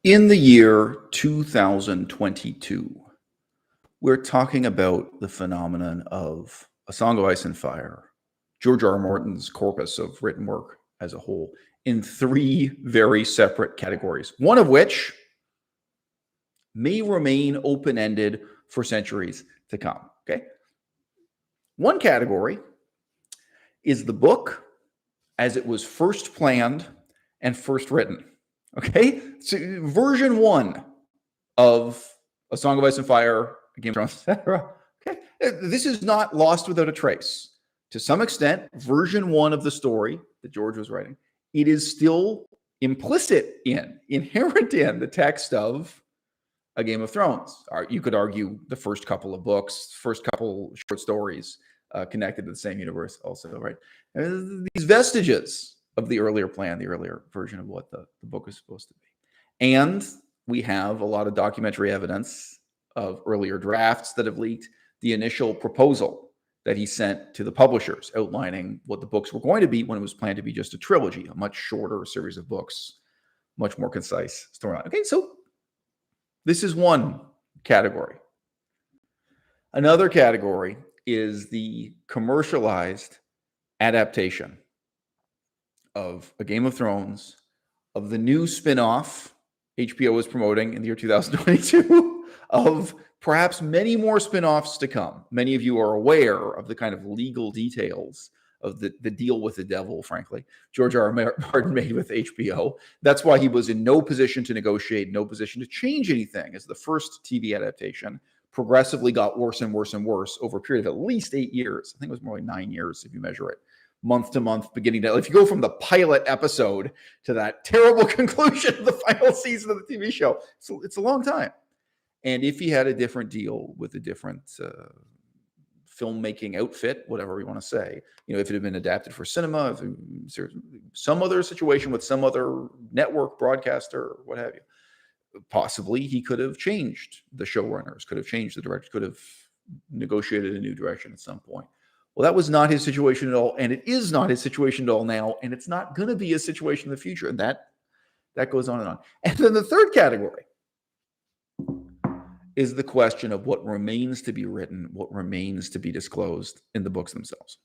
In the year 2022, we're talking about the phenomenon of A Song of Ice and Fire, George R. R. Martin's corpus of written work as a whole, in three very separate categories, one of which may remain open-ended for centuries to come. Okay. One category is the book as it was first planned and first written. Okay. So version one of A Song of Ice and Fire, Game of Thrones, etc. Okay. This is not lost without a trace. To some extent, version one of the story that George was writing, it is still implicit in, inherent in the text of A Game of Thrones. You could argue the first couple of books, first couple short stories connected to the same universe also, right? These vestiges of the earlier plan, the earlier version of what the book is supposed to be. And we have a lot of documentary evidence of earlier drafts that have leaked, the initial proposal that he sent to the publishers outlining what the books were going to be when it was planned to be just a trilogy, a much shorter series of books, much more concise storyline. Okay, so this is one category. Another category is the commercialized adaptation of A Game of Thrones, of the new spin-off HBO is promoting in the year 2022, of perhaps many more spin-offs to come. Many of you are aware of the kind of legal details of the deal with the devil, frankly, George R. R. Martin made with HBO. That's why he was in no position to negotiate, no position to change anything, as the first TV adaptation progressively got worse and worse and worse over a period of at least 8 years. I think it was more like 9 years if you measure it month to month, beginning to, if you go from the pilot episode to that terrible conclusion of the final season of the TV show, so it's a long time. And if he had a different deal with a different filmmaking outfit, whatever we want to say, if it had been adapted for cinema, some other situation with some other network broadcaster, what have you, possibly he could have changed the showrunners, could have changed the director, could have negotiated a new direction at some point. Well, that was not his situation at all, and it is not his situation at all now, and it's not going to be his situation in the future, and that goes on and on. And then the third category is the question of what remains to be written, what remains to be disclosed in the books themselves.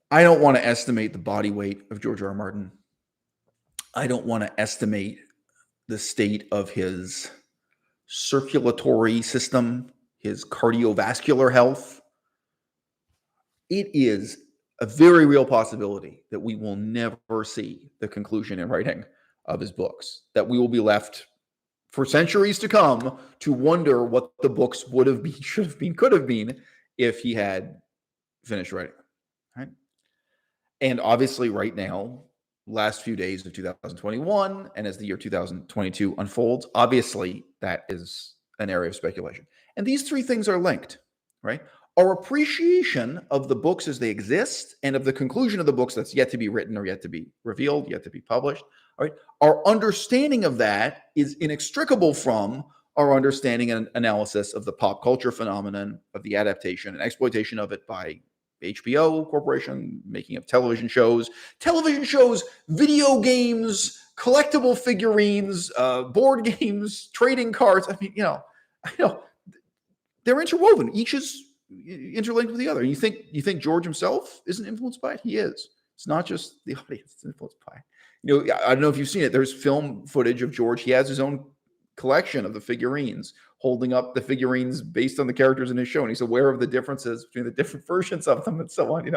I don't want to estimate the body weight of George R. R. Martin. I don't want to estimate the state of his circulatory system, his cardiovascular health. It is a very real possibility that we will never see the conclusion in writing of his books, that we will be left for centuries to come to wonder what the books would have been, should have been, could have been if he had finished writing. Right? And obviously right now, last few days of 2021, and as the year 2022 unfolds, obviously that is an area of speculation. And these three things are linked, right? Our appreciation of the books as they exist and of the conclusion of the books that's yet to be written or yet to be revealed, yet to be published, all right? Our understanding of that is inextricable from our understanding and analysis of the pop culture phenomenon of the adaptation and exploitation of it by HBO Corporation, making of television shows, video games, collectible figurines, board games, trading cards. I mean, I know they're interwoven. Each is interlinked with the other. You think George himself isn't influenced by it? He is. It's not just the audience that's influenced by it. I don't know if you've seen it. There's film footage of George. He has his own collection of the figurines, holding up the figurines based on the characters in his show, and he's aware of the differences between the different versions of them and so on.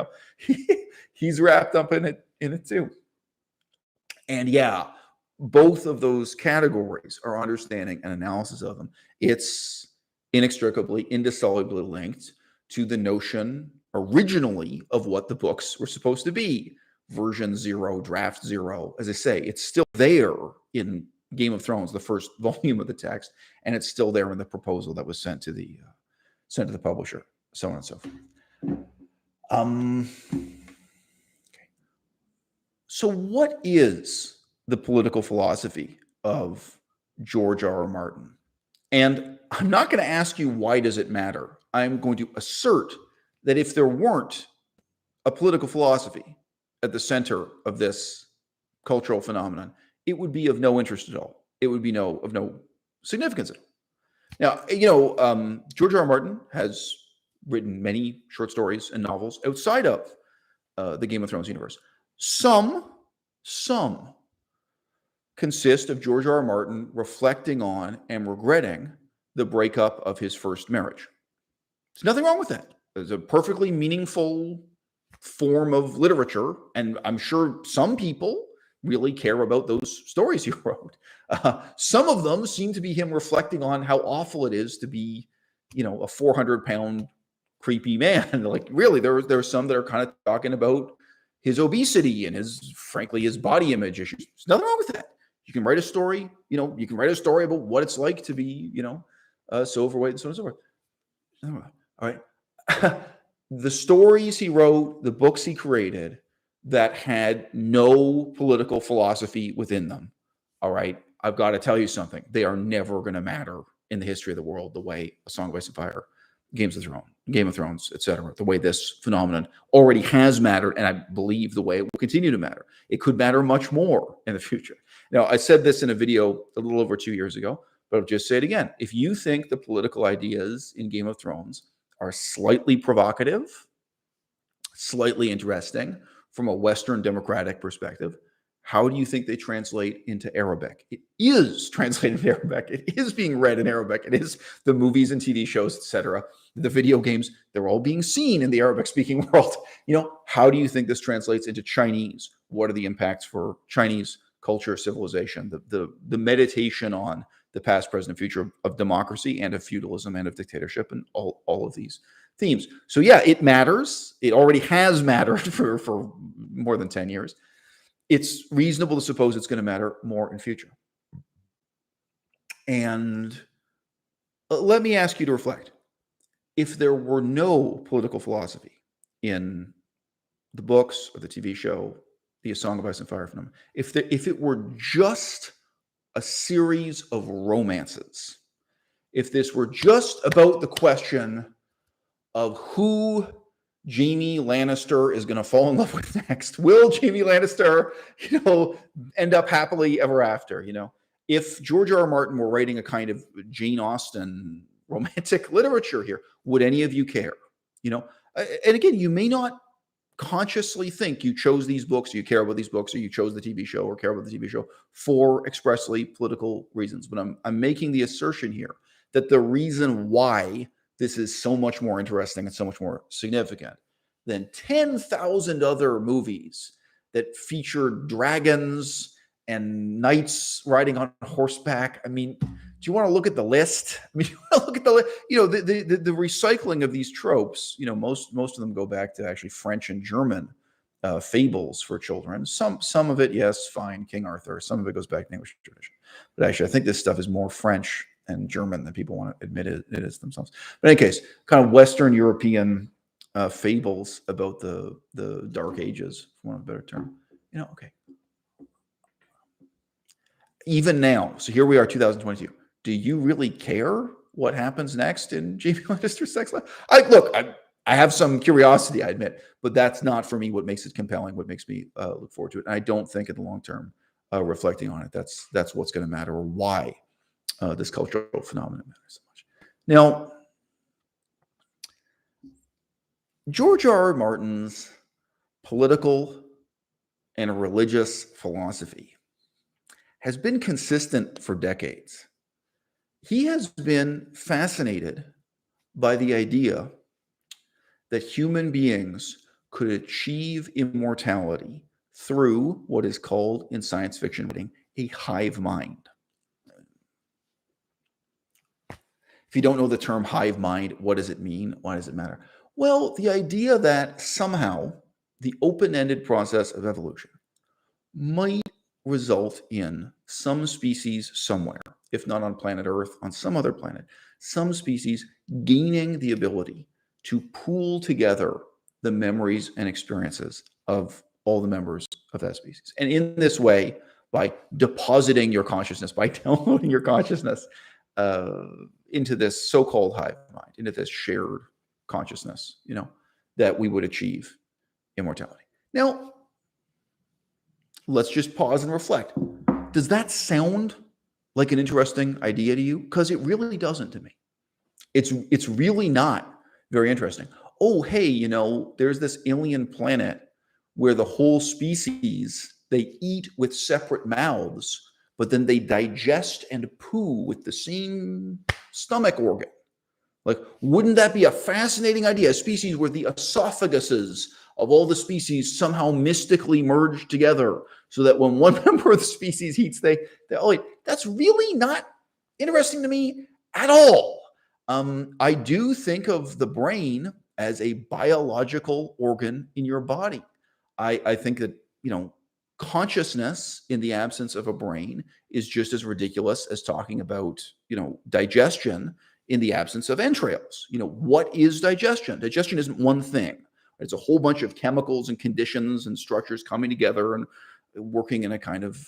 He's wrapped up in it too. And yeah, both of those categories, our understanding and analysis of them, it's inextricably, indissolubly linked to the notion originally of what the books were supposed to be. Version 0, draft 0. As I say, it's still there in Game of Thrones, the first volume of the text, and it's still there in the proposal that was sent to the publisher, so on and so forth. Okay. So what is the political philosophy of George R. R. Martin? And I'm not going to ask you why does it matter. I'm going to assert that if there weren't a political philosophy at the center of this cultural phenomenon, it would be of no interest at all. It would be of no significance at all. Now, George R. R. Martin has written many short stories and novels outside of the Game of Thrones universe. Some consist of George R. R. Martin reflecting on and regretting the breakup of his first marriage. There's nothing wrong with that. It's a perfectly meaningful form of literature, and I'm sure some people really care about those stories he wrote. Some of them seem to be him reflecting on how awful it is to be, a 400-pound creepy man. Like, really, there are some that are kind of talking about his obesity and frankly, his body image issues. There's nothing wrong with that. You can write a story, you can write a story about what it's like to be, so overweight and so on and so forth. All right. The stories he wrote, the books he created that had no political philosophy within them, all right, I've got to tell you something. They are never going to matter in the history of the world the way A Song of Ice and Fire, Game of Thrones, etc., the way this phenomenon already has mattered, and I believe the way it will continue to matter. It could matter much more in the future. Now, I said this in a video a little over 2 years ago, but I'll just say it again. If you think the political ideas in Game of Thrones are slightly provocative, slightly interesting from a Western democratic perspective, how do you think they translate into Arabic? It is translated into Arabic. It is being read in Arabic. It is the movies and TV shows, etc. The video games, they're all being seen in the Arabic-speaking world. How do you think this translates into Chinese? What are the impacts for Chinese culture, civilization, the meditation on the past, present, and future of democracy and of feudalism and of dictatorship and all of these themes? So yeah, it matters. It already has mattered for more than 10 years. It's reasonable to suppose it's going to matter more in future. And let me ask you to reflect. If there were no political philosophy in the books or the TV show, the A Song of Ice and Fire phenomenon, if it were just a series of romances, if this were just about the question of who Jaime Lannister is going to fall in love with next, will Jaime Lannister, end up happily ever after? If George R. R. Martin were writing a kind of Jane Austen romantic literature here, would any of you care? And again, you may not consciously think you chose these books, or you care about these books, or you chose the TV show, or care about the TV show for expressly political reasons. But I'm making the assertion here that the reason why this is so much more interesting and so much more significant than 10,000 other movies that feature dragons and knights riding on horseback. I mean, do you want to look at the list? I mean, you want to look at the list? The recycling of these tropes. Most of them go back to actually French and German fables for children. Some of it, yes, fine, King Arthur. Some of it goes back to English tradition. But actually, I think this stuff is more French and German than people want to admit it is themselves. But in any case, kind of Western European fables about the Dark Ages, for want of a better term. Okay. Even now, so here we are, 2022. Do you really care what happens next in Jaime Lannister's sex life? I have some curiosity, I admit, but that's not for me what makes it compelling, what makes me look forward to it. And I don't think in the long term, reflecting on it, that's what's going to matter, or why this cultural phenomenon matters so much. Now, George R. R. Martin's political and religious philosophy has been consistent for decades. He has been fascinated by the idea that human beings could achieve immortality through what is called in science fiction writing a hive mind. If you don't know the term hive mind, what does it mean? Why does it matter? Well, the idea that somehow the open-ended process of evolution might result in some species somewhere, if not on planet Earth, on some other planet, some species gaining the ability to pool together the memories and experiences of all the members of that species. And in this way, by depositing your consciousness, by downloading your consciousness into this so-called hive mind, into this shared consciousness, that we would achieve immortality. Now, let's just pause and reflect. Does that sound like an interesting idea to you? Because it really doesn't to me. It's really not very interesting. Oh, hey, there's this alien planet where the whole species, they eat with separate mouths, but then they digest and poo with the same stomach organ. Like, wouldn't that be a fascinating idea? A species where the esophaguses of all the species somehow mystically merge together so that when one member of the species eats, they all eat. That's really not interesting to me at all. I do think of the brain as a biological organ in your body. I think that, consciousness in the absence of a brain is just as ridiculous as talking about, digestion in the absence of entrails. What is digestion? Digestion isn't one thing. It's a whole bunch of chemicals and conditions and structures coming together and working in a kind of,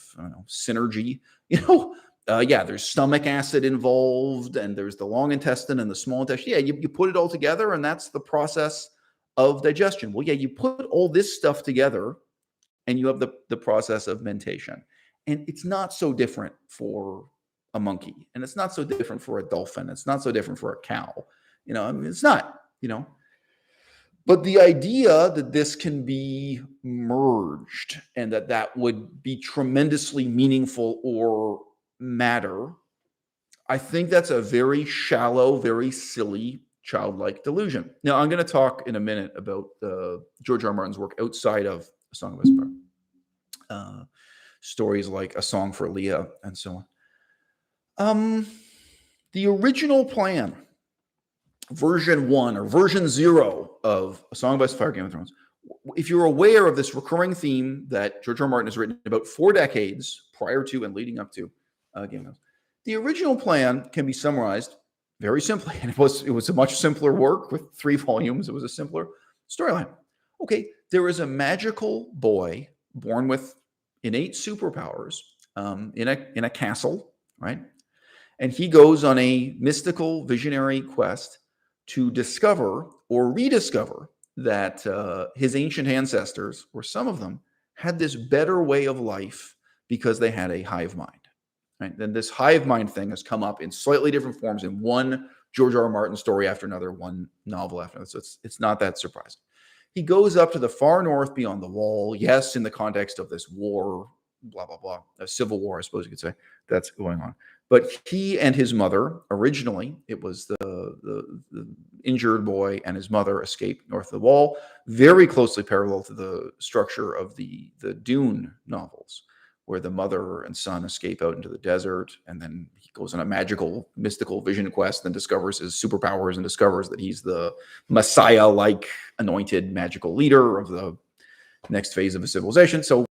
synergy. Yeah, there's stomach acid involved, and there's the long intestine and the small intestine. Yeah, you put it all together, and that's the process of digestion. Well, yeah, you put all this stuff together, and you have the process of mentation. And it's not so different for a monkey, and it's not so different for a dolphin. It's not so different for a cow. It's not, But the idea that this can be merged and that would be tremendously meaningful or matter, I think that's a very shallow, very silly, childlike delusion. Now, I'm going to talk in a minute about George R. R. Martin's work outside of A Song of Ice and Fire. Stories like A Song for Leah and so on. The original plan, version 1 or version 0 of A Song of Ice and Fire, Game of Thrones, if you're aware of this recurring theme that George R. R. Martin has written about 4 decades prior to and leading up to Game of Thrones, the original plan can be summarized very simply. And it was a much simpler work with 3 volumes. It was a simpler storyline. Okay, there is a magical boy born with innate superpowers in a castle, right? And he goes on a mystical visionary quest to discover or rediscover that his ancient ancestors, or some of them, had this better way of life because they had a hive mind. Right? Then this hive mind thing has come up in slightly different forms in one George R. R. Martin story after another, one novel after another. So it's not that surprising. He goes up to the far north beyond the wall. Yes, in the context of this war, blah, blah, blah, a civil war, I suppose you could say, that's going on. But he and his mother, originally, it was the injured boy and his mother escaped north of the wall, very closely parallel to the structure of the Dune novels, where the mother and son escape out into the desert, and then he goes on a magical, mystical vision quest and discovers his superpowers and discovers that he's the Messiah-like anointed magical leader of the next phase of a civilization. So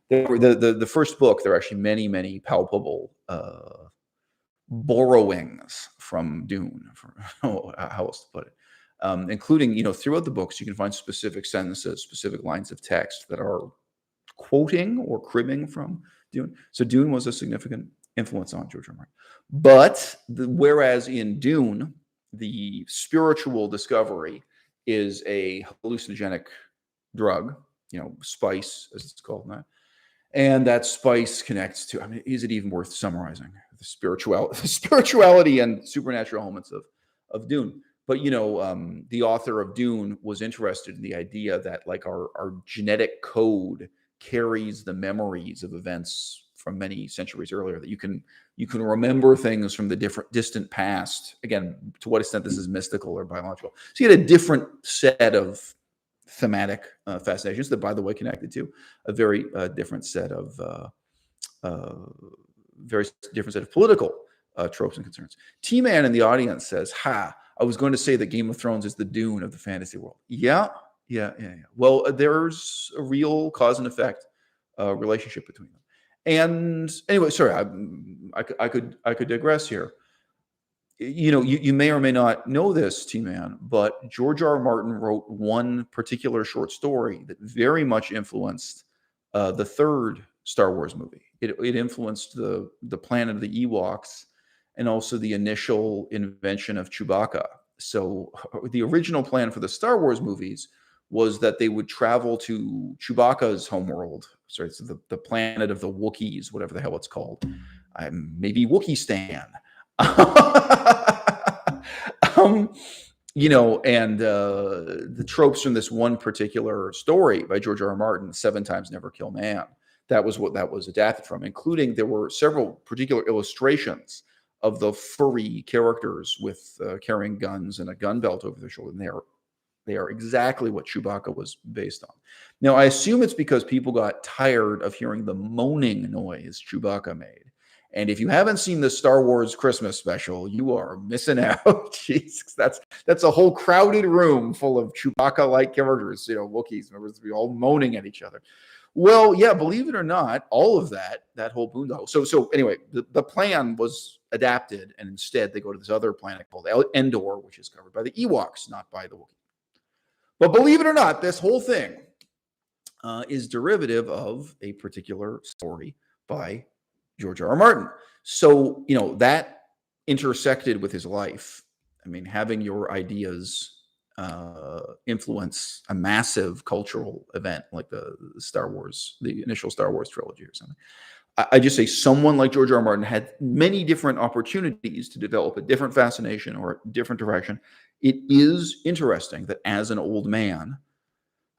the first book, there are actually many, many palpable borrowings from Dune, how else to put it, including, throughout the books, you can find specific sentences, specific lines of text that are quoting or cribbing from Dune. So Dune was a significant influence on George R. R. Martin. But whereas in Dune, the spiritual discovery is a hallucinogenic drug, spice, as it's called now. And that spice connects to, is it even worth summarizing the spirituality and supernatural elements of Dune? But, the author of Dune was interested in the idea that like our genetic code carries the memories of events from many centuries earlier, that you can remember things from the distant past. Again, to what extent this is mystical or biological. So you had a different set of thematic fascinations that, by the way, connected to a very different set of political tropes and concerns. T-Man in the audience says, I was going to say that Game of Thrones is the Dune of the fantasy world. Yeah. Well, there's a real cause and effect relationship between them. And anyway, sorry, I could digress here. You may or may not know this, T-Man, but George R. R. Martin wrote one particular short story that very much influenced the third Star Wars movie. It influenced the planet of the Ewoks and also the initial invention of Chewbacca. So the original plan for the Star Wars movies was that they would travel to Chewbacca's homeworld. Sorry, it's the planet of the Wookiees, whatever the hell it's called. Maybe Wookiestan. And the tropes from this one particular story by George R. R. Martin, 7 Times Never Kill Man, that was what that was adapted from, including there were several particular illustrations of the furry characters with carrying guns and a gun belt over their shoulder. And they are exactly what Chewbacca was based on. Now, I assume it's because people got tired of hearing the moaning noise Chewbacca made. And if you haven't seen the Star Wars Christmas special, you are missing out. Jeez, that's a whole crowded room full of Chewbacca-like characters, Wookiees, members, be all moaning at each other. Well, yeah, believe it or not, all of that whole boondoggle. So anyway, the plan was adapted, and instead they go to this other planet called Endor, which is covered by the Ewoks, not by the Wookiees. But believe it or not, this whole thing is derivative of a particular story by George R. R. Martin. So, that intersected with his life. I mean, having your ideas influence a massive cultural event like the initial Star Wars trilogy or something. I just say someone like George R. R. Martin had many different opportunities to develop a different fascination or a different direction. It is interesting that as an old man,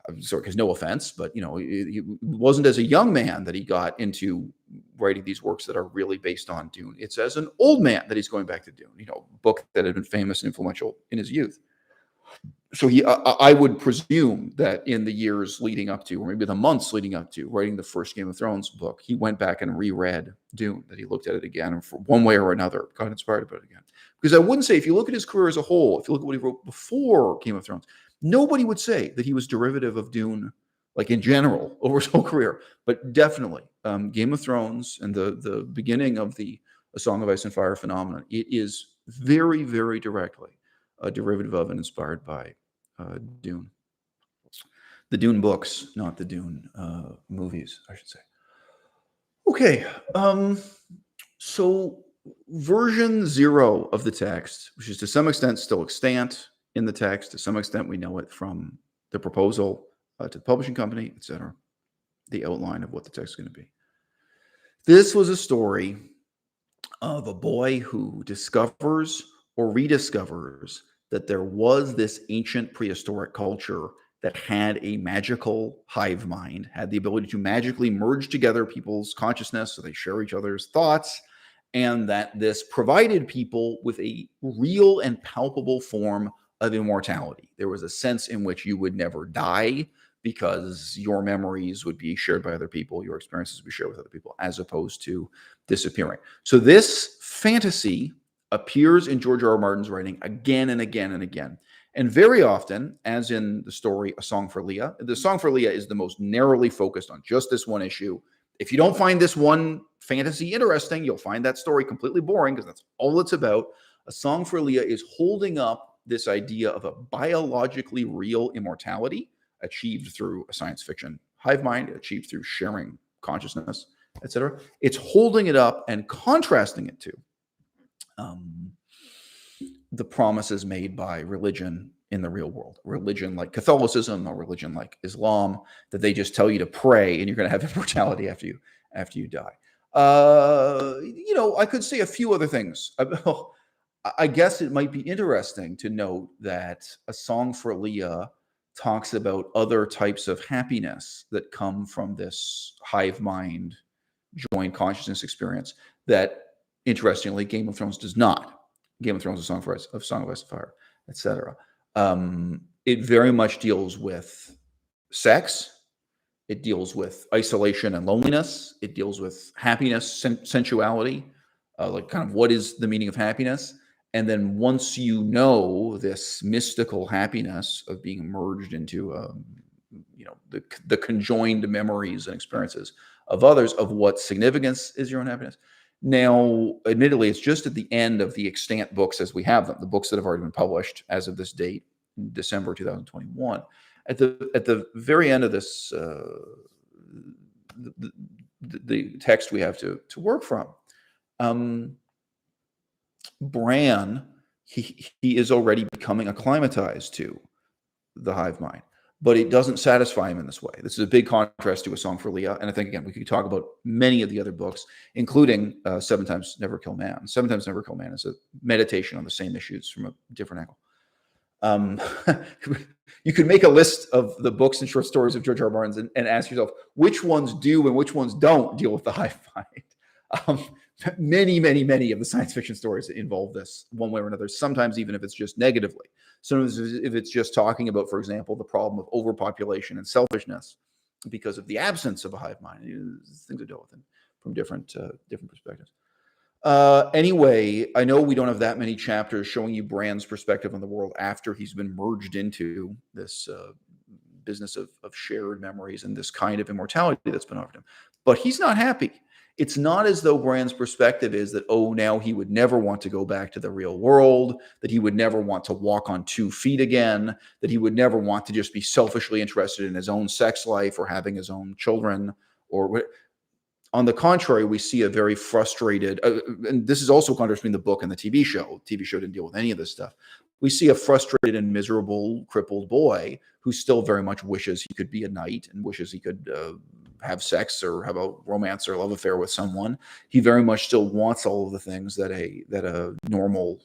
because no offense, but it wasn't as a young man that he got into writing these works that are really based on Dune. It's as an old man that he's going back to Dune, a book that had been famous and influential in his youth. So I would presume that in the years leading up to, or maybe the months leading up to writing the first Game of Thrones book, he went back and reread Dune, that he looked at it again, and for one way or another got inspired about it again. Because I wouldn't say, if you look at his career as a whole, if you look at what he wrote before Game of Thrones, nobody would say that he was derivative of Dune, like in general, over his whole career. But definitely, Game of Thrones and the beginning of the A Song of Ice and Fire phenomenon, it is very, very directly a derivative of and inspired by Dune. The Dune books, not the Dune movies, I should say. Okay, so version 0 of the text, which is to some extent still extant in the text, to some extent we know it from the proposal to the publishing company, etc., the outline of what the text is going to be. This was a story of a boy who discovers or rediscovers that there was this ancient prehistoric culture that had a magical hive mind, had the ability to magically merge together people's consciousness so they share each other's thoughts, and that this provided people with a real and palpable form of immortality. There was a sense in which you would never die because your memories would be shared by other people, your experiences would be shared with other people, as opposed to disappearing. So this fantasy appears in George R. R. Martin's writing again and again and again. And very often, as in the story A Song for Leah, the Song for Leah is the most narrowly focused on just this one issue. If you don't find this one fantasy interesting, you'll find that story completely boring because that's all it's about. A Song for Leah is holding up this idea of a biologically real immortality achieved through a science fiction hive mind, achieved through sharing consciousness, etc. It's holding it up and contrasting it to the promises made by religion in the real world. Religion like Catholicism or religion like Islam, that they just tell you to pray and you're going to have immortality after you die. I could say a few other things. I guess it might be interesting to note that A Song for Leah talks about other types of happiness that come from this hive mind joint consciousness experience that, interestingly, Game of Thrones does not. Game of Thrones, A Song of Ice and Fire, etc. It very much deals with sex. It deals with isolation and loneliness. It deals with happiness, sensuality, like kind of what is the meaning of happiness. And then once you know this mystical happiness of being merged into, the conjoined memories and experiences of others, of what significance is your own happiness. Now, admittedly, it's just at the end of the extant books as we have them, the books that have already been published as of this date, December 2021. At the very end of this, the text we have to work from, Bran, he is already becoming acclimatized to the hive mind. but it doesn't satisfy him in this way. This is a big contrast to A Song for Leah. And I think, again, we could talk about many of the other books, including Seven Times Never Kill Man. Seven Times Never Kill Man is a meditation on the same issues from a different angle. You could make a list of the books and short stories of George R. R. Martin and ask yourself which ones do and which ones don't deal with the hive mind. Many of the science fiction stories involve this one way or another, sometimes even if it's just negatively. Sometimes if it's just talking about, for example, the problem of overpopulation and selfishness because of the absence of a hive mind. Things are dealt with from different perspectives. Anyway, I know we don't have that many chapters showing you Bran's perspective on the world after he's been merged into this business of shared memories and this kind of immortality that's been offered him. But he's not happy. It's not as though Bran's perspective is that, oh, now he would never want to go back to the real world, that he would never want to walk on 2 feet again, that he would never want to just be selfishly interested in his own sex life or having his own children. Or on the contrary, we see a very frustrated, and this is also a contrast between the book and the TV show. The TV show didn't deal with any of this stuff. We see a frustrated and miserable, crippled boy who still very much wishes he could be a knight and wishes he could have sex or have a romance or love affair with someone. He very much still wants all of the things that a normal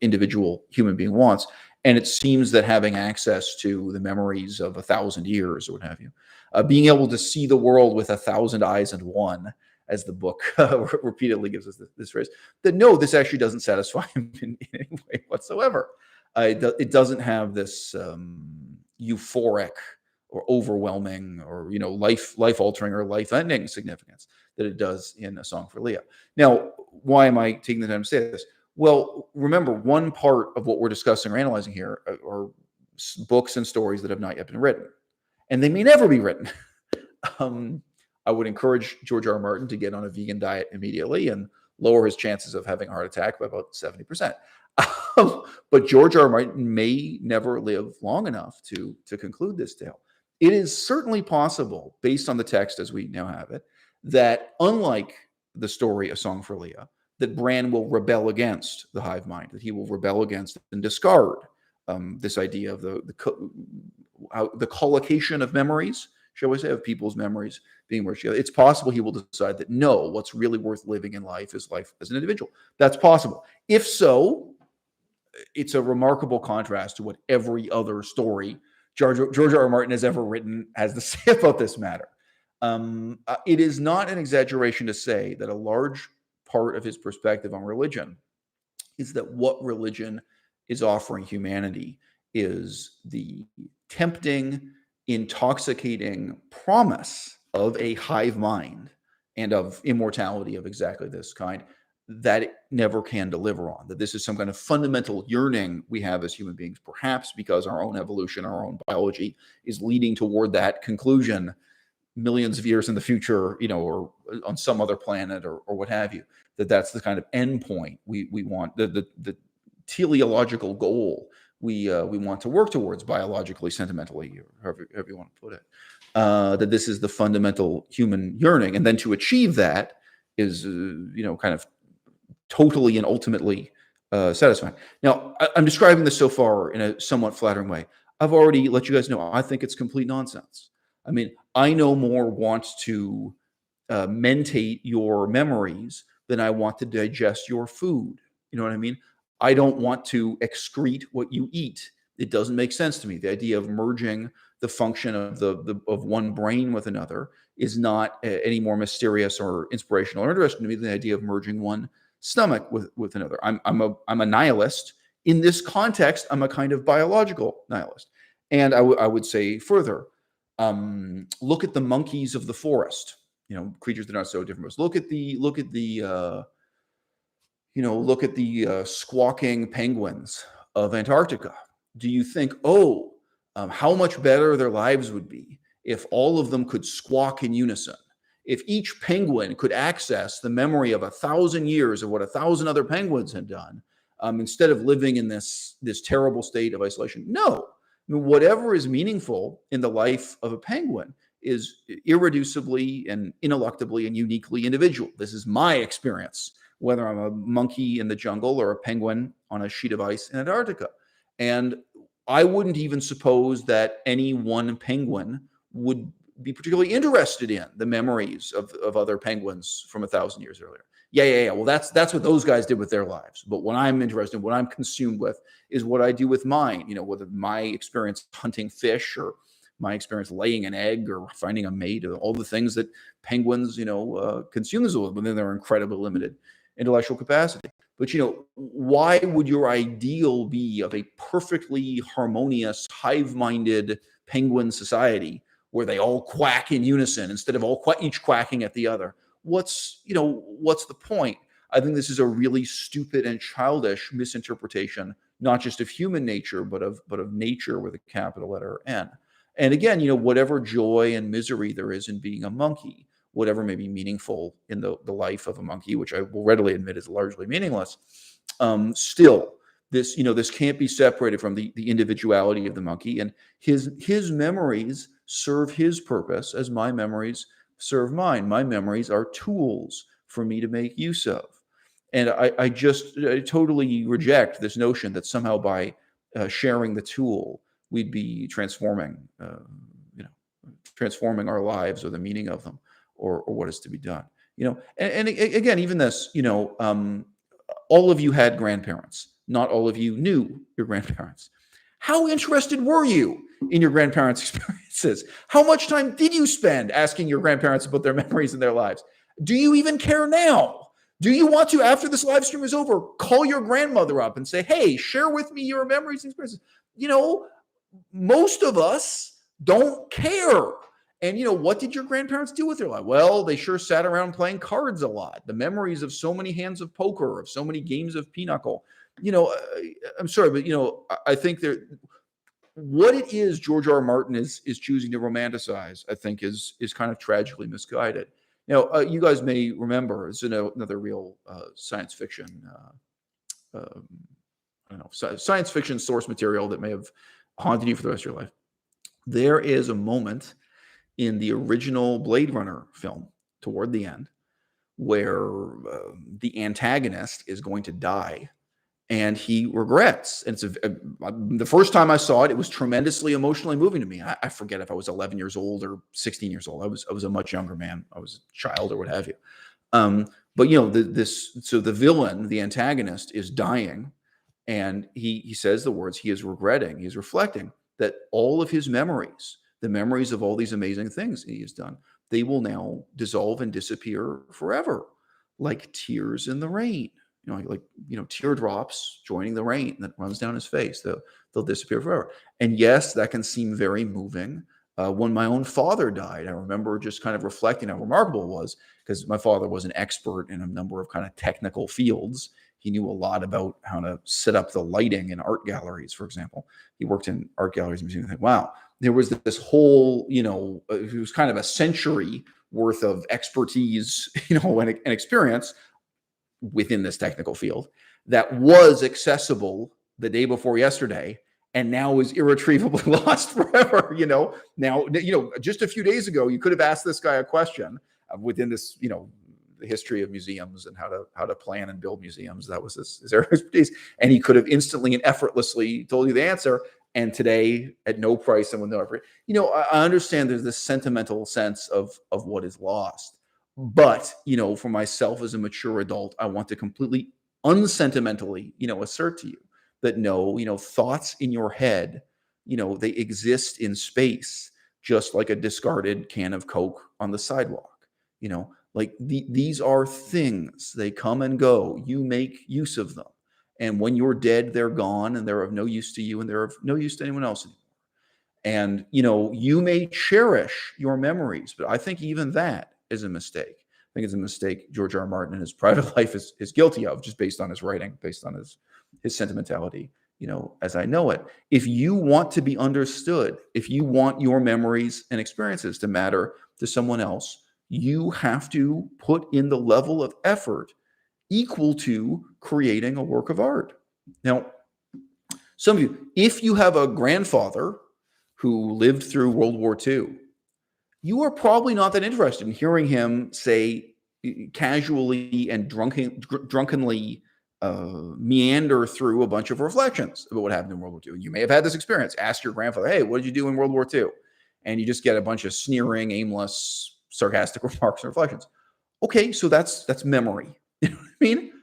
individual human being wants. And it seems that having access to the memories of 1,000 years or what have you, being able to see the world with 1,000 eyes and one, as the book repeatedly gives us this phrase, that no, this actually doesn't satisfy him in any way whatsoever. It doesn't have this euphoric or overwhelming or life-altering or life-ending significance that it does in A Song for Leah. Now, why am I taking the time to say this? Well, remember, one part of what we're discussing or analyzing here are books and stories that have not yet been written, and they may never be written. I would encourage George R. R. Martin to get on a vegan diet immediately and lower his chances of having a heart attack by about 70%. But George R. R. Martin may never live long enough to conclude this tale. It is certainly possible, based on the text as we now have it, that unlike the story A Song for Leah, that Bran will rebel against the hive mind, that he will rebel against and discard this idea of the collocation of memories, shall we say, of people's memories being merged together. It's possible he will decide that no, what's really worth living in life is life as an individual. That's possible. If so, it's a remarkable contrast to what every other story George R. R. Martin has ever written has to say about this matter. It is not an exaggeration to say that a large part of his perspective on religion is that what religion is offering humanity is the tempting, intoxicating promise of a hive mind and of immortality of exactly this kind that it never can deliver on, that this is some kind of fundamental yearning we have as human beings, perhaps because our own evolution, our own biology is leading toward that conclusion millions of years in the future, or on some other planet or what have you, that's the kind of endpoint we want, the teleological goal we want to work towards biologically, sentimentally, or however you want to put it, that this is the fundamental human yearning. And then to achieve that is, kind of totally and ultimately satisfying. Now, I'm describing this so far in a somewhat flattering way. I've already let you guys know, I think it's complete nonsense. I mean, I no more want to mentate your memories than I want to digest your food. You know what I mean? I don't want to excrete what you eat. It doesn't make sense to me. The idea of merging the function of of one brain with another is not any more mysterious or inspirational or interesting to me than the idea of merging one stomach with another. I'm a nihilist. In this context, I'm a kind of biological nihilist. And I would say further, look at the monkeys of the forest, creatures that are so different. Look at the squawking penguins of Antarctica. Do you think, how much better their lives would be if all of them could squawk in unison? If each penguin could access the memory of 1,000 years of what 1,000 other penguins had done, instead of living in this terrible state of isolation? No. I mean, whatever is meaningful in the life of a penguin is irreducibly and ineluctably and uniquely individual. This is my experience, whether I'm a monkey in the jungle or a penguin on a sheet of ice in Antarctica. And I wouldn't even suppose that any one penguin would be particularly interested in the memories of other penguins from 1,000 years earlier. Yeah. Well, that's what those guys did with their lives. But what I'm interested in, what I'm consumed with, is what I do with mine. Whether my experience hunting fish, or my experience laying an egg, or finding a mate, or all the things that penguins, consume themselves with within their incredibly limited intellectual capacity. But why would your ideal be of a perfectly harmonious, hive-minded penguin society where they all quack in unison instead of each quacking at the other? What's the point? I think this is a really stupid and childish misinterpretation, not just of human nature, but of nature with a capital letter N. And again, whatever joy and misery there is in being a monkey, whatever may be meaningful in the life of a monkey, which I will readily admit is largely meaningless, still, this can't be separated from the individuality of the monkey. And his memories serve his purpose as my memories serve mine. My memories are tools for me to make use of. And I totally reject this notion that somehow by sharing the tool, we'd be transforming our lives or the meaning of them, or what is to be done. And again, even this, all of you had grandparents. Not all of you knew your grandparents. How interested were you in your grandparents' experiences? How much time did you spend asking your grandparents about their memories and their lives? Do you even care now? Do you want to, after this live stream is over, call your grandmother up and say, hey, share with me your memories and experiences? Most of us don't care. And, what did your grandparents do with their life? Well, they sure sat around playing cards a lot. The memories of so many hands of poker, of so many games of pinochle. I'm sorry, but, I think what it is George R. R. Martin is choosing to romanticize, I think, is kind of tragically misguided. You guys may remember, it's another real science fiction, science fiction source material that may have haunted you for the rest of your life. There is a moment in the original Blade Runner film toward the end where the antagonist is going to die, and he regrets. And the first time I saw it, it was tremendously emotionally moving to me. I forget if I was 11 years old or 16 years old. I was a much younger man. I was a child or what have you. But the villain, the antagonist, is dying, and he says the words he is regretting. He is reflecting that all of his memories, the memories of all these amazing things he has done, they will now dissolve and disappear forever, like tears in the rain. Like teardrops joining the rain that runs down his face. They'll disappear forever. And yes, that can seem very moving. When my own father died, I remember just kind of reflecting how remarkable it was, because my father was an expert in a number of kind of technical fields. He knew a lot about how to set up the lighting in art galleries, for example. He worked in art galleries and museums. Think, wow, there was this whole, it was kind of a century worth of expertise, and experience within this technical field that was accessible the day before yesterday, and now is irretrievably lost forever. Now, just a few days ago, you could have asked this guy a question within this, the history of museums and how to plan and build museums. That was his area of expertise, and he could have instantly and effortlessly told you the answer. And today, at no price and with no effort, I understand there's this sentimental sense of what is lost. But, for myself as a mature adult, I want to completely unsentimentally, assert to you that no, thoughts in your head, they exist in space, just like a discarded can of Coke on the sidewalk. Like these are things, they come and go. You make use of them. And when you're dead, they're gone, and they're of no use to you, and they're of no use to anyone else anymore. And, you may cherish your memories, but I think even that is a mistake. I think it's a mistake George R. R. Martin in his private life is guilty of, just based on his writing, based on his sentimentality, as I know it. If you want to be understood, if you want your memories and experiences to matter to someone else, you have to put in the level of effort equal to creating a work of art. Now, some of you, if you have a grandfather who lived through World War II, you are probably not that interested in hearing him say casually and drunkenly meander through a bunch of reflections about what happened in World War II. You may have had this experience. Ask your grandfather, hey, what did you do in World War II? And you just get a bunch of sneering, aimless, sarcastic remarks and reflections. Okay, so that's memory. You know what I mean?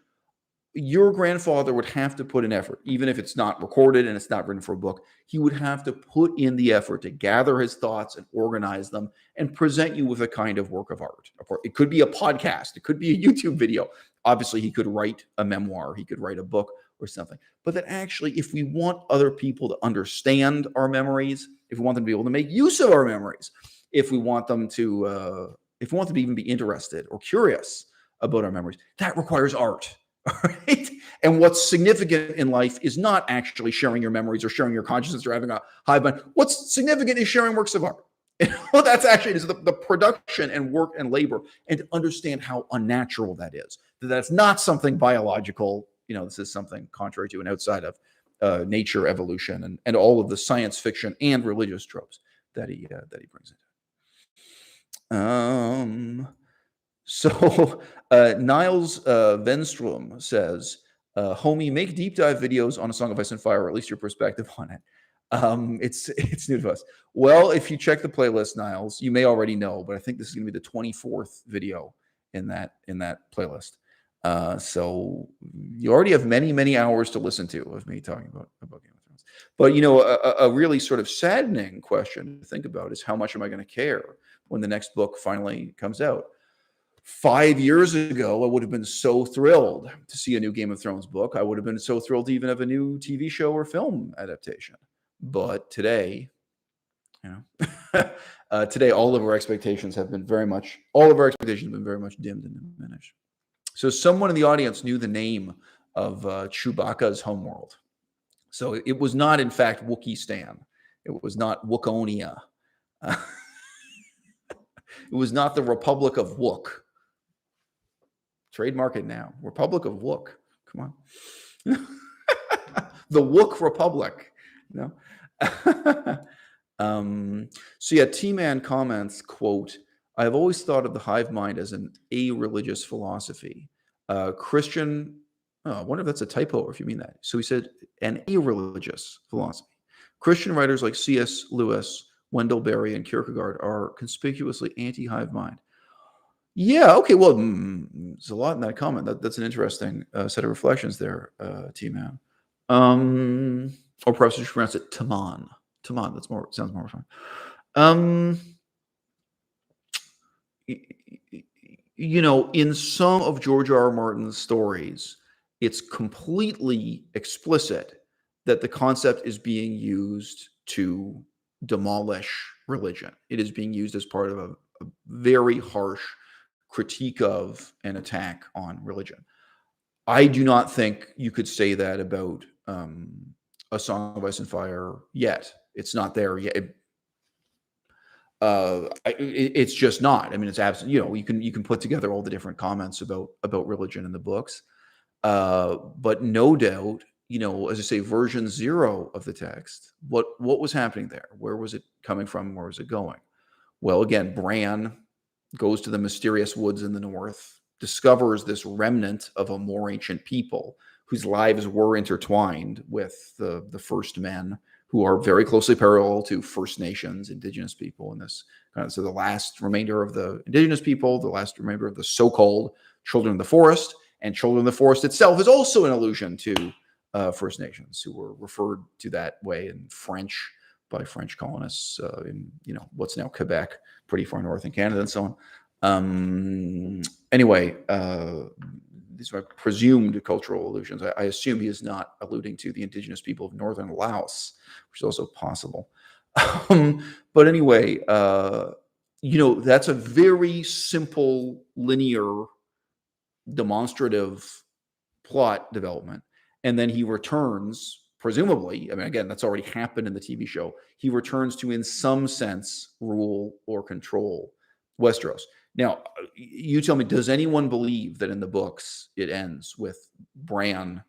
Your grandfather would have to put in effort, even if it's not recorded and it's not written for a book. He would have to put in the effort to gather his thoughts and organize them and present you with a kind of work of art. It could be a podcast. It could be a YouTube video. Obviously, he could write a memoir. He could write a book or something. But that actually, if we want other people to understand our memories, if we want them to be able to make use of our memories, if we want them to even be interested or curious about our memories, that requires art. All right. And what's significant in life is not actually sharing your memories or sharing your consciousness or having a hive mind. What's significant is sharing works of art. That's actually is the production and work and labor, and to understand how unnatural that is. That's not something biological. This is something contrary to and outside of nature, evolution, and all of the science fiction and religious tropes that he brings into. So Niles Venstrom says, homie, make deep dive videos on A Song of Ice and Fire, or at least your perspective on it. It's new to us. Well, if you check the playlist, Niles, you may already know, but I think this is going to be the 24th video in that playlist. So you already have many, many hours to listen to of me talking about Game of Thrones. But, a really sort of saddening question to think about is, how much am I going to care when the next book finally comes out? 5 years ago, I would have been so thrilled to see a new Game of Thrones book. I would have been so thrilled to even have a new TV show or film adaptation. But today, today, all of our expectations have been very much dimmed and diminished. So someone in the audience knew the name of Chewbacca's homeworld. So it was not, in fact, Wookistan. It was not Wookonia. It was not the Republic of Wook. Trademark it now. Republic of Wook. Come on. The Wook Republic. No. So yeah, T-Man comments, quote, I have always thought of the hive mind as an a-religious philosophy. Christian, I wonder if that's a typo or if you mean that. So he said an a-religious philosophy. Christian writers like C.S. Lewis, Wendell Berry, and Kierkegaard are conspicuously anti-hive mind. Yeah, okay, well, there's a lot in that comment. That's an interesting set of reflections there, T-Man. Or perhaps you should pronounce it Taman. Taman, sounds more fun. In some of George R.R. Martin's stories, it's completely explicit that the concept is being used to demolish religion. It is being used as part of a very harsh critique of an attack on religion. I do not think you could say that about A Song of Ice and Fire yet. It's not there yet. It's just not. I mean, it's absolutely, you can put together all the different comments about religion in the books. But no doubt, as I say, version 0 of the text, what was happening there? Where was it coming from? Where was it going? Well, again, Bran goes to the mysterious woods in the north, discovers this remnant of a more ancient people whose lives were intertwined with the first men, who are very closely parallel to First Nations, indigenous people in this kind of, so the last remainder of the indigenous people, the last remainder of the so-called children of the forest, and children of the forest itself is also an allusion to First Nations, who were referred to that way in French by French colonists in what's now Quebec, pretty far north in Canada, and so on. Anyway, these are presumed cultural allusions. I assume he is not alluding to the indigenous people of northern Laos, which is also possible. But anyway, that's a very simple, linear, demonstrative plot development. And then he returns, presumably, I mean, again, that's already happened in the TV show. He returns to, in some sense, rule or control Westeros. Now, you tell me, does anyone believe that in the books it ends with Bran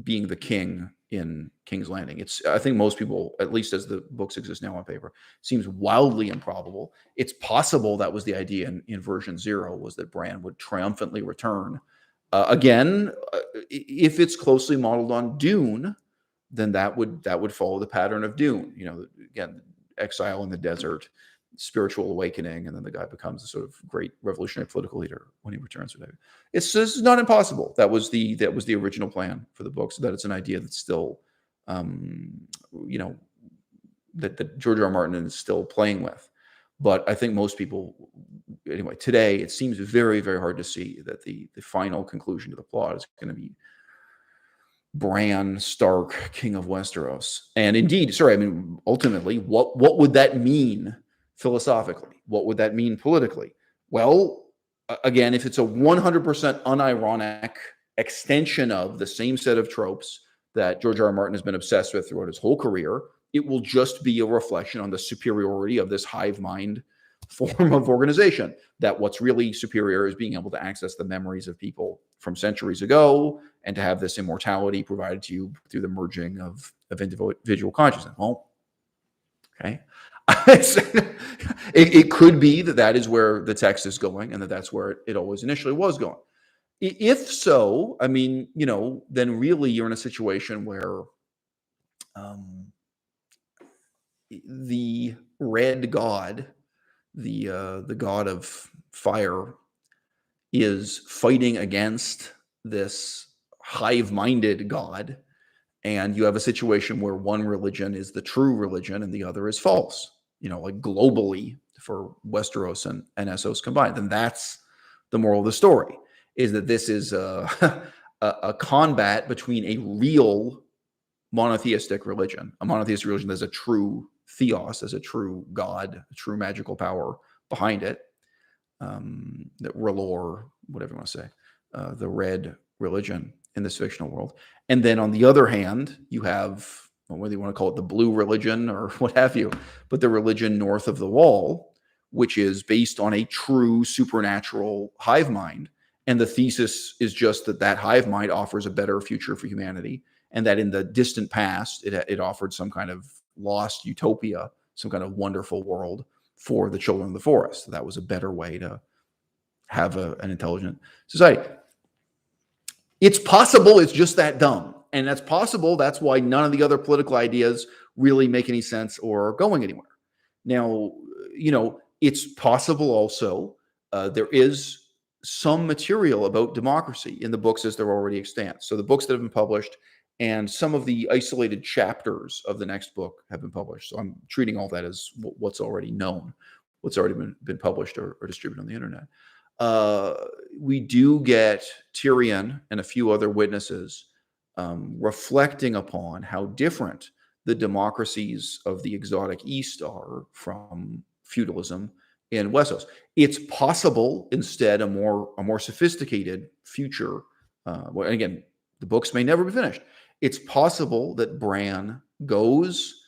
being the king in King's Landing? I think most people, at least as the books exist now on paper, seems wildly improbable. It's possible that was the idea in version 0, was that Bran would triumphantly return Again, if it's closely modeled on Dune, then that would follow the pattern of Dune. Again, exile in the desert, spiritual awakening, and then the guy becomes a sort of great revolutionary political leader when he returns. This is not impossible. That was the original plan for the book, so that it's an idea that's still, you know, that George R. R. Martin is still playing with. But I think most people, anyway, today it seems very, very hard to see that the final conclusion to the plot is going to be Bran Stark, King of Westeros. And indeed, ultimately, what would that mean philosophically? What would that mean politically? Well, again, if it's a 100% unironic extension of the same set of tropes that George R. R. Martin has been obsessed with throughout his whole career, it will just be a reflection on the superiority of this hive mind form of organization, that what's really superior is being able to access the memories of people from centuries ago and to have this immortality provided to you through the merging of individual consciousness. Well, okay. It could be that is where the text is going and that's where it always initially was going. If so, then really you're in a situation where the red god, the god of fire, is fighting against this hive-minded god, and you have a situation where one religion is the true religion and the other is false, like globally for Westeros and Essos combined. Then that's the moral of the story, is that this is a combat between a real monotheistic religion, that's a true theos, as a true god, a true magical power behind it, that R'hllor, whatever you want to say, the red religion in this fictional world. And then on the other hand, you have, whether you want to call it the blue religion or what have you, but the religion north of the wall, which is based on a true supernatural hive mind. And the thesis is just that hive mind offers a better future for humanity, and that in the distant past, it offered some kind of lost utopia, some kind of wonderful world for the children of the forest. That was a better way to have an intelligent society. It's possible it's just that dumb. And that's possible. That's why none of the other political ideas really make any sense or are going anywhere. Now, it's possible also there is some material about democracy in the books as they're already extant. So the books that have been published and some of the isolated chapters of the next book have been published. So I'm treating all that as what's already known, what's already been published or distributed on the internet. We do get Tyrion and a few other witnesses reflecting upon how different the democracies of the exotic East are from feudalism in Westeros. It's possible instead a more sophisticated future. Well, again, the books may never be finished. It's possible that Bran goes,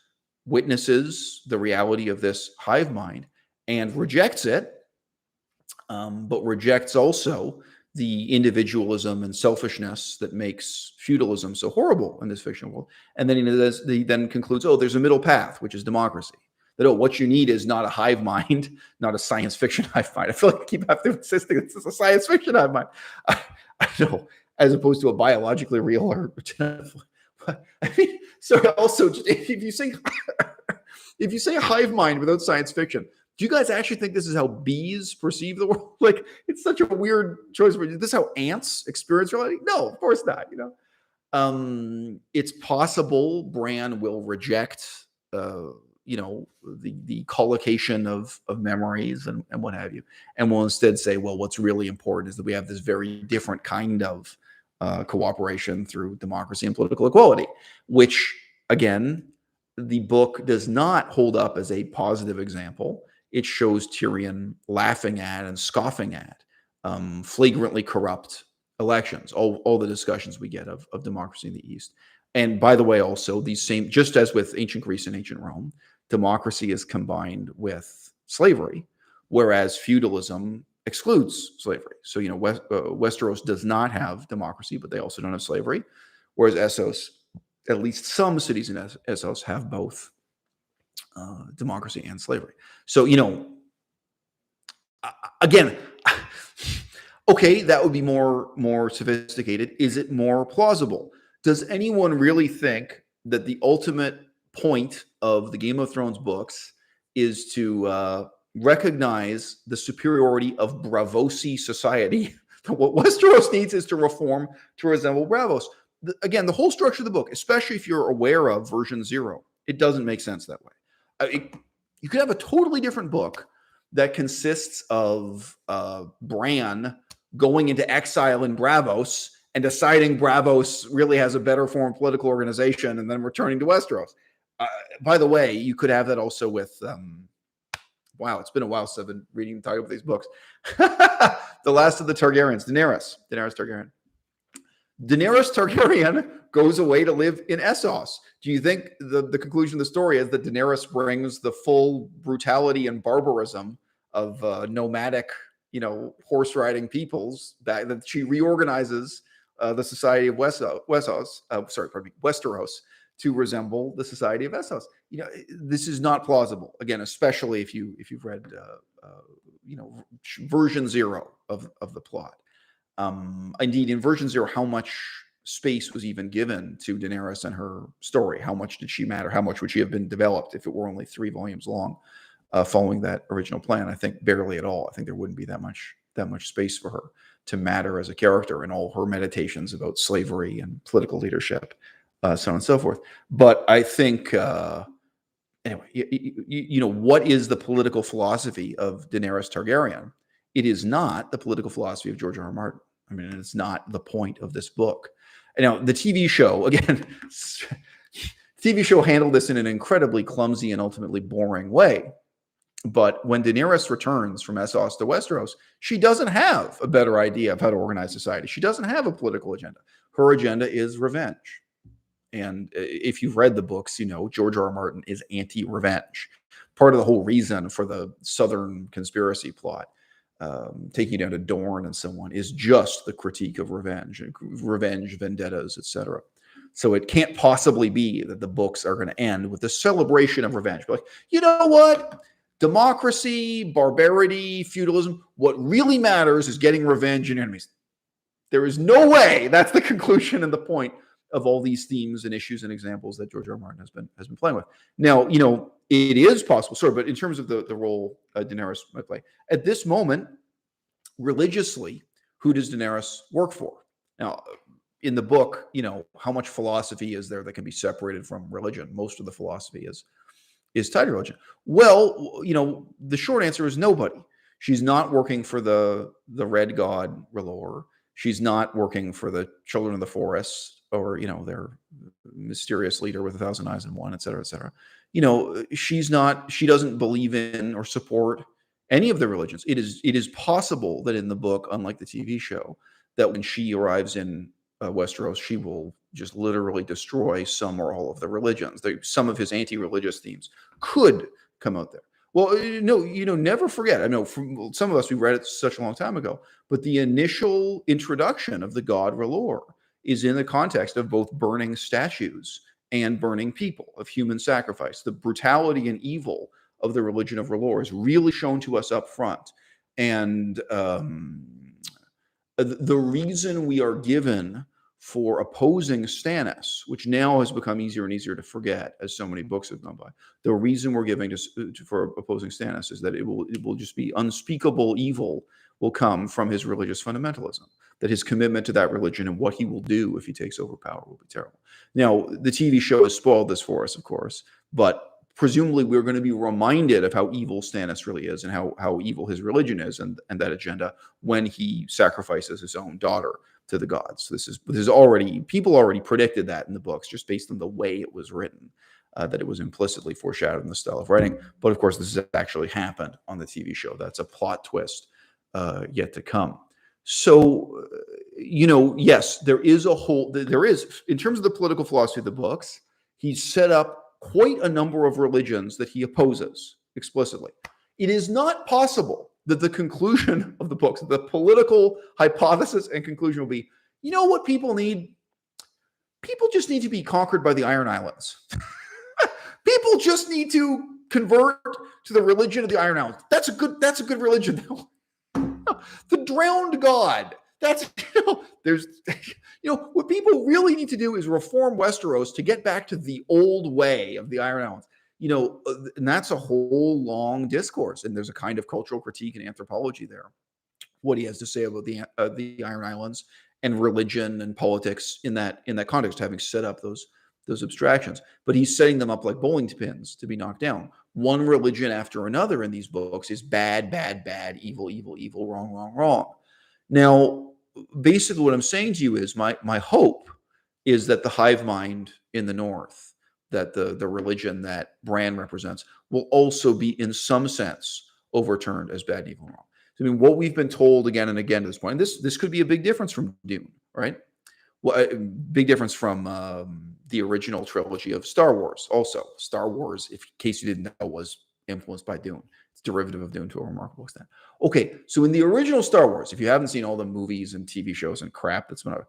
witnesses the reality of this hive mind, and rejects it, but rejects also the individualism and selfishness that makes feudalism so horrible in this fictional world. And then he then concludes, there's a middle path, which is democracy. That, what you need is not a hive mind, not a science fiction hive mind. I feel like I keep having to insisting this is a science fiction hive mind. I know, as opposed to a biologically real or so also, if you say a hive mind without science fiction, do you guys actually think this is how bees perceive the world? Like, it's such a weird choice. Is this how ants experience reality? No, of course not. It's possible Bran will reject, the collocation of memories and what have you, and will instead say, well, what's really important is that we have this very different kind of cooperation through democracy and political equality, which, again, the book does not hold up as a positive example. It shows Tyrion laughing at and scoffing at flagrantly corrupt elections, all the discussions we get of democracy in the East. And by the way, also, just as with ancient Greece and ancient Rome, democracy is combined with slavery, whereas feudalism excludes slavery. So, Westeros does not have democracy, but they also don't have slavery, whereas Essos, at least some cities in Essos, have both democracy and slavery. So, again, Okay, that would be more sophisticated. Is it more plausible? Does anyone really think that the ultimate point of the Game of Thrones books is to recognize the superiority of Braavosi society? What Westeros needs is to reform to resemble Bravos. Again, the whole structure of the book, especially if you're aware of version 0, it doesn't make sense that way. You could have a totally different book that consists of Bran going into exile in Bravos and deciding Bravos really has a better form of political organization and then returning to Westeros. By the way, you could have that also with, wow, it's been a while since I've been reading and talking about these books. The last of the Targaryens, Daenerys Targaryen. Daenerys Targaryen goes away to live in Essos. Do you think the conclusion of the story is that Daenerys brings the full brutality and barbarism of nomadic, horse-riding peoples back, that she reorganizes the society of Westeros to resemble the society of Essos? This is not plausible. Again, especially if you've read version 0 of the plot. Indeed, in version 0, how much space was even given to Daenerys and her story? How much did she matter? How much would she have been developed if it were only 3 volumes long, following that original plan? I think barely at all. I think there wouldn't be that much space for her to matter as a character in all her meditations about slavery and political leadership, so on and so forth. But I think, anyway, what is the political philosophy of Daenerys Targaryen? It is not the political philosophy of George R.R. Martin. I mean, it's not the point of this book. Now, the TV show, again, TV show handled this in an incredibly clumsy and ultimately boring way. But when Daenerys returns from Essos to Westeros, she doesn't have a better idea of how to organize society. She doesn't have a political agenda. Her agenda is revenge. And if you've read the books, George R.R. Martin is anti-revenge. Part of the whole reason for the Southern conspiracy plot, taking you down to Dorne and so on, is just the critique of revenge, vendettas, etc. So it can't possibly be that the books are going to end with the celebration of revenge. But you know what? Democracy, barbarity, feudalism, what really matters is getting revenge on enemies. There is no way that's the conclusion and the point of all these themes and issues and examples that George R. R. Martin has been playing with. Now, it is possible, but in terms of the role Daenerys might play at this moment, religiously, who does Daenerys work for? Now, in the book, how much philosophy is there that can be separated from religion? Most of the philosophy is tied to religion. Well, the short answer is nobody. She's not working for the Red God R'hllor. She's not working for the Children of the Forest, or their mysterious leader with 1,000 eyes and one, et cetera, et cetera. She doesn't believe in or support any of the religions. It is possible that in the book, unlike the TV show, that when she arrives in Westeros, she will just literally destroy some or all of the religions. Some of his anti-religious themes could come out there. Well, no, never forget. I know from some of us, we read it such a long time ago, but the initial introduction of the god R'hllor is in the context of both burning statues and burning people, of human sacrifice. The brutality and evil of the religion of R'hllor is really shown to us up front. And the reason we are given for opposing Stannis, which now has become easier and easier to forget as so many books have gone by, the reason we're giving for opposing Stannis is that it will just be unspeakable evil will come from his religious fundamentalism, that his commitment to that religion and what he will do if he takes over power will be terrible. Now, the TV show has spoiled this for us, of course, but presumably we're going to be reminded of how evil Stannis really is and how evil his religion is and that agenda when he sacrifices his own daughter to the gods. This is already, people already predicted that in the books just based on the way it was written, that it was implicitly foreshadowed in the style of writing. But of course, this has actually happened on the TV show. That's a plot twist yet to come. So, yes, there is, in terms of the political philosophy of the books, he's set up quite a number of religions that he opposes explicitly. It is not possible that the conclusion of the books, the political hypothesis and conclusion will be, what people need? People just need to be conquered by the Iron Islands. People just need to convert to the religion of the Iron Islands. That's a good religion. No, The drowned god. That's, there's, what people really need to do is reform Westeros to get back to the old way of the Iron Islands. And that's a whole long discourse. And there's a kind of cultural critique and anthropology there. What he has to say about the Iron Islands and religion and politics in that context, having set up those abstractions. But he's setting them up like bowling pins to be knocked down. One religion after another in these books is bad, bad, bad, evil, evil, evil, wrong, wrong, wrong. Now, basically what I'm saying to you is my hope is that the hive mind in the North, that the religion that Bran represents, will also be in some sense overturned as bad, evil, wrong. I mean, what we've been told again and again to this point, and this could be a big difference from Dune, right? Well, big difference from the original trilogy of Star Wars. Also, Star Wars, in case you didn't know, was influenced by Dune. It's derivative of Dune to a remarkable extent. Okay, so in the original Star Wars, if you haven't seen all the movies and TV shows and crap that's been out,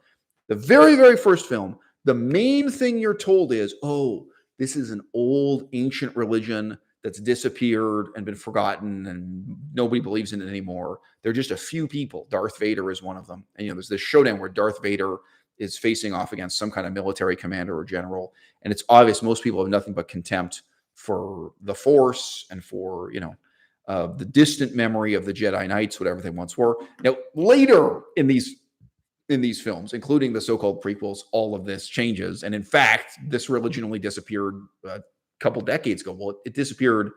the very, very first film, the main thing you're told is, oh, this is an old ancient religion that's disappeared and been forgotten and nobody believes in it anymore. There are just a few people. Darth Vader is one of them. And, there's this showdown where Darth Vader is facing off against some kind of military commander or general. And it's obvious most people have nothing but contempt for the Force and for, the distant memory of the Jedi Knights, whatever they once were. Now, later in these films, including the so-called prequels, all of this changes. And in fact, this religion only disappeared couple decades ago. Well, it disappeared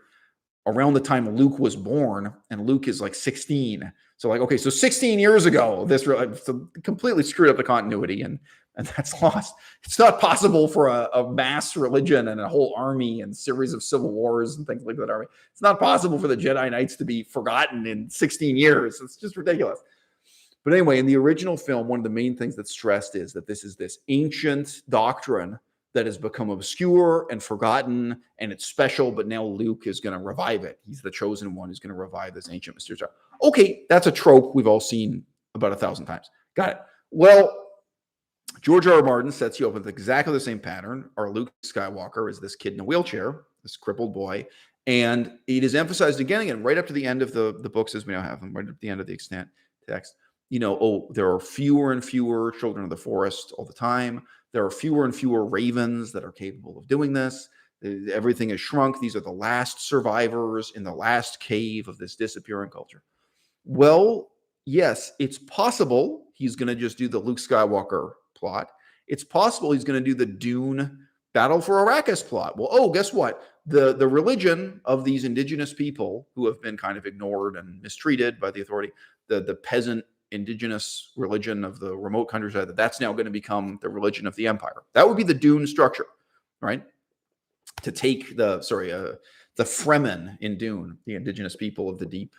around the time Luke was born, and Luke is like 16. So okay, so 16 years ago, this completely screwed up the continuity, and that's lost. It's not possible for a mass religion and a whole army and series of civil wars and things like that. Army. It's not possible for the Jedi Knights to be forgotten in 16 years. It's just ridiculous. But anyway, in the original film, one of the main things that's stressed is that this is this ancient doctrine that has become obscure and forgotten, and it's special, but now Luke is going to revive it. He's the chosen one who's going to revive this ancient mysterious. Okay, that's a trope we've all seen about 1,000 times. Got it. Well, George R. R. Martin sets you up with exactly the same pattern. Our Luke Skywalker is this kid in a wheelchair, this crippled boy, and it is emphasized again and again, right up to the end of the books as we now have them, right at the end of the extant text. There are fewer and fewer children of the forest all the time. There are fewer and fewer ravens that are capable of doing this. Everything is shrunk. These are the last survivors in the last cave of this disappearing culture. Well, yes, it's possible he's going to just do the Luke Skywalker plot. It's possible he's going to do the Dune Battle for Arrakis plot. Well, guess what? The religion of these indigenous people who have been kind of ignored and mistreated by the authority, the peasant indigenous religion of the remote countryside, that's now going to become the religion of the empire. That would be the Dune structure, right? To take the Fremen in Dune, the indigenous people of the deep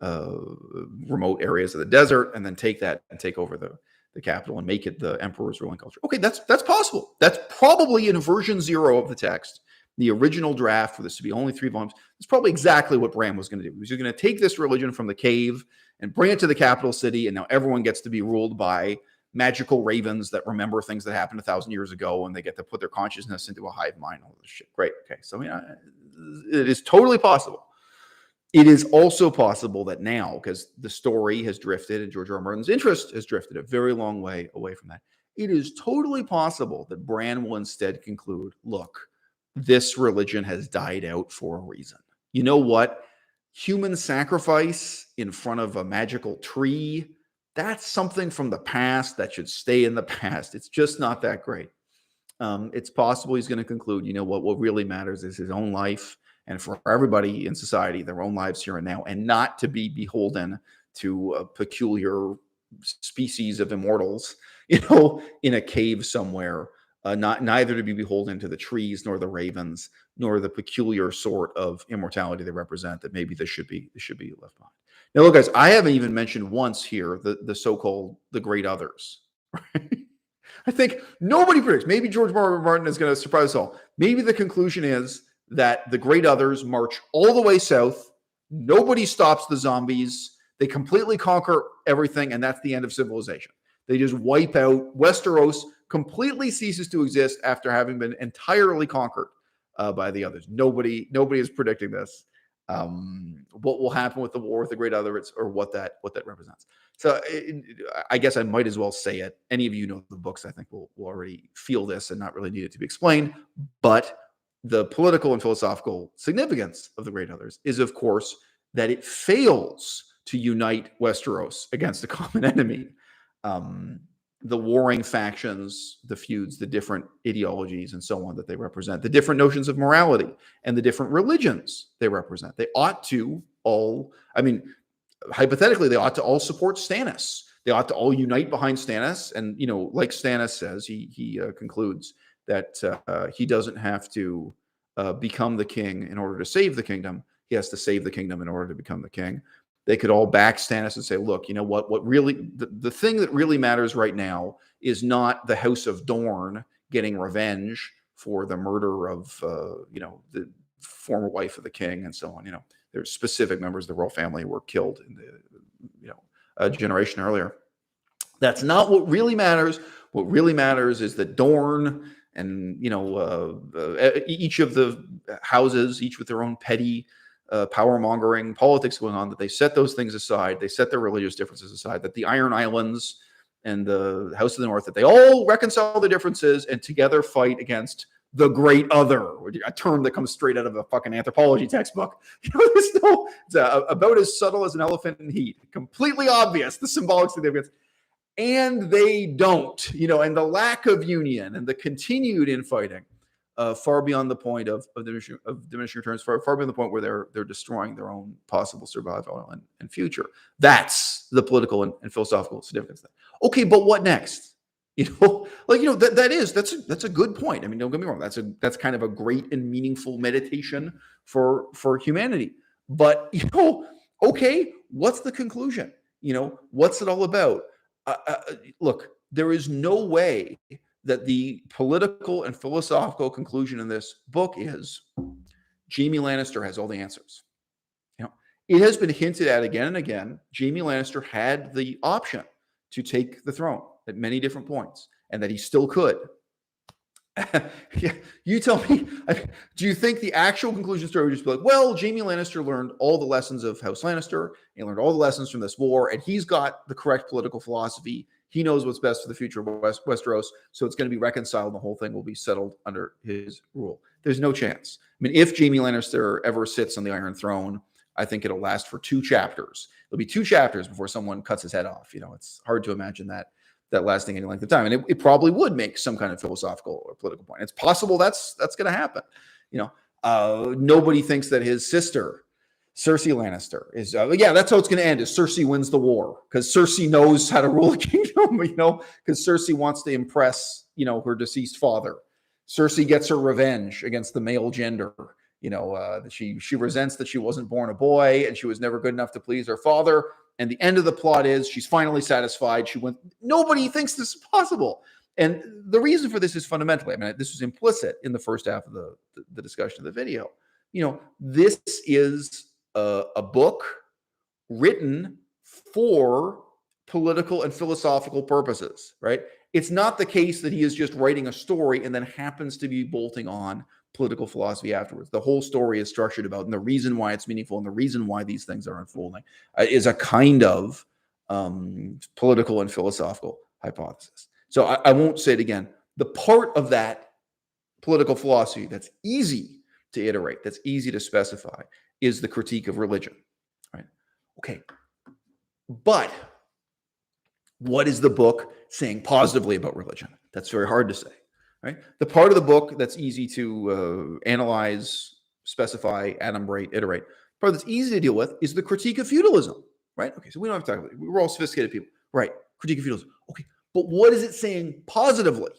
remote areas of the desert, and then take that and take over the capital and make it the emperor's ruling culture. Okay, that's possible. That's probably in version 0 of the text. The original draft for this to be only 3 volumes. It's probably exactly what Bran was going to do. He was going to take this religion from the cave and bring it to the capital city, and now everyone gets to be ruled by magical ravens that remember things that happened 1,000 years ago, and they get to put their consciousness into a hive mind. All this shit. Great. Okay. So it is totally possible. It is also possible that now, because the story has drifted and George R. R. Martin's interest has drifted a very long way away from that, it is totally possible that Bran will instead conclude, look, this religion has died out for a reason. You know what? Human sacrifice in front of a magical tree, that's something from the past that should stay in the past. It's just not that great. It's possible he's going to conclude, what really matters is his own life, and for everybody in society, their own lives here and now, and not to be beholden to a peculiar species of immortals, in a cave somewhere. Neither to be beholden to the trees, nor the ravens, nor the peculiar sort of immortality they represent. That maybe this should be left behind. Now, look, guys, I haven't even mentioned once here the so-called the great others. Right? I think nobody predicts. Maybe George R. R. Martin is going to surprise us all. Maybe the conclusion is that the great others march all the way south. Nobody stops the zombies. They completely conquer everything, and that's the end of civilization. They just wipe out. Westeros completely ceases to exist after having been entirely conquered by the others. Nobody is predicting this. what will happen with the war with the Great Other, or what that represents. So I guess I might as well say it. Any of you know the books, I think will already feel this and not really need it to be explained. But the political and philosophical significance of the Great Others is, of course, that it fails to unite Westeros against a common enemy. The warring factions, the feuds, the different ideologies and so on that they represent, the different notions of morality and the different religions they represent. They ought to all, I mean, hypothetically, they ought to all support Stannis. They ought to all unite behind Stannis. And, you know, like Stannis says, he concludes that he doesn't have to become the king in order to save the kingdom. He has to save the kingdom in order to become the king. They could all back Stannis and say, look, you know what really, the thing that really matters right now is not the House of Dorne getting revenge for the murder of, you know, the former wife of the king and so on. You know, there's specific members of the royal family who were killed in the, you know, a generation earlier. That's not what really matters. What really matters is that Dorne and, you know, each of the houses, each with their own petty power mongering politics going on, that they set those things aside, they set their religious differences aside, that the Iron Islands and the House of the North, that they all reconcile the differences and together fight against the Great Other, a term that comes straight out of a fucking anthropology textbook. You know, there's no, it's about as subtle as an elephant in heat, completely obvious, the symbolic significance. And they don't, you know, and the lack of union and the continued infighting, far beyond the point of diminishing returns, far beyond the point where they're destroying their own possible survival and future. That's the political and philosophical significance. Okay, but what next? You know, like, you know, that's a good point. I mean, don't get me wrong. That's kind of a great and meaningful meditation for humanity. But, you know, okay, what's the conclusion? You know, what's it all about? Look, there is no way that the political and philosophical conclusion in this book is Jaime Lannister has all the answers. You know, it has been hinted at again and again. Jaime Lannister had the option to take the throne at many different points, and that he still could. Yeah, you tell me, do you think the actual conclusion story would just be like, well, Jaime Lannister learned all the lessons of House Lannister, he learned all the lessons from this war, and he's got the correct political philosophy. He knows what's best for the future of Westeros, so it's going to be reconciled, and the whole thing will be settled under his rule. There's no chance. I mean, if Jaime Lannister ever sits on the Iron Throne, I think it'll last for 2 chapters. It'll be 2 chapters before someone cuts his head off. You know, it's hard to imagine that lasting any length of time. And it probably would make some kind of philosophical or political point. It's possible that's going to happen. You know, nobody thinks that his sister, Cersei Lannister, is, yeah, that's how it's going to end, is Cersei wins the war, because Cersei knows how to rule a kingdom, you know, because Cersei wants to impress, you know, her deceased father. Cersei gets her revenge against the male gender. You know, she resents that she wasn't born a boy and she was never good enough to please her father. And the end of the plot is she's finally satisfied. She went. Nobody thinks this is possible. And the reason for this is fundamentally, I mean, this was implicit in the first half of the discussion of the video. You know, this is a book written for political and philosophical purposes, right? It's not the case that he is just writing a story and then happens to be bolting on political philosophy afterwards. The whole story is structured about, and the reason why it's meaningful and the reason why these things are unfolding is a kind of political and philosophical hypothesis. So I won't say it again. The part of that political philosophy that's easy to iterate, that's easy to specify, is the critique of religion, right? Okay, but what is the book saying positively about religion? That's very hard to say. Right? The part of the book that's easy to analyze, specify, adumbrate, iterate, the part that's easy to deal with is the critique of feudalism, right? Okay, so we don't have to talk about it. We're all sophisticated people, right? Critique of feudalism. Okay, but what is it saying positively?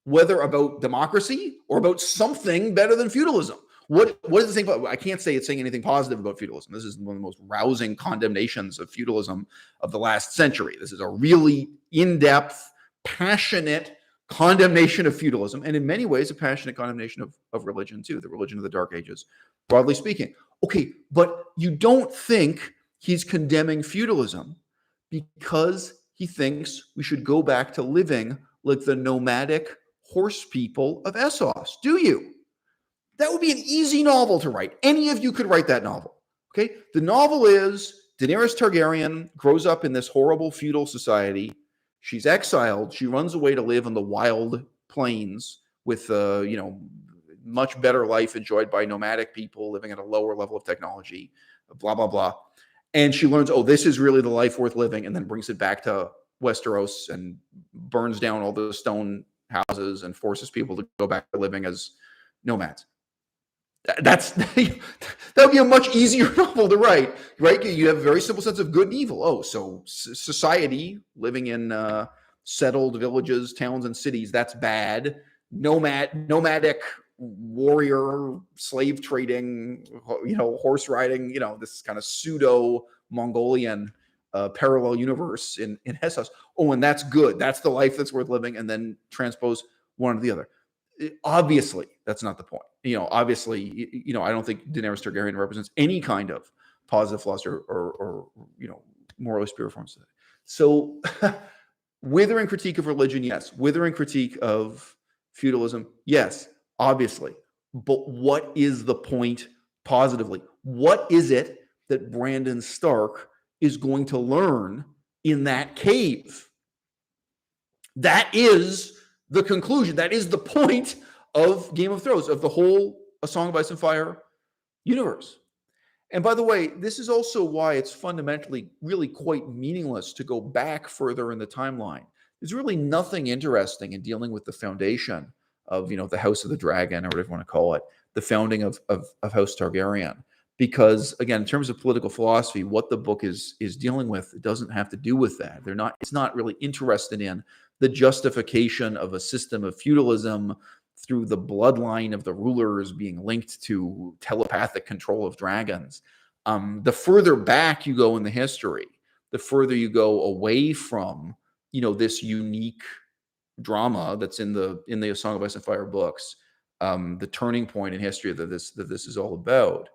Whether about democracy or about something better than feudalism? What is it saying about? I can't say it's saying anything positive about feudalism. This is one of the most rousing condemnations of feudalism of the last century. This is a really in-depth, passionate condemnation of feudalism, and in many ways a passionate condemnation of religion too, the religion of the Dark Ages, broadly speaking. Okay, but you don't think he's condemning feudalism because he thinks we should go back to living like the nomadic horse people of Essos, do you? That would be an easy novel to write. Any of you could write that novel. Okay? The novel is Daenerys Targaryen grows up in this horrible feudal society. She's exiled. She runs away to live in the wild plains with, much better life enjoyed by nomadic people living at a lower level of technology, blah, blah, blah. And she learns, oh, this is really the life worth living, and then brings it back to Westeros and burns down all the stone houses and forces people to go back to living as nomads. That would be a much easier novel to write, right? You have a very simple sense of good and evil. Oh, so society living in settled villages, towns, and cities, that's bad. Nomadic warrior, slave trading, horse riding, this kind of pseudo Mongolian parallel universe in Hessos. Oh, and that's good. That's the life that's worth living, and then transpose one to the other. Obviously, that's not the point. Obviously, I don't think Daenerys Targaryen represents any kind of positive philosophy or morally superior forms of it. So, withering critique of religion, yes. Withering critique of feudalism, yes, obviously. But what is the point positively? What is it that Brandon Stark is going to learn in that cave? That is the conclusion. That is the point of Game of Thrones, of the whole A Song of Ice and Fire universe. And by the way, this is also why it's fundamentally really quite meaningless to go back further in the timeline. There's really nothing interesting in dealing with the foundation of, the House of the Dragon, or whatever you want to call it, the founding of House Targaryen. Because again, in terms of political philosophy, what the book is dealing with, it doesn't have to do with that. It's not really interested in the justification of a system of feudalism through the bloodline of the rulers being linked to telepathic control of dragons. The further back you go in the history, the further you go away from, this unique drama that's in the A Song of Ice and Fire books, the turning point in history that this is all about.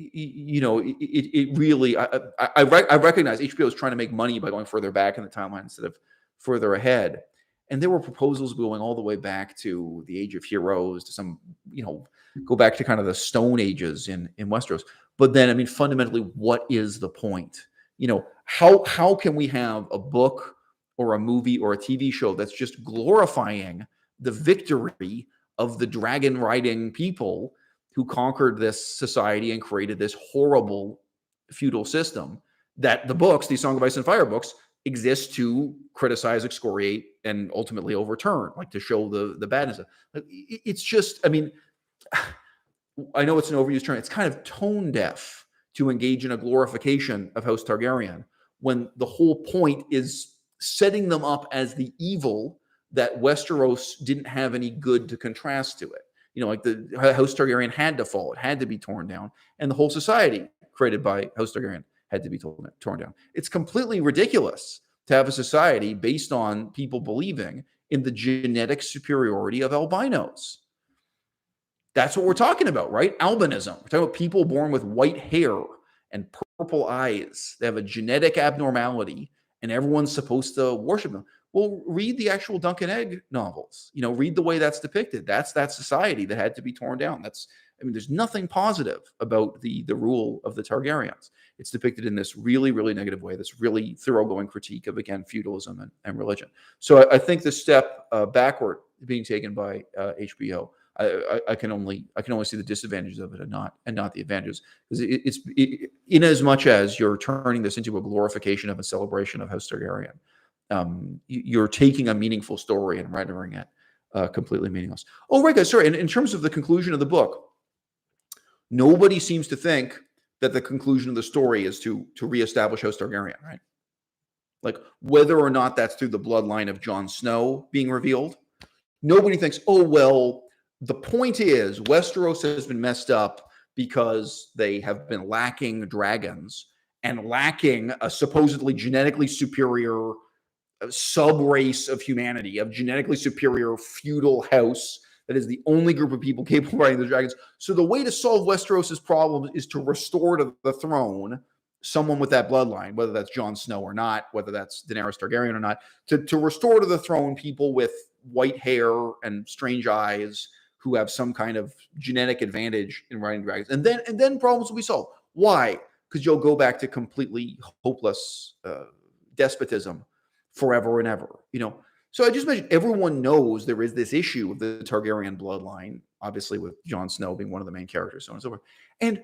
It really, I recognize HBO is trying to make money by going further back in the timeline instead of further ahead. And there were proposals going all the way back to the Age of Heroes, to some, go back to kind of the Stone Ages in Westeros. But then, fundamentally, what is the point? How can we have a book or a movie or a TV show that's just glorifying the victory of the dragon riding people who conquered this society and created this horrible feudal system that the books, these Song of Ice and Fire books, exist to criticize, excoriate, and ultimately overturn, like to show the badness of. It's just, I know it's an overused term. It's kind of tone deaf to engage in a glorification of House Targaryen when the whole point is setting them up as the evil that Westeros didn't have any good to contrast to it. Like the House Targaryen had to fall, it had to be torn down, and the whole society created by House Targaryen had to be torn down. It's completely ridiculous to have a society based on people believing in the genetic superiority of albinos. That's what we're talking about, right? Albinism. We're talking about people born with white hair and purple eyes. They have a genetic abnormality, and everyone's supposed to worship them. Well, read the actual Dunk and Egg novels. Read the way that's depicted. That's that society that had to be torn down. There's nothing positive about the rule of the Targaryens. It's depicted in this really, really negative way, this really thoroughgoing critique of, again, feudalism and religion. So I think the step backward being taken by HBO, I can only see the disadvantages of it and not the advantages, because it's in as much as you're turning this into a glorification of a celebration of House Targaryen. You're taking a meaningful story and rendering it completely meaningless. Oh, right, guys. Sorry. In terms of the conclusion of the book, nobody seems to think that the conclusion of the story is to reestablish House Targaryen, right? Like, whether or not that's through the bloodline of Jon Snow being revealed, nobody thinks, oh, well, the point is Westeros has been messed up because they have been lacking dragons and lacking a supposedly genetically superior sub-race of humanity, of genetically superior feudal house that is the only group of people capable of riding the dragons. So the way to solve Westeros' problems is to restore to the throne someone with that bloodline, whether that's Jon Snow or not, whether that's Daenerys Targaryen or not, to restore to the throne people with white hair and strange eyes who have some kind of genetic advantage in riding dragons, and then problems will be solved. Why? Because you'll go back to completely hopeless despotism forever and ever. So I just mentioned everyone knows there is this issue of the Targaryen bloodline, obviously with Jon Snow being one of the main characters, so on and so forth. And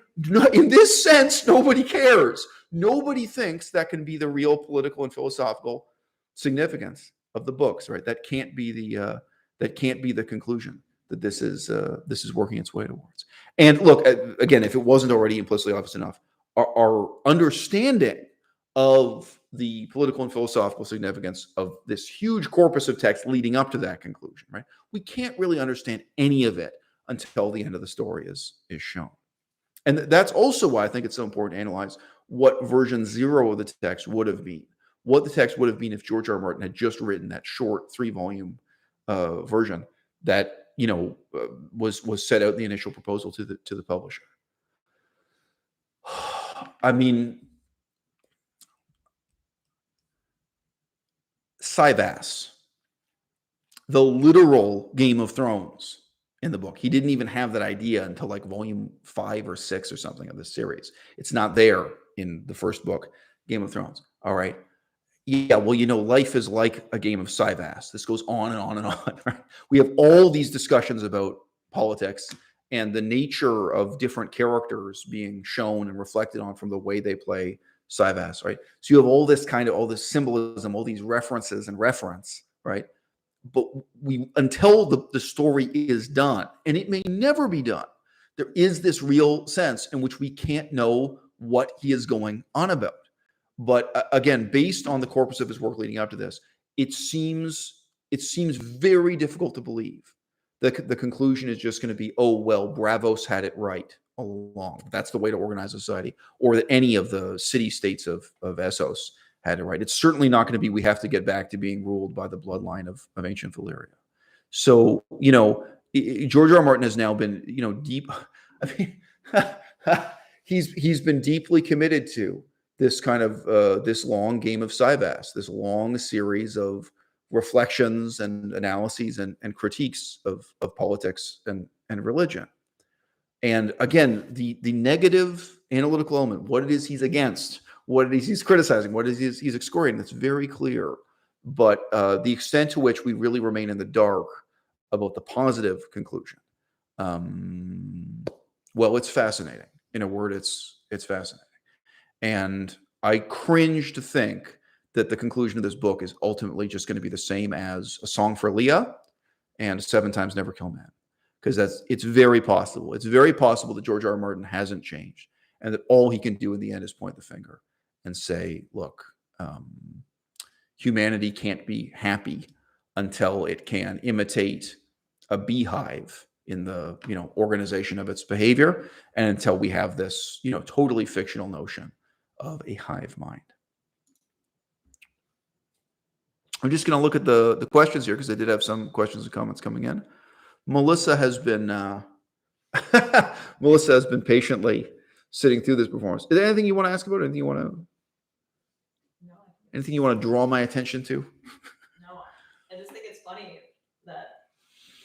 in this sense, nobody cares. Nobody thinks that can be the real political and philosophical significance of the books, right? That can't be the conclusion that this is working its way towards. And look, again, if it wasn't already implicitly obvious enough, our understanding of the political and philosophical significance of this huge corpus of text leading up to that conclusion, right? We can't really understand any of it until the end of the story is shown. And that's also why I think it's so important to analyze what version 0 of the text would have been. What the text would have been if George R. R. Martin had just written that short 3-volume version that was set out in the initial proposal to the publisher. I mean, Sivas, the literal Game of Thrones in the book. He didn't even have that idea until like volume 5 or 6 or something of this series. It's not there in the first book, Game of Thrones. All right. Yeah, well, life is like a game of Sivas. This goes on and on and on, right? We have all these discussions about politics and the nature of different characters being shown and reflected on from the way they play Sivas, right? So you have all this symbolism, all these references and reference, right? But until the story is done, and it may never be done, there is this real sense in which we can't know what he is going on about. But again, based on the corpus of his work leading up to this, it seems very difficult to believe that the conclusion is just going to be, oh, well, Braavos had it right all along. That's the way to organize society, or that any of the city-states of Essos had it right. It's certainly not going to be, we have to get back to being ruled by the bloodline of ancient Valyria. So, George R. R. Martin has now been, deep. I mean, he's been deeply committed to this kind of this long game of Sivas, this long series of reflections and analyses and critiques of politics and religion. And again, the negative analytical element, what it is he's against, what it is he's criticizing, what it is he's excoriating, that's very clear. But the extent to which we really remain in the dark about the positive conclusion, well, it's fascinating. In a word, it's fascinating. And I cringe to think that the conclusion of this book is ultimately just going to be the same as A Song for Leah and 7 Times Never Kill Man. Because it's very possible. It's very possible that George R. R. Martin hasn't changed, and that all he can do in the end is point the finger and say, look, humanity can't be happy until it can imitate a beehive in the organization of its behavior, and until we have this totally fictional notion of a hive mind. I'm just going to look at the questions here because I did have some questions and comments coming in. Melissa has been patiently sitting through this performance. Is there anything you want to ask about? Anything you want to? No. Anything you want to draw my attention to? No, I just think it's funny that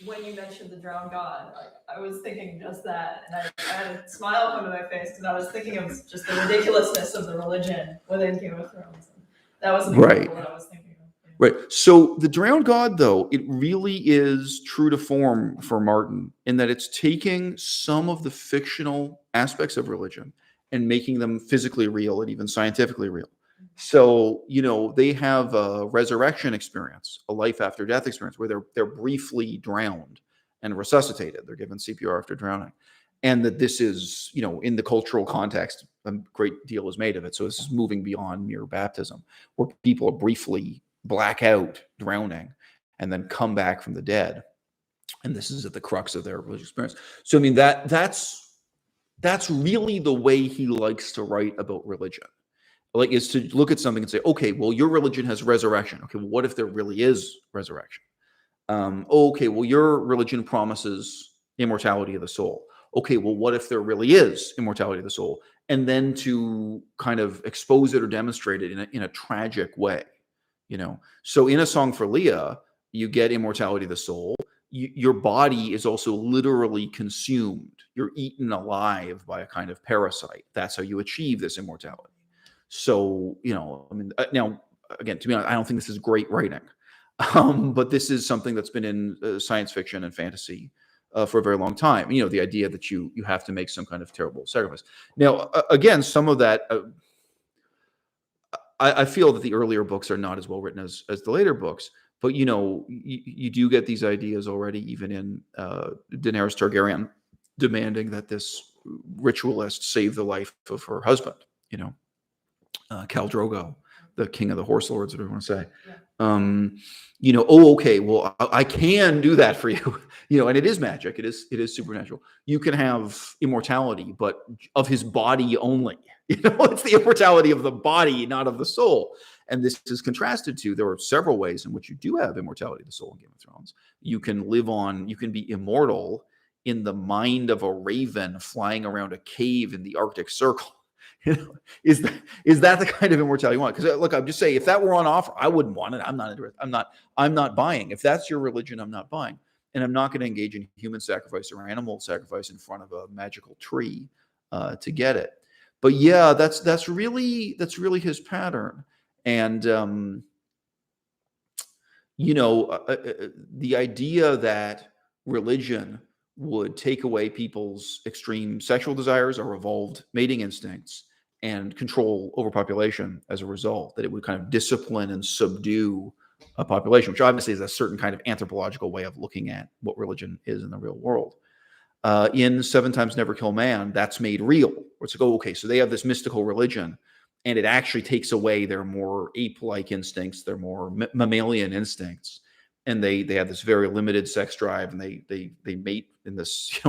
when you mentioned the drowned god, I was thinking just that, and I had a smile come to my face because I was thinking of just the ridiculousness of the religion within Game of Thrones. And that was an example that I was thinking of. Right. So the drowned god, though, it really is true to form for Martin in that it's taking some of the fictional aspects of religion and making them physically real and even scientifically real. So, they have a resurrection experience, a life after death experience, where they're briefly drowned and resuscitated. They're given CPR after drowning. And that this is, in the cultural context, a great deal is made of it. So this is moving beyond mere baptism, where people are briefly black out, drowning, and then come back from the dead. And this is at the crux of their religious experience. So, I mean, that's really the way he likes to write about religion. Like, is to look at something and say, okay, well, your religion has resurrection. Okay, well, what if there really is resurrection? Okay, well, your religion promises immortality of the soul. Okay, well, what if there really is immortality of the soul? And then to kind of expose it or demonstrate it in a tragic way. So in A Song for Leah, you get immortality of the soul. your body is also literally consumed. You're eaten alive by a kind of parasite. That's how you achieve this immortality. So, I mean, now, again, to be honest, I don't think this is great writing. But this is something that's been in science fiction and fantasy for a very long time. The idea that you have to make some kind of terrible sacrifice. Now, again, some of that, I feel that the earlier books are not as well written as the later books. But you do get these ideas already, even in Daenerys Targaryen demanding that this ritualist save the life of her husband. Khal Drogo, the king of the horse lords, whatever you want to say. Yeah. Okay, well, I can do that for you. And it is magic. It is supernatural. You can have immortality, but of his body only. It's the immortality of the body, not of the soul. And this is contrasted to, there are several ways in which you do have immortality of the soul in Game of Thrones. You can be immortal in the mind of a raven flying around a cave in the Arctic Circle. Is that the kind of immortality you want? Because look, I'm just saying, if that were on offer, I wouldn't want it. I'm not interested. I'm not buying. If that's your religion, I'm not buying. And I'm not going to engage in human sacrifice or animal sacrifice in front of a magical tree to get it. But yeah, that's really his pattern. And the idea that religion would take away people's extreme sexual desires or evolved mating instincts and control overpopulation as a result, that it would kind of discipline and subdue a population, which obviously is a certain kind of anthropological way of looking at what religion is in the real world. In Seven Times Never Kill Man, that's made real. It's like, okay, so they have this mystical religion, and it actually takes away their more ape-like instincts, their more mammalian instincts, and they have this very limited sex drive, and they mate in this,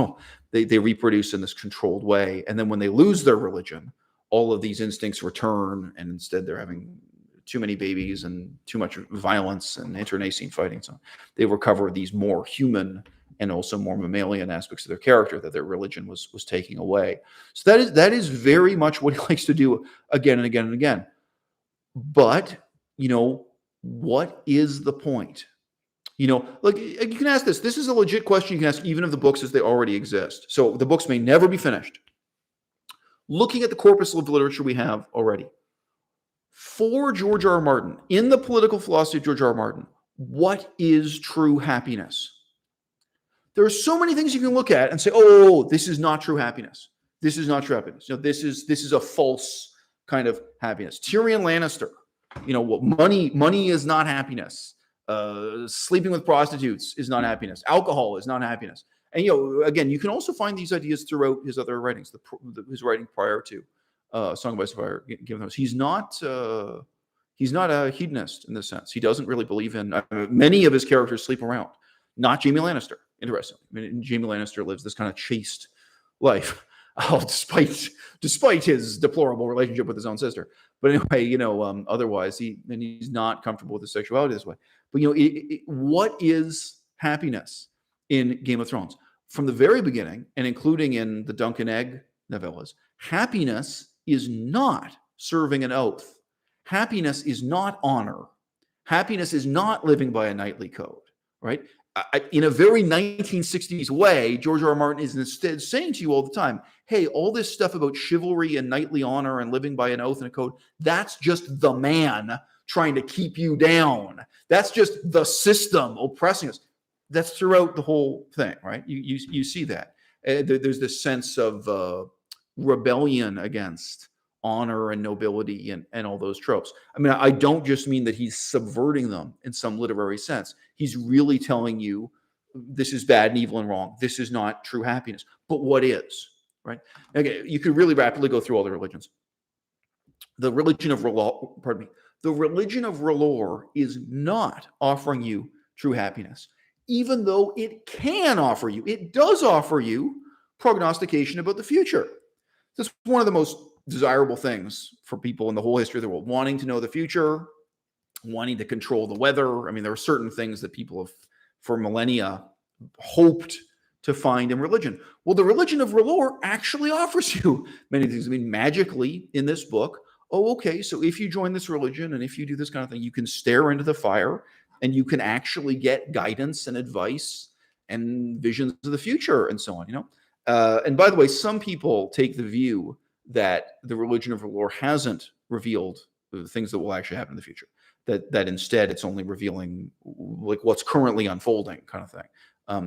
they reproduce in this controlled way. And then when they lose their religion, all of these instincts return, and instead they're having too many babies and too much violence and internecine fighting. So they recover these more human and also more mammalian aspects of their character that their religion was taking away. So that is very much what he likes to do again and again and again. But, what is the point? Look, you can ask this. This is a legit question you can ask even of the books as they already exist. So the books may never be finished. Looking at the corpus of literature we have already, for George R. R. Martin, in the political philosophy of George R. R. Martin, what is true happiness? There are so many things you can look at and say, oh, this is not true happiness. This is not true happiness. This is a false kind of happiness. Tyrion Lannister, money is not happiness. Sleeping with prostitutes is not happiness. Alcohol is not happiness. And, again, you can also find these ideas throughout his other writings, his writing prior to Song of Ice and Fire, Game of Thrones. He's not a hedonist in this sense. He doesn't really believe in, many of his characters sleep around. Not Jaime Lannister, interestingly. I mean, Jaime Lannister lives this kind of chaste life, despite his deplorable relationship with his own sister. But anyway, otherwise, he's not comfortable with his sexuality this way. But, what is happiness in Game of Thrones? From the very beginning, and including in the Dunk and Egg novellas, happiness is not serving an oath. Happiness is not honor. Happiness is not living by a knightly code, right? In a very 1960s way, George R. R. Martin is instead saying to you all the time, hey, all this stuff about chivalry and knightly honor and living by an oath and a code, that's just the man trying to keep you down. That's just the system oppressing us. That's throughout the whole thing, right? You see that. There's this sense of rebellion against honor and nobility and all those tropes. I mean, I don't just mean that he's subverting them in some literary sense. He's really telling you this is bad and evil and wrong. This is not true happiness. But what is, right? Okay, you could really rapidly go through all the religions. The religion of R'hllor is not offering you true happiness, even though it does offer you prognostication about the future. That's one of the most desirable things for people in the whole history of the world, wanting to know the future, wanting to control the weather. I mean, there are certain things that people have, for millennia, hoped to find in religion. Well, the religion of R'hllor actually offers you many things. I mean, magically in this book, okay, so if you join this religion and if you do this kind of thing, you can stare into the fire and you can actually get guidance and advice and visions of the future and so on. And by the way, some people take the view that the religion of Valor hasn't revealed the things that will actually happen in the future. That instead it's only revealing like what's currently unfolding, kind of thing,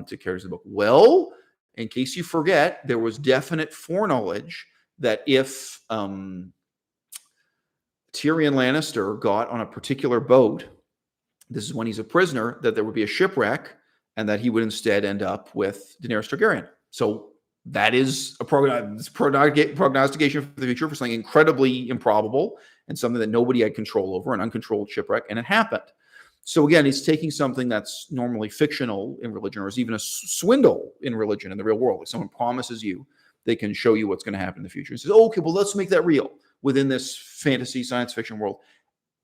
to characters of the book. Well, in case you forget, there was definite foreknowledge that if Tyrion Lannister got on a particular boat, this is when he's a prisoner, that there would be a shipwreck and that he would instead end up with Daenerys Targaryen. So that is a prognostication for the future for something incredibly improbable and something that nobody had control over, an uncontrolled shipwreck, and it happened. So again, he's taking something that's normally fictional in religion, or is even a swindle in religion in the real world. Like someone promises you they can show you what's going to happen in the future. He says, oh, okay, well, let's make that real within this fantasy science fiction world.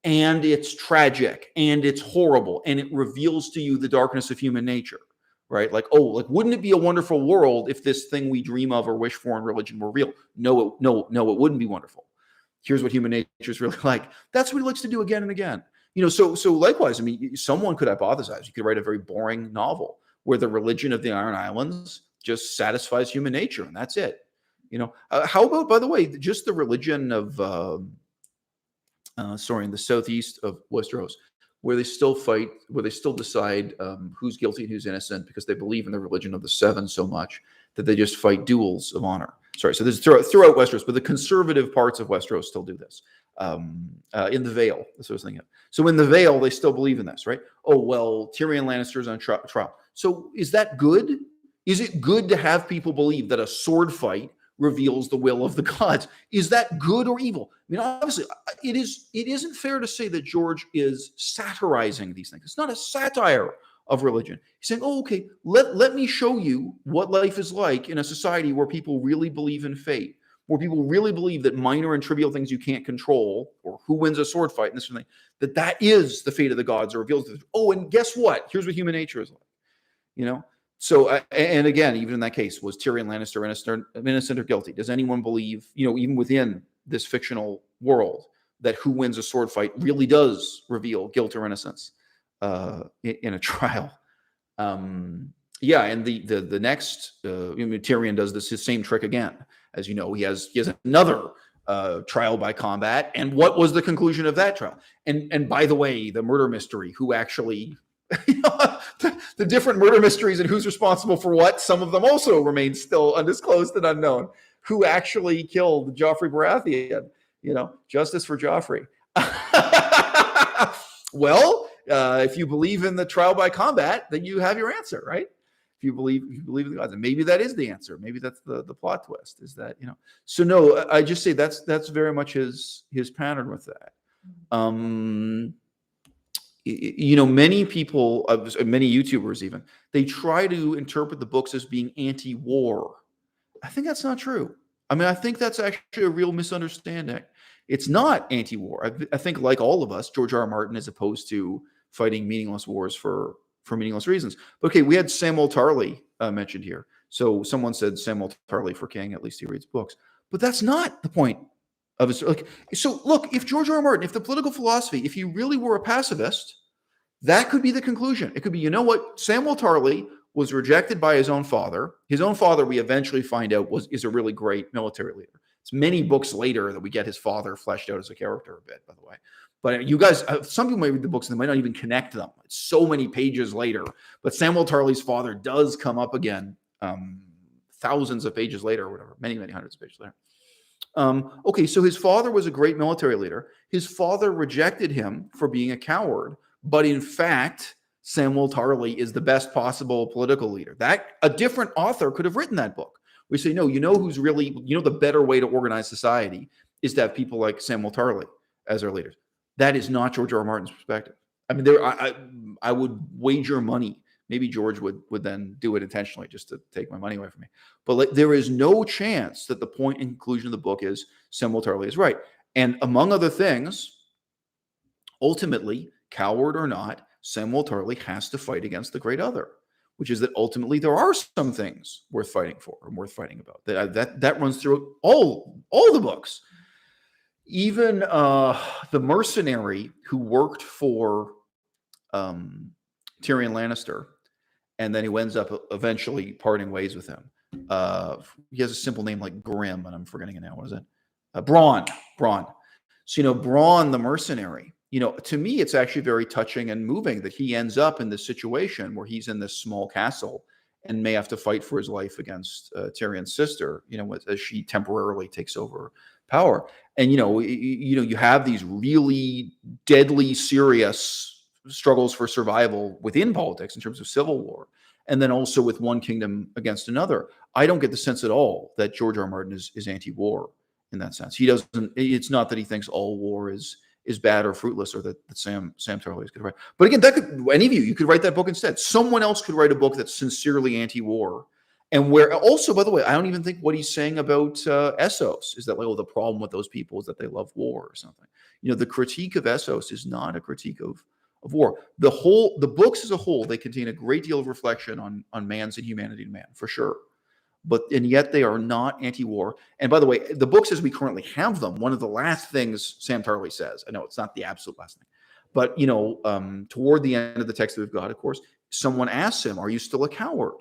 And it's tragic, and it's horrible, and it reveals to you the darkness of human nature, right? Like, oh, like, wouldn't it be a wonderful world if this thing we dream of or wish for in religion were real? No, it wouldn't be wonderful. Here's what human nature is really like. That's what he likes to do again and again. So likewise, I mean, someone could hypothesize. You could write a very boring novel where the religion of the Iron Islands just satisfies human nature, and that's it. How about, by the way, just the religion of, in the southeast of Westeros, where they still fight, where they still decide who's guilty and who's innocent because they believe in the religion of the Seven so much that they just fight duels of honor. So this is throughout Westeros, but the conservative parts of Westeros still do this. In the Vale, that's what I was thinking of. So in the Vale, they still believe in this, right? Oh, well, Tyrion Lannister's on trial. So is that good? Is it good to have people believe that a sword fight reveals the will of the gods? Is that good or evil? I mean, obviously, it isn't fair to say that George is satirizing these things. It's not a satire of religion. He's saying, oh, okay, let me show you what life is like in a society where people really believe in fate, where people really believe that minor and trivial things you can't control, or who wins a sword fight, and this sort of thing, that is the fate of the gods, or reveals. Oh, and guess what? Here's what human nature is like. So, and again, even in that case, was Tyrion Lannister innocent or guilty? Does anyone believe, even within this fictional world, that who wins a sword fight really does reveal guilt or innocence in a trial? And the next, Tyrion does his same trick again. As you know, he has another trial by combat. And what was the conclusion of that trial? And by the way, the murder mystery, who actually... the different murder mysteries and who's responsible for what, some of them also remain still undisclosed and unknown. Who actually killed Joffrey Baratheon? Justice for Joffrey. Well, if you believe in the trial by combat, then you have your answer, right? If you believe in the gods, and maybe that is the answer. Maybe that's the plot twist. Is that So no, I just say that's very much his pattern with that. Many people, many YouTubers even, they try to interpret the books as being anti-war. I think that's not true. I mean, I think that's actually a real misunderstanding. It's not anti-war. I think, like all of us, George R.R. Martin is opposed to fighting meaningless wars for meaningless reasons. But okay, we had Samwell Tarly mentioned here. So someone said Samwell Tarly for king, at least he reads books. But that's not the point of his. So look, if George R.R. Martin, if the political philosophy, if he really were a pacifist, that could be the conclusion. It could be, Samwell Tarly was rejected by his own father. His own father, we eventually find out, is a really great military leader. It's many books later that we get his father fleshed out as a character a bit, by the way. But you guys, some people might read the books and they might not even connect them. It's so many pages later. But Samwell Tarly's father does come up again thousands of pages later, or whatever, many, many hundreds of pages later. Okay, so his father was a great military leader. His father rejected him for being a coward. But in fact, Samwell Tarly is the best possible political leader. That a different author could have written that book. We say, no, who's really, the better way to organize society is to have people like Samwell Tarly as our leaders. That is not George R.R. Martin's perspective. I mean, I would wager money. Maybe George would then do it intentionally just to take my money away from me. But there is no chance that the point and conclusion of the book is Samwell Tarly is right. And among other things, ultimately, coward or not, Samwell Tarly has to fight against the great other, which is that ultimately there are some things worth fighting for and worth fighting about. That runs through all the books. Even the mercenary who worked for Tyrion Lannister and then he ends up eventually parting ways with him. He has a simple name like Grim, and I'm forgetting it now. What is it? Bran. So, Bran, the mercenary, to me, it's actually very touching and moving that he ends up in this situation where he's in this small castle and may have to fight for his life against Tyrion's sister, as she temporarily takes over power. And, you have these really deadly, serious struggles for survival within politics in terms of civil war. And then also with one kingdom against another. I don't get the sense at all that George R. Martin is anti-war in that sense. He doesn't. It's not that he thinks all war is bad or fruitless, or that Sam Tarley is going to write. But again, that could, any of you could write that book instead. Someone else could write a book that's sincerely anti-war, and where also, by the way, I don't even think what he's saying about Essos is that the problem with those people is that they love war or something. The critique of Essos is not a critique of war. The books as a whole, they contain a great deal of reflection on man's inhumanity to man, for sure. And yet they are not anti-war. And by the way, the books as we currently have them, one of the last things Sam Tarley says, I know it's not the absolute last thing, but toward the end of the text that we've got, of course, someone asks him, "Are you still a coward?"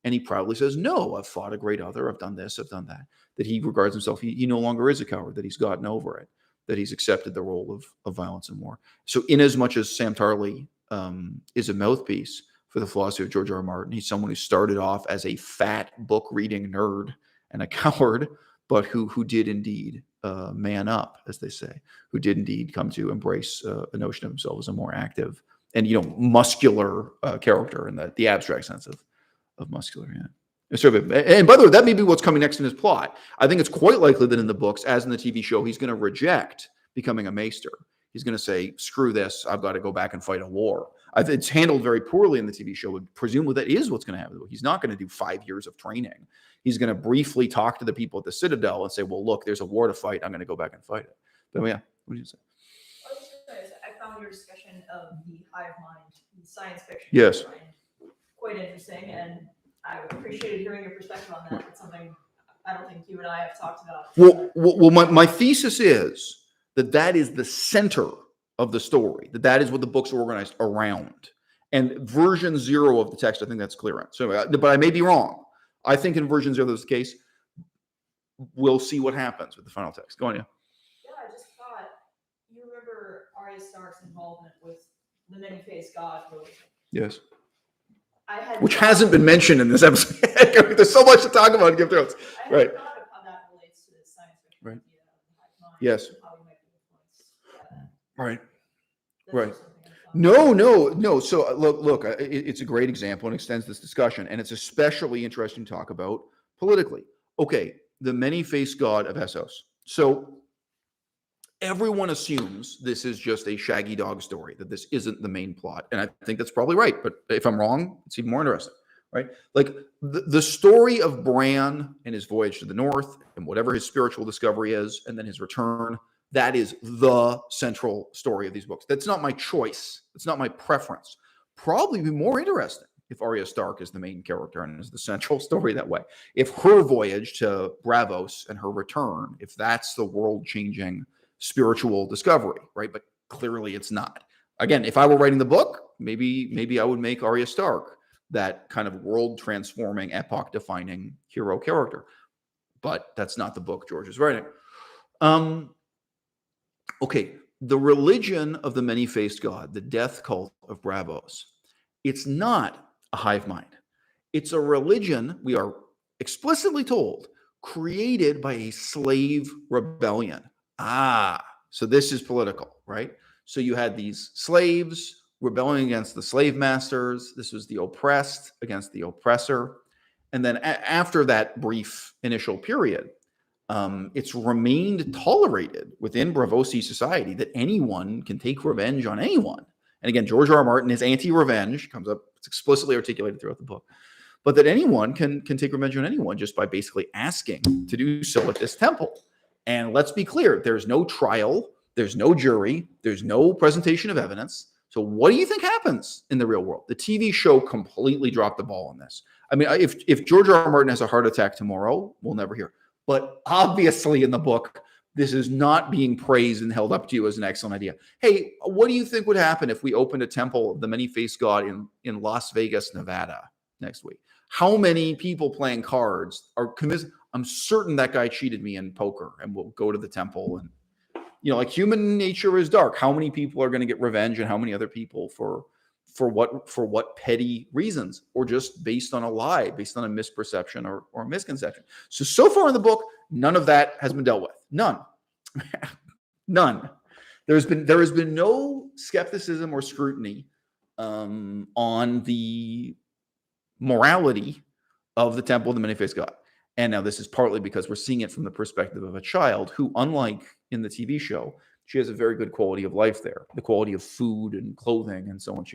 And he proudly says, "No, I've fought a great other. I've done this, I've done that." That he regards himself, he no longer is a coward, that he's gotten over it, that he's accepted the role of violence and war. So inasmuch as Sam Tarley is a mouthpiece for the philosophy of George R. R. Martin, he's someone who started off as a fat book-reading nerd and a coward, but who did indeed man up, as they say, who did indeed come to embrace a notion of himself as a more active and muscular character in the abstract sense of muscular. Yeah. And by the way, that may be what's coming next in his plot. I think it's quite likely that in the books, as in the TV show, he's going to reject becoming a maester. He's going to say, "Screw this, I've got to go back and fight a war." It's handled very poorly in the TV show. Presumably that is what's going to happen. He's not going to do 5 years of training. He's going to briefly talk to the people at the Citadel and say, "Well, look, there's a war to fight. I'm going to go back and fight it." But yeah, what did you say? I found your discussion of the hive mind, the science fiction. Yes. Quite interesting, and I appreciated hearing your perspective on that. It's something I don't think you and I have talked about. Well, my thesis is that is the center of the story, that is what the book's are organized around. And version 0 of the text, I think that's clear on. So, but I may be wrong. I think in version 0 that's the case. We'll see what happens with the final text. Go on, yeah. Yeah, I just thought, you remember Arya Stark's involvement with the many-faced god religion? Yes. Which hasn't been mentioned in this episode. There's so much to talk about in Game of Thrones. Right. I thought of how that relates to the science fiction right. idea of the hive mind. Yes. How we might be influenced by that. Right. That's Right. No. So look, it's a great example and extends this discussion, and it's especially interesting to talk about politically. Okay, the many-faced god of Essos. So everyone assumes this is just a shaggy dog story, that this isn't the main plot, and I think that's probably right. But if I'm wrong, it's even more interesting, right? Like the story of Bran and his voyage to the north, and whatever his spiritual discovery is, and then his return. That is the central story of these books. That's not my choice. It's not my preference. Probably be more interesting if Arya Stark is the main character and is the central story that way. If her voyage to Braavos and her return, if that's the world-changing spiritual discovery, right? But clearly it's not. Again, if I were writing the book, maybe I would make Arya Stark that kind of world-transforming, epoch-defining hero character. But that's not the book George is writing. Okay, the religion of the many-faced god, the death cult of Braavos, it's not a hive mind. It's a religion, we are explicitly told, created by a slave rebellion. So this is political, right? So you had these slaves rebelling against the slave masters. This was the oppressed against the oppressor. And then after that brief initial period, it's remained tolerated within Braavosi society that anyone can take revenge on anyone. And again, George R. R. Martin is anti-revenge, comes up, it's explicitly articulated throughout the book. But that anyone can take revenge on anyone just by basically asking to do so at this temple. And let's be clear, there's no trial, there's no jury, there's no presentation of evidence. So what do you think happens in the real world? The TV show completely dropped the ball on this. I mean, if George R. R. Martin has a heart attack tomorrow, we'll never hear. But obviously in the book, this is not being praised and held up to you as an excellent idea. Hey, what do you think would happen if we opened a temple of the many-faced god in Las Vegas, Nevada? next week. How many people playing cards are convinced? I'm certain that guy cheated me in poker, and we'll go to the temple. And like human nature is dark. How many people are going to get revenge, and how many other people for what petty reasons, or just based on a lie, based on a misperception or a misconception. So far in the book, none of that has been dealt with. None. None. There has been no skepticism or scrutiny on the morality of the temple of the many-faced God. And now this is partly because we're seeing it from the perspective of a child who, unlike in the TV show, she has a very good quality of life there. The quality of food and clothing and so on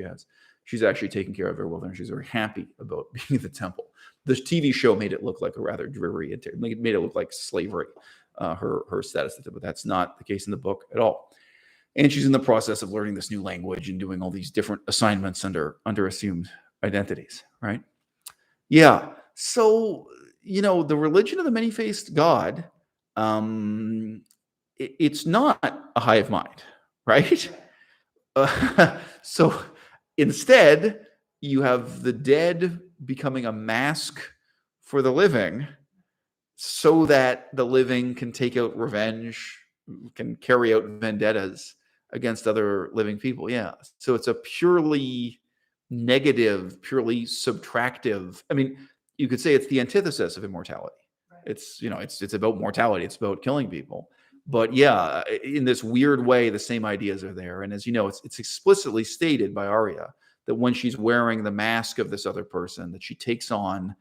she's actually taken care of very well there, and she's very happy about being at the temple. The TV show made it look like a rather dreary, it made it look like slavery, her status, but that's not the case in the book at all. And she's in the process of learning this new language and doing all these different assignments under assumed identities, right? Yeah. So, the religion of the many-faced God, it's not a hive mind, right? So instead, you have the dead becoming a mask for the living so that the living can take out revenge, can carry out vendettas against other living people. Yeah. So it's a purely negative, purely subtractive. I mean, you could say it's the antithesis of immortality. Right. It's about mortality. It's about killing people. But yeah, in this weird way, the same ideas are there. And as you know, it's explicitly stated by Arya that when she's wearing the mask of this other person, that she takes on.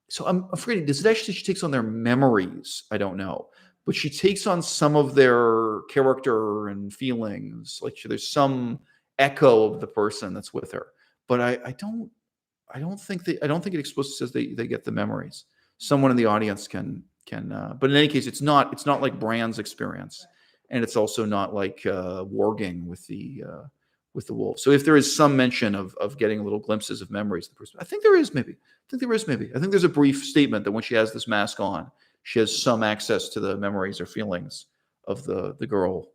So I'm afraid, does it actually she takes on their memories? I don't know. But she takes on some of their character and feelings. Like there's some echo of the person that's with her. But I don't think it explicitly says they get the memories. Someone in the audience can. But in any case, it's not like Bran's experience, and it's also not like warging with the wolf. So if there is some mention of getting little glimpses of memories of the person, I think there is maybe. I think there's a brief statement that when she has this mask on, she has some access to the memories or feelings of the girl.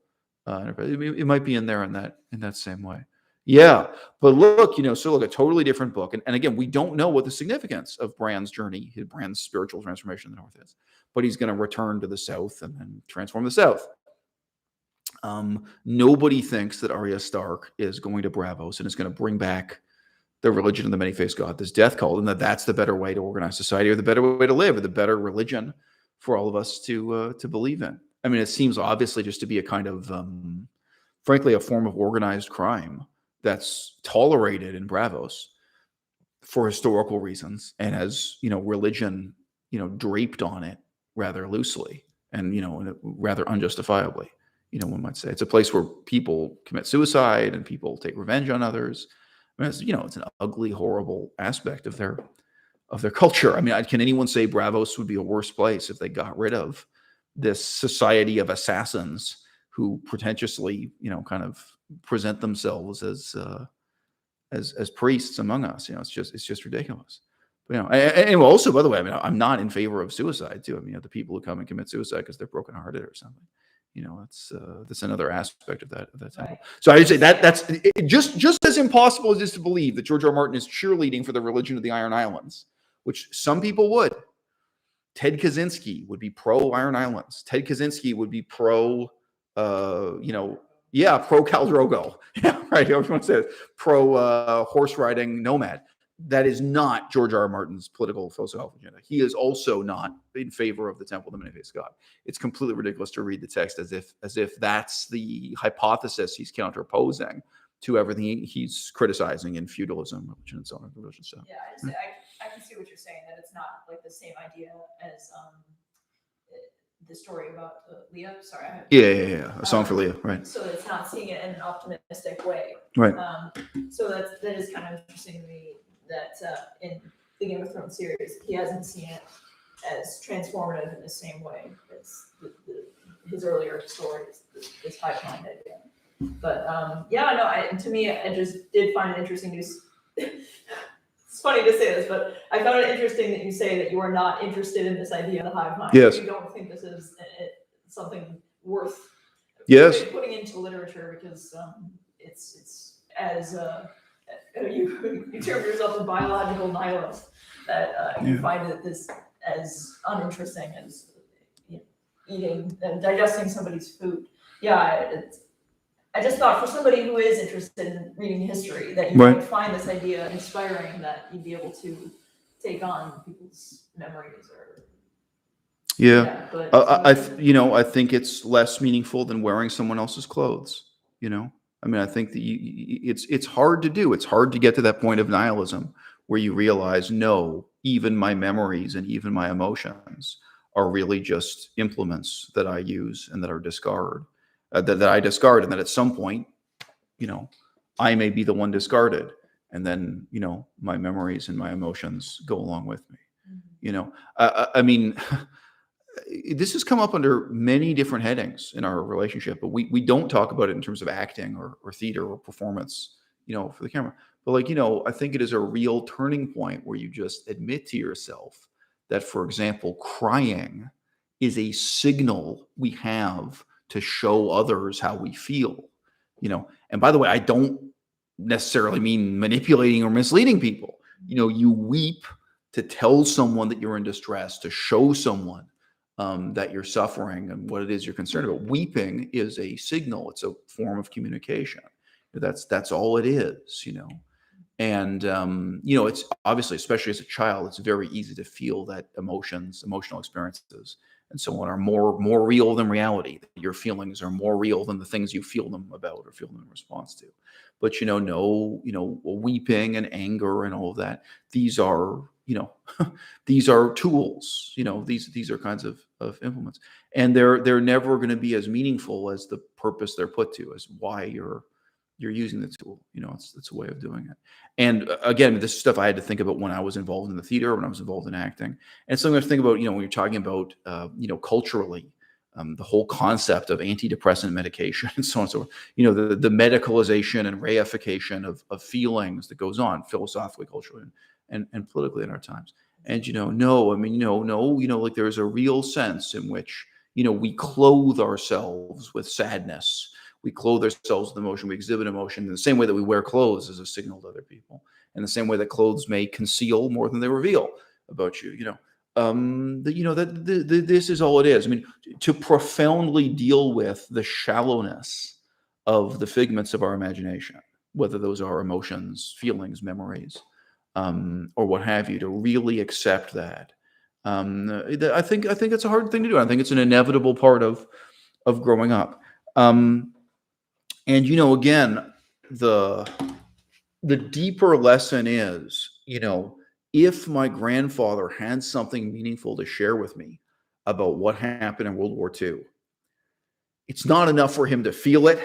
It might be in there in that same way. Yeah, but look, a totally different book, and again, we don't know what the significance of Bran's journey, Bran's spiritual transformation in the North is, but he's going to return to the South and then transform the South. Nobody thinks that Arya Stark is going to Braavos and is going to bring back the religion of the many-faced God, this death cult, and that's the better way to organize society, or the better way to live, or the better religion for all of us to believe in. I mean, it seems obviously just to be a kind of, frankly, a form of organized crime that's tolerated in Braavos for historical reasons, and has religion draped on it rather loosely and rather unjustifiably. One might say it's a place where people commit suicide and people take revenge on others. I mean, it's an ugly, horrible aspect of their culture. I mean, can anyone say Braavos would be a worse place if they got rid of this society of assassins who pretentiously, kind of present themselves as priests among us? It's just ridiculous. But, and also, by the way, I mean, I'm not in favor of suicide too. I mean, the people who come and commit suicide because they're brokenhearted or something. That's another aspect of that temple. Right. So I would say that's just as impossible as it is to believe that George R. R. Martin is cheerleading for the religion of the Iron Islands, which some people would. Ted Kaczynski would be pro Iron Islands. Ted Kaczynski would be pro, pro Khal Drogo. Yeah, right. I want to say pro horse riding nomad. That is not George R. R. Martin's political philosophical agenda. He is also not in favor of the temple of the many-faced God. It's completely ridiculous to read the text as if that's the hypothesis he's counterposing to everything he's criticizing in feudalism, religion, and so on. Religion stuff. Yeah, I can see what you're saying, that it's not like the same idea as the story about Leah. Sorry. Yeah. A Song for Leah, right. So it's not seeing it in an optimistic way. Right. So that is kind of interesting to me, that in the Game of Thrones series, he hasn't seen it as transformative in the same way as his earlier stories, this pipeline idea. But to me, I just did find it interesting to. It's funny to say this, but I found it interesting that you say that you are not interested in this idea of the hive mind. Yes. You don't think this is something worth putting into literature, because it's as you term yourself a biological nihilist. that you Yeah. find it this as uninteresting as eating and digesting somebody's food. Yeah, I just thought for somebody who is interested in reading history, that you Right. might find this idea inspiring, that you'd be able to take on people's memories or. Yeah. But I think it's less meaningful than wearing someone else's clothes. I mean, I think that it's hard to do. It's hard to get to that point of nihilism where you realize, no, even my memories and even my emotions are really just implements that I use and that are that I discard, and that at some point, I may be the one discarded, and then my memories and my emotions go along with me. I mean. This has come up under many different headings in our relationship, but we don't talk about it in terms of acting or theater or performance, for the camera. But I think it is a real turning point where you just admit to yourself that, for example, crying is a signal we have to show others how we feel. And by the way, I don't necessarily mean manipulating or misleading people. You weep to tell someone that you're in distress, to show someone that you're suffering and what it is you're concerned about. Weeping is a signal. It's a form of communication. That's all it is, And it's obviously, especially as a child, it's very easy to feel that emotional experiences, and so on are more real than reality. Your feelings are more real than the things you feel them about or feel them in response to. But weeping and anger and all of that, these are these are tools. These are kinds of implements, and they're never going to be as meaningful as the purpose they're put to, as why you're using the tool. It's a way of doing it. And again, this stuff I had to think about when I was involved in the theater, when I was involved in acting, and something to think about. When you're talking about culturally, the whole concept of antidepressant medication and so on and so forth. The medicalization and reification of feelings that goes on philosophically, culturally, and politically in our times. And like there's a real sense in which we clothe ourselves with sadness. We clothe ourselves with emotion. We exhibit emotion in the same way that we wear clothes as a signal to other people, in the same way that clothes may conceal more than they reveal about you. This is all it is. I mean, to profoundly deal with the shallowness of the figments of our imagination, whether those are emotions, feelings, memories, or what have you, to really accept that. I think it's a hard thing to do. I think it's an inevitable part of growing up. And again, the deeper lesson is, if my grandfather had something meaningful to share with me about what happened in World War II, it's not enough for him to feel it.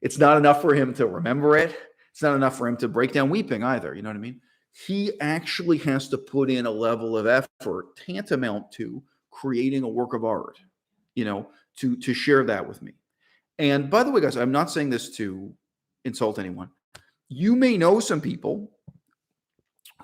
It's not enough for him to remember it. It's not enough for him to break down weeping either. You know what I mean? He actually has to put in a level of effort tantamount to creating a work of art, to share that with me. And by the way, guys, I'm not saying this to insult anyone. You may know some people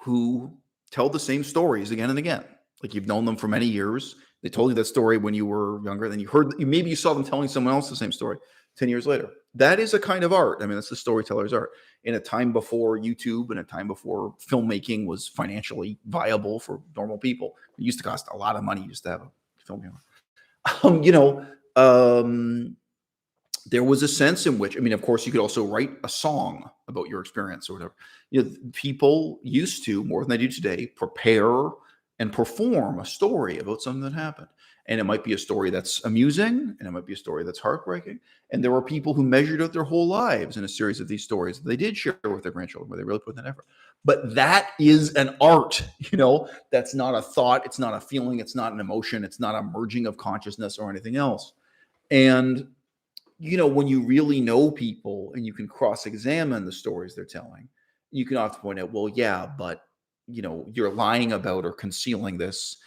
who tell the same stories again and again. Like you've known them for many years. They told you that story when you were younger. Then maybe you saw them telling someone else the same story 10 years later. That is a kind of art. I mean, that's the storyteller's art. In a time before YouTube and a time before filmmaking was financially viable for normal people, it used to cost a lot of money just to have a film camera. There was a sense in which, of course, you could also write a song about your experience or whatever. People used to, more than they do today, prepare and perform a story about something that happened. And it might be a story that's amusing, and it might be a story that's heartbreaking. And there were people who measured out their whole lives in a series of these stories that they did share with their grandchildren, where they really put that effort. But that is an art, that's not a thought. It's not a feeling. It's not an emotion. It's not a merging of consciousness or anything else. And when you really know people and you can cross-examine the stories they're telling, you can often point out, well, yeah, but you're lying about or concealing this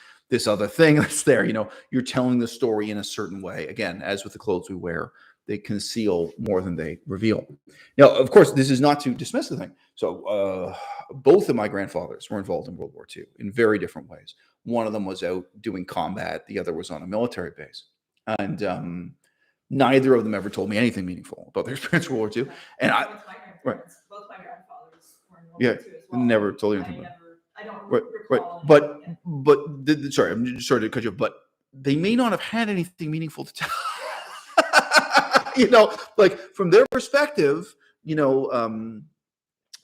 other thing that's there. You're telling the story in a certain way. Again, as with the clothes we wear, they conceal more than they reveal. Now, of course, this is not to dismiss the thing. So both of my grandfathers were involved in World War II in very different ways. One of them was out doing combat. The other was on a military base. And neither of them ever told me anything meaningful about their experience in World War II. And both my grandfathers were in World War II as well. Never told you anything about it. I don't don't Right, recall. sorry, I'm just sorry to cut you off, but they may not have had anything meaningful to tell. Like from their perspective,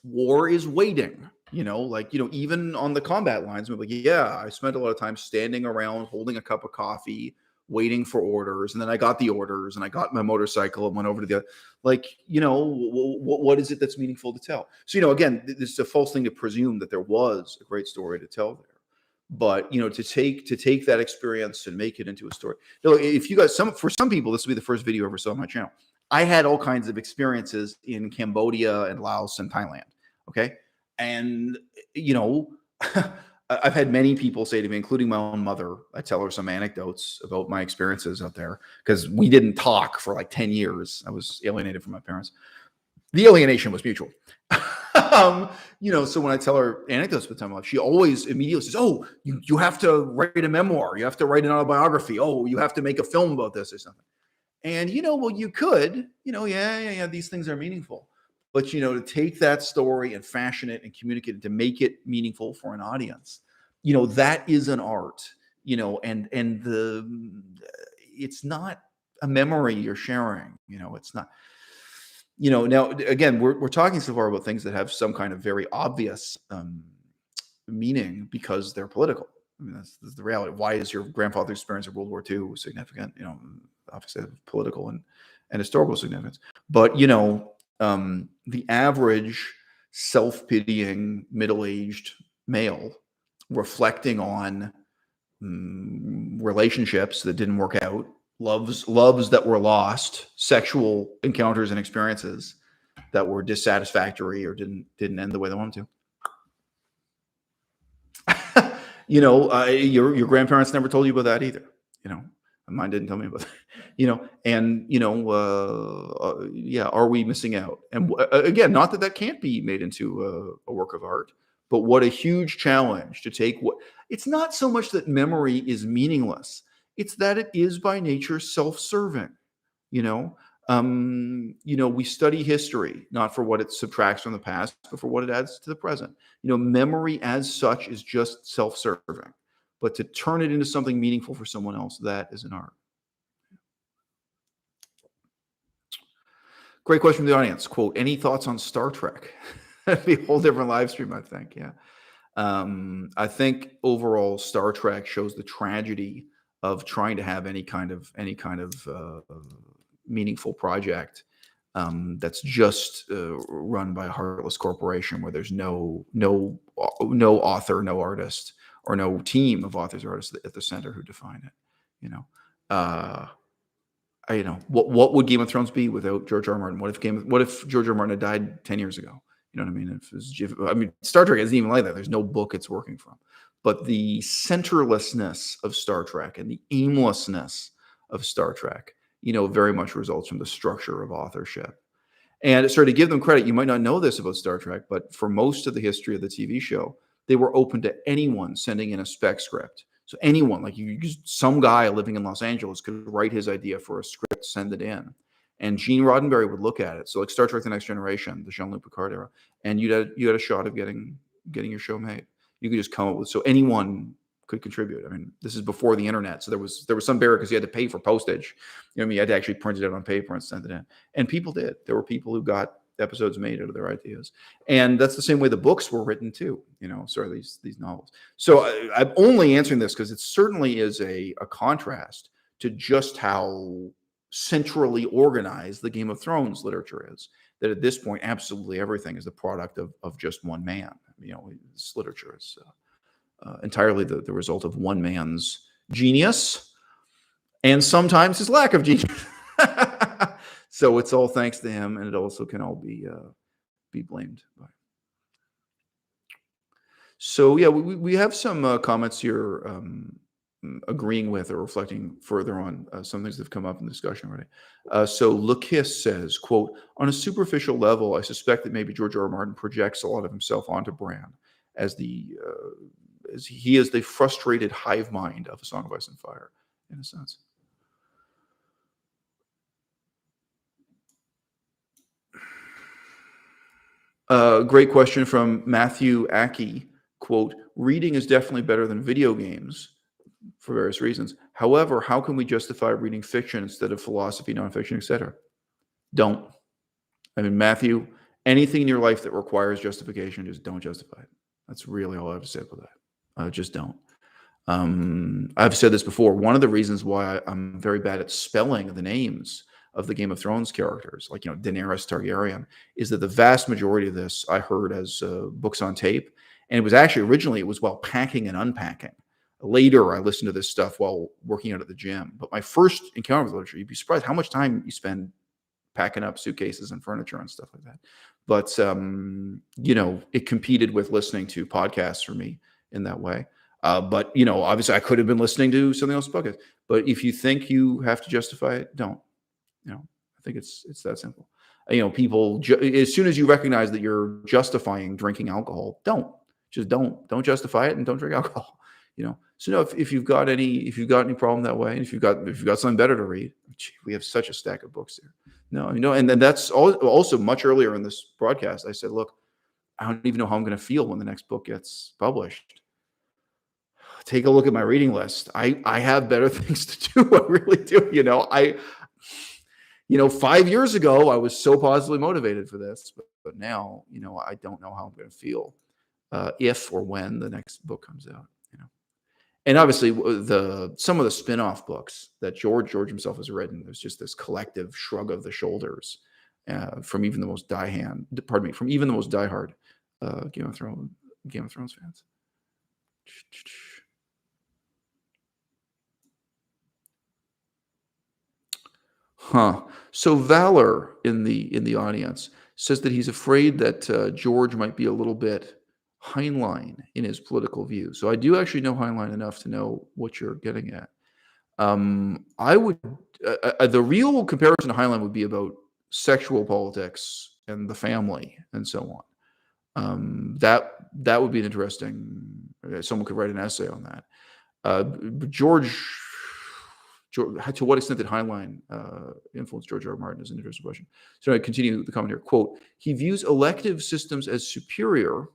war is waiting. Even on the combat lines, we're like, yeah, I spent a lot of time standing around, holding a cup of coffee, waiting for orders, and then I got the orders, and I got my motorcycle and went over to the, what is it that's meaningful to tell? So, again, this is a false thing to presume that there was a great story to tell there. But to take that experience and make it into a story. If you guys, for some people, this will be the first video I ever saw on my channel. I had all kinds of experiences in Cambodia and Laos and Thailand. Okay, and I've had many people say to me, including my own mother, I tell her some anecdotes about my experiences out there because we didn't talk for like 10 years. I was alienated from my parents. The alienation was mutual. So when I tell her anecdotes with time life, she always immediately says, "Oh, you have to write a memoir. You have to write an autobiography. Oh, you have to make a film about this or something." And well, you could, yeah, these things are meaningful. But to take that story and fashion it and communicate it to make it meaningful for an audience, that is an art. And it's not a memory you're sharing. It's not. Now again, we're talking so far about things that have some kind of very obvious meaning because they're political. I mean, that's the reality. Why is your grandfather's experience of World War II significant? Obviously political and historical significance. But the average self-pitying middle-aged male reflecting on relationships that didn't work out, loves that were lost, sexual encounters and experiences that were dissatisfactory or didn't end the way they wanted to. Your grandparents never told you about that either. Mine didn't tell me about that. Yeah, are we missing out? And again, not that can't be made into a work of art, but what a huge challenge to take. It's not so much that memory is meaningless; it's that it is by nature self-serving. We study history not for what it subtracts from the past, but for what it adds to the present. Memory as such is just self-serving. But to turn it into something meaningful for someone else, that is an art. Great question from the audience. Quote, any thoughts on Star Trek? That'd be a whole different live stream, I think. Yeah. I think overall Star Trek shows the tragedy of trying to have any kind of meaningful project that's just run by a heartless corporation where there's no author, no artist, or no team of authors or artists at the center who define it. What would Game of Thrones be without George R. R. Martin? What if George R. R. Martin had died 10 years ago? You know what I mean? Star Trek isn't even like that. There's no book it's working from. But the centerlessness of Star Trek and the aimlessness of Star Trek, very much results from the structure of authorship. And to give them credit, you might not know this about Star Trek, but for most of the history of the TV show, they were open to anyone sending in a spec script. So anyone, like some guy living in Los Angeles could write his idea for a script, send it in. And Gene Roddenberry would look at it. So like Star Trek: The Next Generation, the Jean-Luc Picard era, and you had a shot of getting your show made. You could just come up with, so anyone could contribute. I mean, this is before the internet, so there was some barrier because you had to pay for postage. You had to actually print it out on paper and send it in. And people did. There were people who got episodes made out of their ideas, and that's the same way the books were written too. These novels. So I'm only answering this because it certainly is a contrast to just how centrally organized the Game of Thrones literature is. That at this point, absolutely everything is the product of just one man. This literature is entirely the result of one man's genius and sometimes his lack of genius. So it's all thanks to him, and it also can all be blamed by. So yeah, we have some comments here agreeing with or reflecting further on some things that have come up in the discussion already. So Lakiss says, quote, on a superficial level, I suspect that maybe George R. R. Martin projects a lot of himself onto Bran as he is the frustrated hive mind of A Song of Ice and Fire, in a sense. Great question from Matthew Aki. quote, reading is definitely better than video games for various reasons. However, how can we justify reading fiction instead of philosophy, nonfiction, etc.? Don't. I mean, Matthew, anything in your life that requires justification, just don't justify it. That's really all I have to say about that. Just don't. I've said this before. One of the reasons why I'm very bad at spelling the names of the Game of Thrones characters, like, Daenerys Targaryen, is that the vast majority of this I heard as books on tape. And it was actually originally, it was while packing and unpacking. Later, I listened to this stuff while working out at the gym. But my first encounter with literature, you'd be surprised how much time you spend packing up suitcases and furniture and stuff like that. But, it competed with listening to podcasts for me in that way. But, obviously I could have been listening to something else's podcast. But if you think you have to justify it, don't. I think it's that simple. People, as soon as you recognize that you're justifying drinking alcohol, don't justify it and don't drink alcohol. So no, if you've got any problem that way, and if you've got something better to read, we have such a stack of books there. No, and then that's also much earlier in this broadcast. I said, look, I don't even know how I'm going to feel when the next book gets published. Take a look at my reading list. I have better things to do. I really do. 5 years ago, I was so positively motivated for this, but now, I don't know how I'm going to feel if or when the next book comes out. And obviously, some of the spin-off books that George himself has written, there's just this collective shrug of the shoulders from even the most diehard Game of Thrones fans. So Valor in the audience says that he's afraid that George might be a little bit Heinlein in his political view. So I do actually know Heinlein enough to know what you're getting at. I would the real comparison to Heinlein would be about sexual politics and the family and so on. That would be an interesting. Someone could write an essay on that. George, to what extent did Heinlein influence George R. R. Martin is an interesting question. So I continue the comment here. Quote, he views elective systems as superior,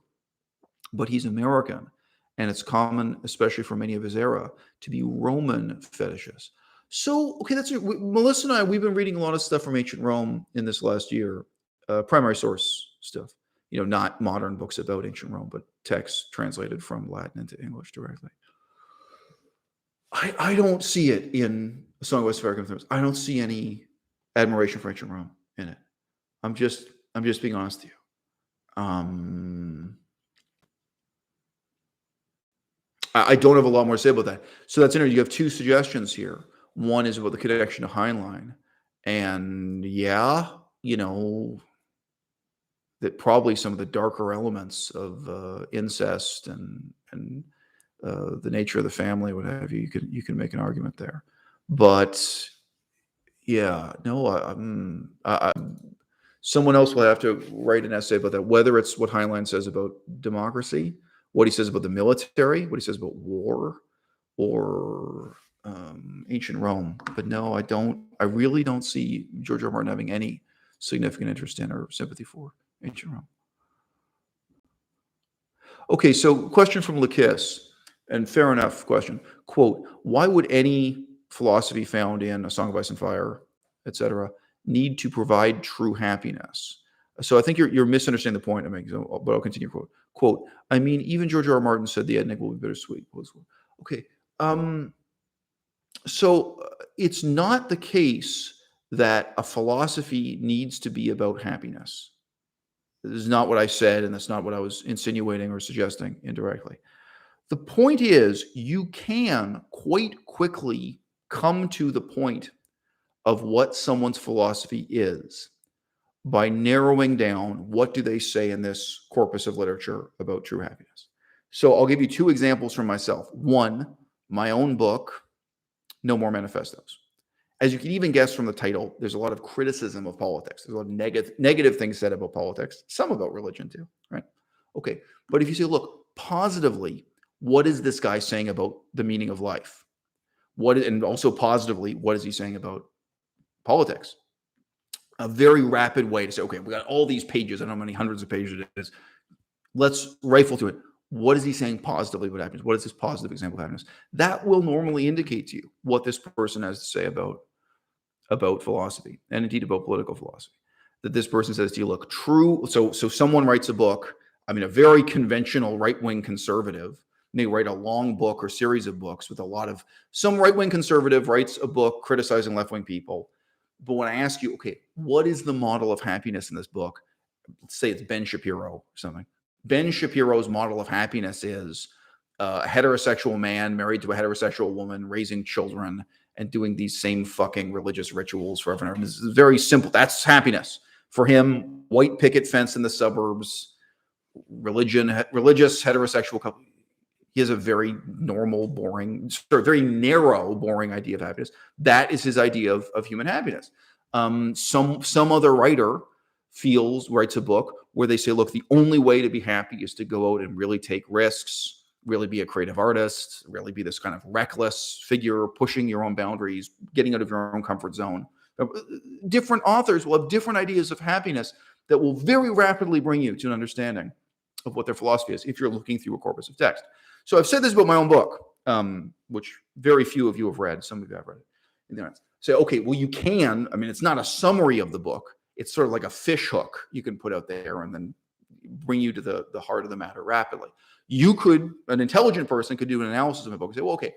but he's American, and it's common, especially for many of his era, to be Roman fetishes. So, okay, that's it. Melissa and I, we've been reading a lot of stuff from ancient Rome in this last year, primary source stuff, not modern books about ancient Rome, but texts translated from Latin into English directly. I don't see it in A Song of Ice and Fire. I don't see any admiration for ancient Rome in it. I'm just being honest with you. I don't have a lot more to say about that. So that's interesting. You have two suggestions here. One is about the connection to Heinlein. And that probably some of the darker elements of incest and the nature of the family, what have you, you can make an argument there. But someone else will have to write an essay about that, whether it's what Heinlein says about democracy, what he says about the military, what he says about war, or ancient Rome. But no, I really don't see George R. R. Martin having any significant interest in or sympathy for ancient Rome. Okay, so question from Lakis, and fair enough question. Quote, why would any philosophy found in A Song of Ice and Fire, etc., need to provide true happiness? So I think you're misunderstanding the point I'm making, but I'll continue. Quote, I mean, even George R. R. Martin said the ending will be bittersweet. Okay. So it's not the case that a philosophy needs to be about happiness. This is not what I said, and that's not what I was insinuating or suggesting indirectly. The point is, you can quite quickly come to the point of what someone's philosophy is by narrowing down what do they say in this corpus of literature about true happiness. So I'll give you two examples from myself. One, my own book, No More Manifestos. As you can even guess from the title, there's a lot of criticism of politics. There's a lot of negative things said about politics, some about religion too, right? Okay, but if you say, look, positively, what is this guy saying about the meaning of life? And also positively, what is he saying about politics? A very rapid way to say, okay, we got all these pages. I don't know how many hundreds of pages it is. Let's rifle through it. What is he saying positively about happiness? What is this positive example of happiness? That will normally indicate to you what this person has to say about philosophy, and indeed about political philosophy. That this person says to you, look, true. So someone writes a book. I mean, a very conventional right-wing conservative may write a long book or series of books with a lot of, some right-wing conservative writes a book criticizing left-wing people. But when I ask you, okay, what is the model of happiness in this book? Let's say it's Ben Shapiro or something. Ben Shapiro's model of happiness is a heterosexual man married to a heterosexual woman, raising children, and doing these same fucking religious rituals forever and ever. This is very simple. That's happiness. For him, white picket fence in the suburbs, religious heterosexual couple. He has a very normal, boring, very narrow, boring idea of happiness. That is his idea of human happiness. Some other writer writes a book where they say, look, the only way to be happy is to go out and really take risks, really be a creative artist, really be this kind of reckless figure, pushing your own boundaries, getting out of your own comfort zone. Different authors will have different ideas of happiness that will very rapidly bring you to an understanding of what their philosophy is if you're looking through a corpus of text. So I've said this about my own book, which very few of you have read. Some of you have read it. Say, okay, well, you can. I mean, it's not a summary of the book. It's sort of like a fish hook you can put out there and then bring you to the heart of the matter rapidly. An intelligent person could do an analysis of my book and say, well, okay,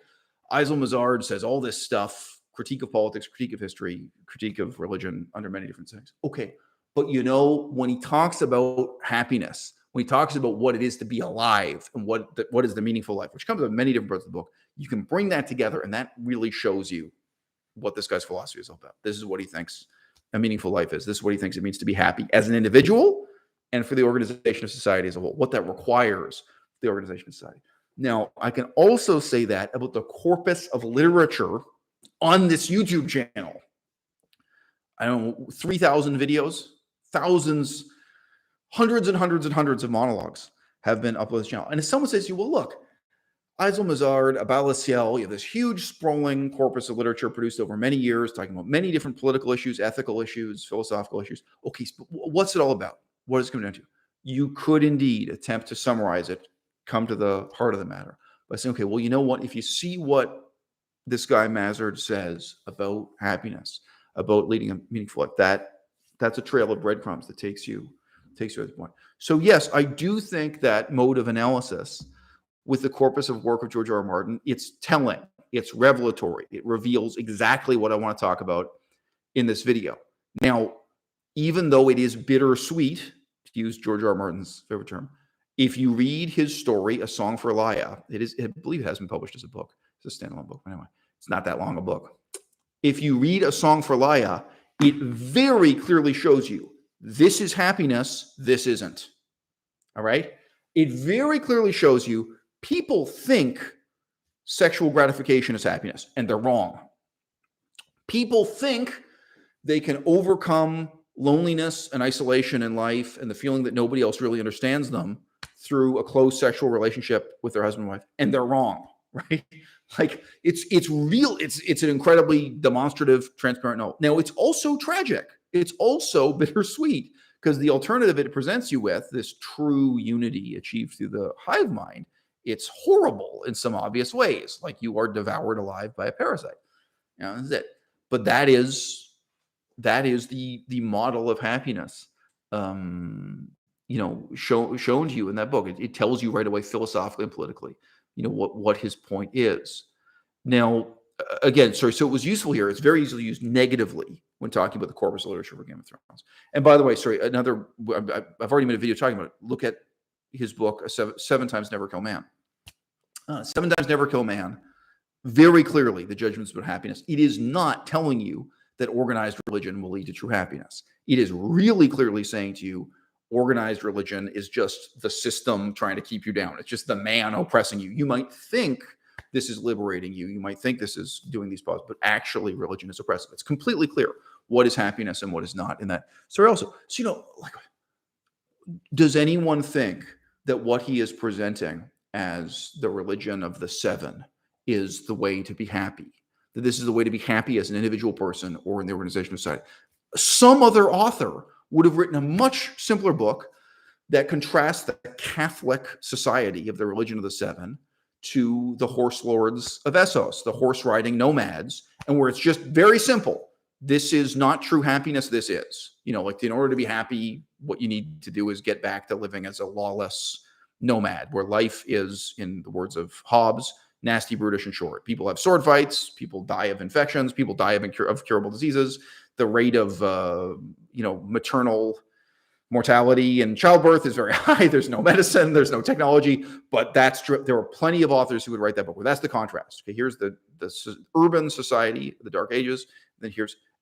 Eisel Mazard says all this stuff, critique of politics, critique of history, critique of religion under many different things. Okay, but when he talks about happiness, when he talks about what it is to be alive and what is the meaningful life, which comes up in many different parts of the book, you can bring that together, and that really shows you what this guy's philosophy is all about. This is what he thinks a meaningful life is. This is what he thinks it means to be happy as an individual and for the organization of society as a whole, what that requires the organization of society. Now, I can also say that about the corpus of literature on this YouTube channel. I don't know, 3,000 videos, thousands, hundreds and hundreds and hundreds of monologues have been uploaded to this channel. And if someone says to you, well, look, Eisel Mazard, à-bas-le-ciel, you have this huge sprawling corpus of literature produced over many years, talking about many different political issues, ethical issues, philosophical issues. Okay, so what's it all about? What does it come down to? You could indeed attempt to summarize it, come to the heart of the matter by saying, okay, well, you know what? If you see what this guy Mazard says about happiness, about leading a meaningful life, that's a trail of breadcrumbs that takes you to this point. So yes, I do think that mode of analysis with the corpus of work of George R. R. Martin, it's telling, it's revelatory, it reveals exactly what I want to talk about in this video. Now, even though it is bittersweet, to use George R. R. Martin's favorite term, if you read his story, A Song for Elia, I believe it has been published as a book. It's a standalone book. Anyway, it's not that long a book. If you read A Song for Elia, it very clearly shows you this is happiness, this isn't. All right? It very clearly shows you people think sexual gratification is happiness, and they're wrong. People think they can overcome loneliness and isolation in life and the feeling that nobody else really understands them through a close sexual relationship with their husband and wife, and they're wrong, right? Like it's real. It's an incredibly demonstrative, transparent note. Now, it's also tragic. It's also bittersweet because the alternative it presents you with, this true unity achieved through the hive mind, it's horrible in some obvious ways, like you are devoured alive by a parasite. That's it. But that is the model of happiness, shown to you in that book. It tells you right away, philosophically and politically, what his point is. Now, again, so it was useful here. It's very easily used negatively when talking about the corpus of literature for Game of Thrones. And by the way, I've already made a video talking about it. Look at his book, Seven Times Never Kill Man. 7 Times Never Kill Man, very clearly the judgments about happiness. It is not telling you that organized religion will lead to true happiness. It is really clearly saying to you, organized religion is just the system trying to keep you down. It's just the man oppressing you. You might think this is liberating you. You might think this is doing these pauses, but actually religion is oppressive. It's completely clear what is happiness and what is not in that story also. So, does anyone think that what he is presenting as the religion of the seven is the way to be happy? That this is the way to be happy as an individual person or in the organization of society? Some other author would have written a much simpler book, that contrasts the Catholic society of the religion of the seven to the horse lords of Essos, the horse riding nomads, and where it's just very simple. This is not true happiness. This is, like in order to be happy, what you need to do is get back to living as a lawless nomad, where life is, in the words of Hobbes, nasty, brutish, and short. People have sword fights. People die of infections. People die of curable diseases. The rate of, maternal mortality and childbirth is very high. There's no medicine. There's no technology. But that's true. There are plenty of authors who would write that book. Well, that's the contrast. Okay, here's the urban society, the Dark Ages.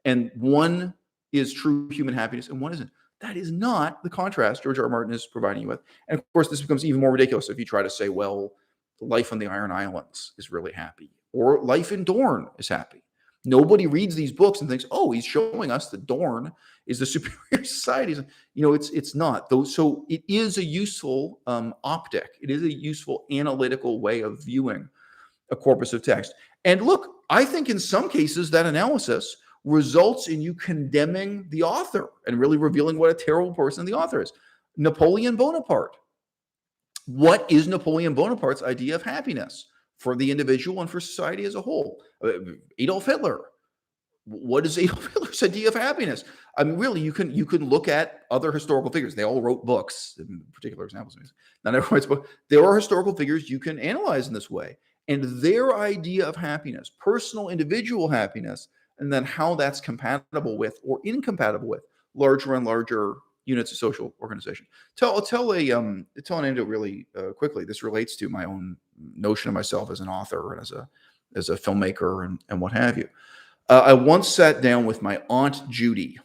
And one is true human happiness, and one isn't. That is not the contrast George R. R. Martin is providing you with. And of course, this becomes even more ridiculous if you try to say, well, life on the Iron Islands is really happy, or life in Dorne is happy. Nobody reads these books and thinks, oh, he's showing us that Dorne is the superior society. It's not. So it is a useful optic. It is a useful analytical way of viewing a corpus of text. And look, I think in some cases that analysis results in you condemning the author and really revealing what a terrible person the author is. Napoleon Bonaparte. What is Napoleon Bonaparte's idea of happiness for the individual and for society as a whole? Adolf Hitler. What is Adolf Hitler's idea of happiness? I mean, really, you can look at other historical figures. They all wrote books, in particular examples. Not everyone writes books. There are historical figures you can analyze in this way. And their idea of happiness, personal individual happiness, and then how that's compatible with or incompatible with larger and larger units of social organization. Tell an anecdote really quickly. This relates to my own notion of myself as an author and as a filmmaker and what have you. I once sat down with my Aunt Judy.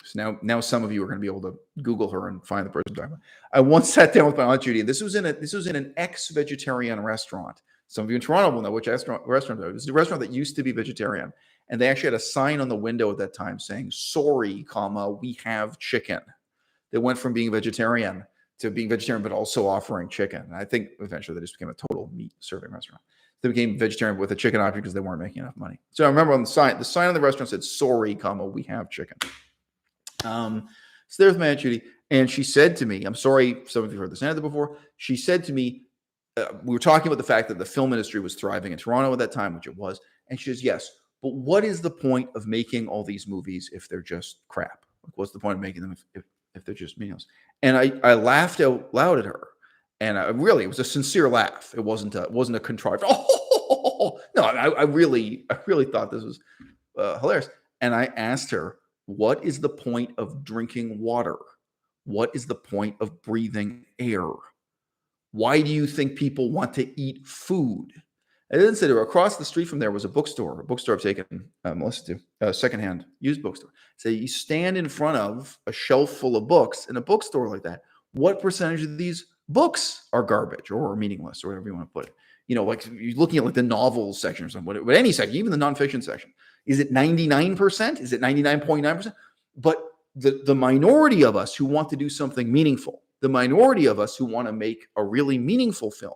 So now some of you are going to be able to Google her and find the person I'm talking about. I once sat down with my Aunt Judy. This was in an ex-vegetarian restaurant. Some of you in Toronto will know which restaurant it was. It was a restaurant that used to be vegetarian. And they actually had a sign on the window at that time saying, sorry, we have chicken. They went from being vegetarian to being vegetarian, but also offering chicken. And I think eventually they just became a total meat serving restaurant. They became vegetarian with a chicken option because they weren't making enough money. So I remember on the sign on the restaurant said, sorry, we have chicken. So there's my Aunt Judy. And she said to me, I'm sorry, some of you heard this anecdote before. She said to me, we were talking about the fact that the film industry was thriving in Toronto at that time, which it was. And she says, yes, but what is the point of making all these movies if they're just crap? Like, what's the point of making them if they're just meaningless? And I laughed out loud at her. And it was a sincere laugh. It wasn't a contrived, oh, no, I really thought this was hilarious. And I asked her, what is the point of drinking water? What is the point of breathing air? Why do you think people want to eat food? And then said, across the street from there was a bookstore I've taken Melissa to, a secondhand used bookstore. So you stand in front of a shelf full of books in a bookstore like that. What percentage of these books are garbage or meaningless or whatever you want to put it? Like you're looking at like the novels section or something, but any section, even the nonfiction section. Is it 99%? Is it 99.9%? But the minority of us who want to do something meaningful, the minority of us who want to make a really meaningful film,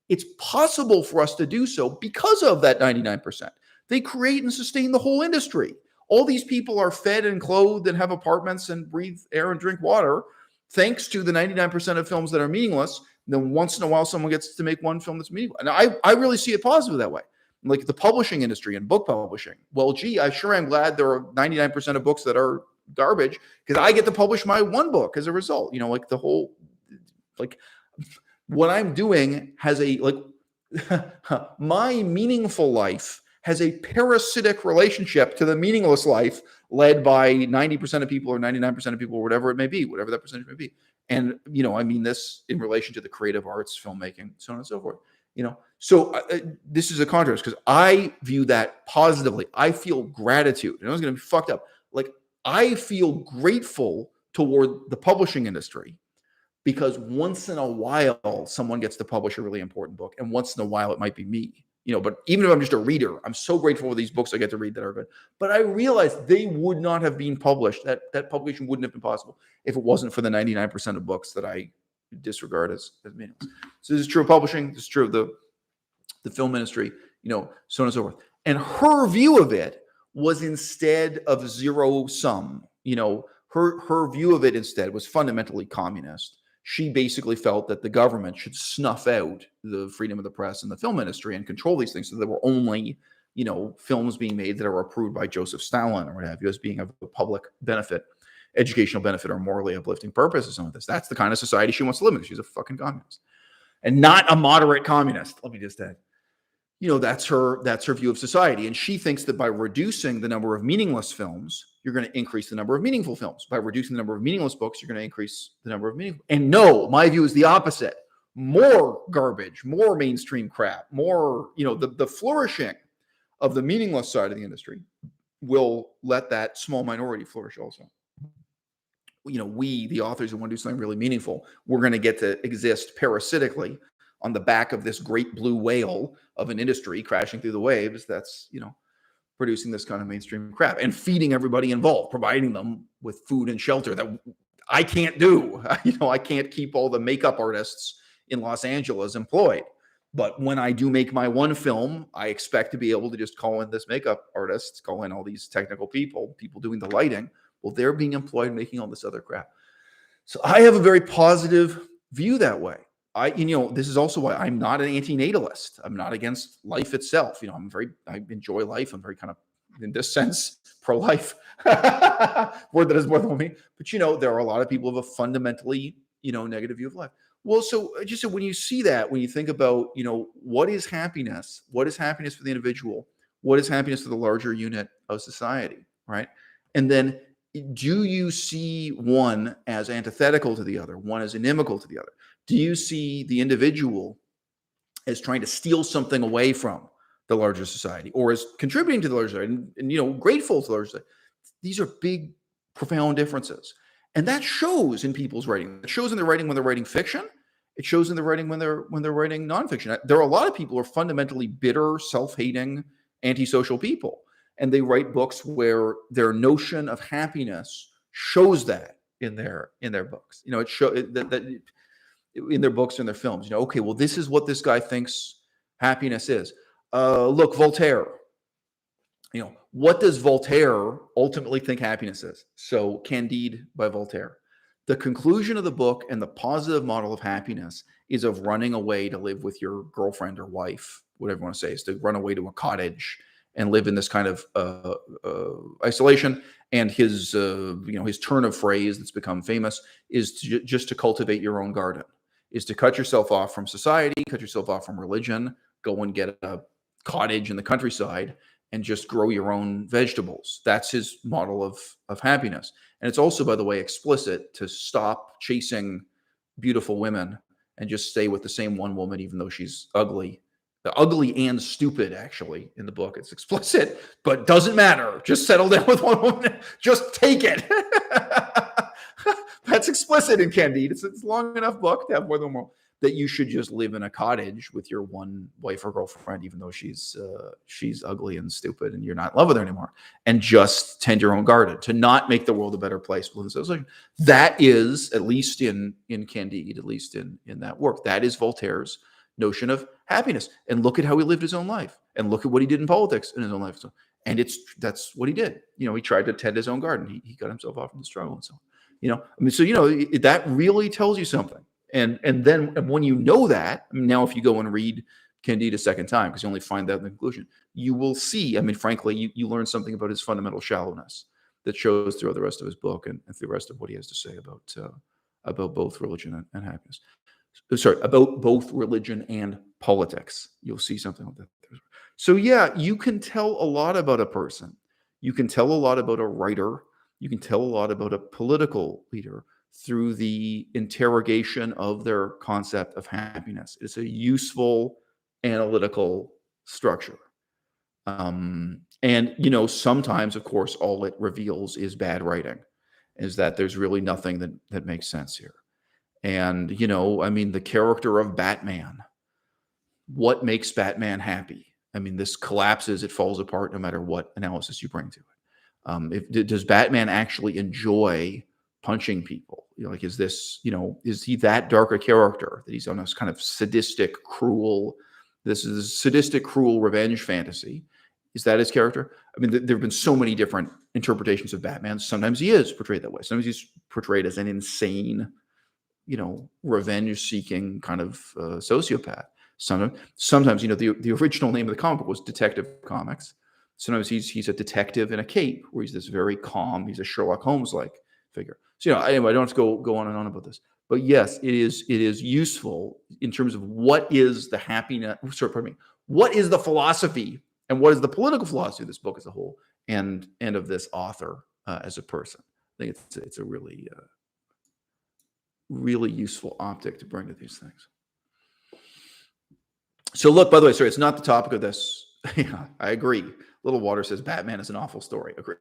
it's possible for us to do so because of that 99%. They create and sustain the whole industry. All these people are fed and clothed and have apartments and breathe air and drink water thanks to the 99% of films that are meaningless. And then once in a while, someone gets to make one film that's meaningful. And I really see it positive that way. Like the publishing industry and book publishing. Well, gee, I sure am glad there are 99% of books that are garbage because I get to publish my one book as a result. Like the whole, like what I'm doing has my meaningful life has a parasitic relationship to the meaningless life led by 90% of people or 99% of people or whatever it may be, whatever that percentage may be. And, I mean this in relation to the creative arts, filmmaking, so on and so forth. So this is a contrast because I view that positively. I feel gratitude. And I was going to be fucked up. Like I feel grateful toward the publishing industry because once in a while someone gets to publish a really important book, and once in a while it might be me. But even if I'm just a reader, I'm so grateful for these books I get to read that are good. But I realized they would not have been published. That publication wouldn't have been possible if it wasn't for the 99% of books that I disregard as meaningless. So this is true of publishing. This is true of the film industry, so on and so forth. And her view of it was instead of zero sum. Her view of it instead was fundamentally communist. She basically felt that the government should snuff out the freedom of the press and the film industry and control these things, so there were only, films being made that are approved by Joseph Stalin or what have you as being of a public benefit, educational benefit, or morally uplifting purpose or some of this. That's the kind of society she wants to live in. She's a fucking communist. And not a moderate communist. Let me just add. That's her view of society. And she thinks that by reducing the number of meaningless films, you're going to increase the number of meaningful films. By reducing the number of meaningless books, you're going to increase the number of meaningful. And no, my view is the opposite. More garbage, more mainstream crap, more, the flourishing of the meaningless side of the industry will let that small minority flourish also. We, the authors who want to do something really meaningful, we're going to get to exist parasitically on the back of this great blue whale of an industry crashing through the waves that's, producing this kind of mainstream crap and feeding everybody involved, providing them with food and shelter that I can't do. I can't keep all the makeup artists in Los Angeles employed. But when I do make my one film, I expect to be able to just call in this makeup artist, call in all these technical people doing the lighting. Well, they're being employed making all this other crap. So I have a very positive view that way. This is also why I'm not an anti-natalist. I'm not against life itself. I enjoy life. I'm very kind of, in this sense, pro-life. Word that is more than one meaning. But, there are a lot of people who have a fundamentally, negative view of life. Well, so just when you see that, when you think about, what is happiness? What is happiness for the individual? What is happiness for the larger unit of society, right? And then do you see one as antithetical to the other, one as inimical to the other? Do you see the individual as trying to steal something away from the larger society, or as contributing to the larger society and grateful to the larger society? These are big, profound differences. And that shows in people's writing. It shows in their writing when they're writing fiction. It shows in their writing when they're writing nonfiction. There are a lot of people who are fundamentally bitter, self-hating, antisocial people. And they write books where their notion of happiness shows that in their books. It shows that in their books and their films. Okay, well, this is what this guy thinks happiness is. Look, Voltaire. What does Voltaire ultimately think happiness is? So, Candide by Voltaire. The conclusion of the book and the positive model of happiness is of running away to live with your girlfriend or wife, whatever you want to say, is to run away to a cottage and live in this kind of isolation. And his turn of phrase that's become famous is just to cultivate your own garden, is to cut yourself off from society, cut yourself off from religion, go and get a cottage in the countryside and just grow your own vegetables. That's his model of happiness. And it's also, by the way, explicit to stop chasing beautiful women and just stay with the same one woman, even though she's ugly. Ugly and stupid, actually, in the book. It's explicit, but doesn't matter. Just settle down with one woman. Just take it. That's explicit in Candide. It's a long enough book to have more than one that you should just live in a cottage with your one wife or girlfriend, even though she's ugly and stupid and you're not in love with her anymore, and just tend your own garden to not make the world a better place. That is, at least in Candide, at least in that work, that is Voltaire's notion of happiness. And look at how he lived his own life, and look at what he did in politics in his own life. And that's what he did. He tried to tend his own garden. He got himself off from the struggle and so on. That really tells you something. And then when you know that, now if you go and read Candide a second time, because you only find that in the conclusion, you will see, frankly, you learn something about his fundamental shallowness that shows throughout the rest of his book and through the rest of what he has to say about both religion and happiness. Sorry, about both religion and politics. You'll see something like that. So yeah, you can tell a lot about a person. You can tell a lot about a writer. You can tell a lot about a political leader through the interrogation of their concept of happiness. It's a useful analytical structure. And, sometimes, of course, all it reveals is bad writing, is that there's really nothing that makes sense here. And, the character of Batman, what makes Batman happy? This collapses, it falls apart no matter what analysis you bring to it. Does Batman actually enjoy punching people? Is he that dark a character that he's on this kind of sadistic, cruel revenge fantasy? Is that his character? There have been so many different interpretations of Batman. Sometimes he is portrayed that way. Sometimes he's portrayed as an insane revenge-seeking kind of sociopath. Sometimes, the original name of the comic book was Detective Comics. Sometimes he's a detective in a cape, where he's this very calm, he's a Sherlock Holmes-like figure. So, anyway, I don't have to go on and on about this. But yes, it is useful in terms of what is the happiness. Sorry, pardon me. What is the philosophy and what is the political philosophy of this book as a whole, and of this author as a person? I think it's a really really useful optic to bring to these things. So look, by the way, sorry, it's not the topic of this. Yeah, I agree. Little Water says Batman is an awful story. Agree.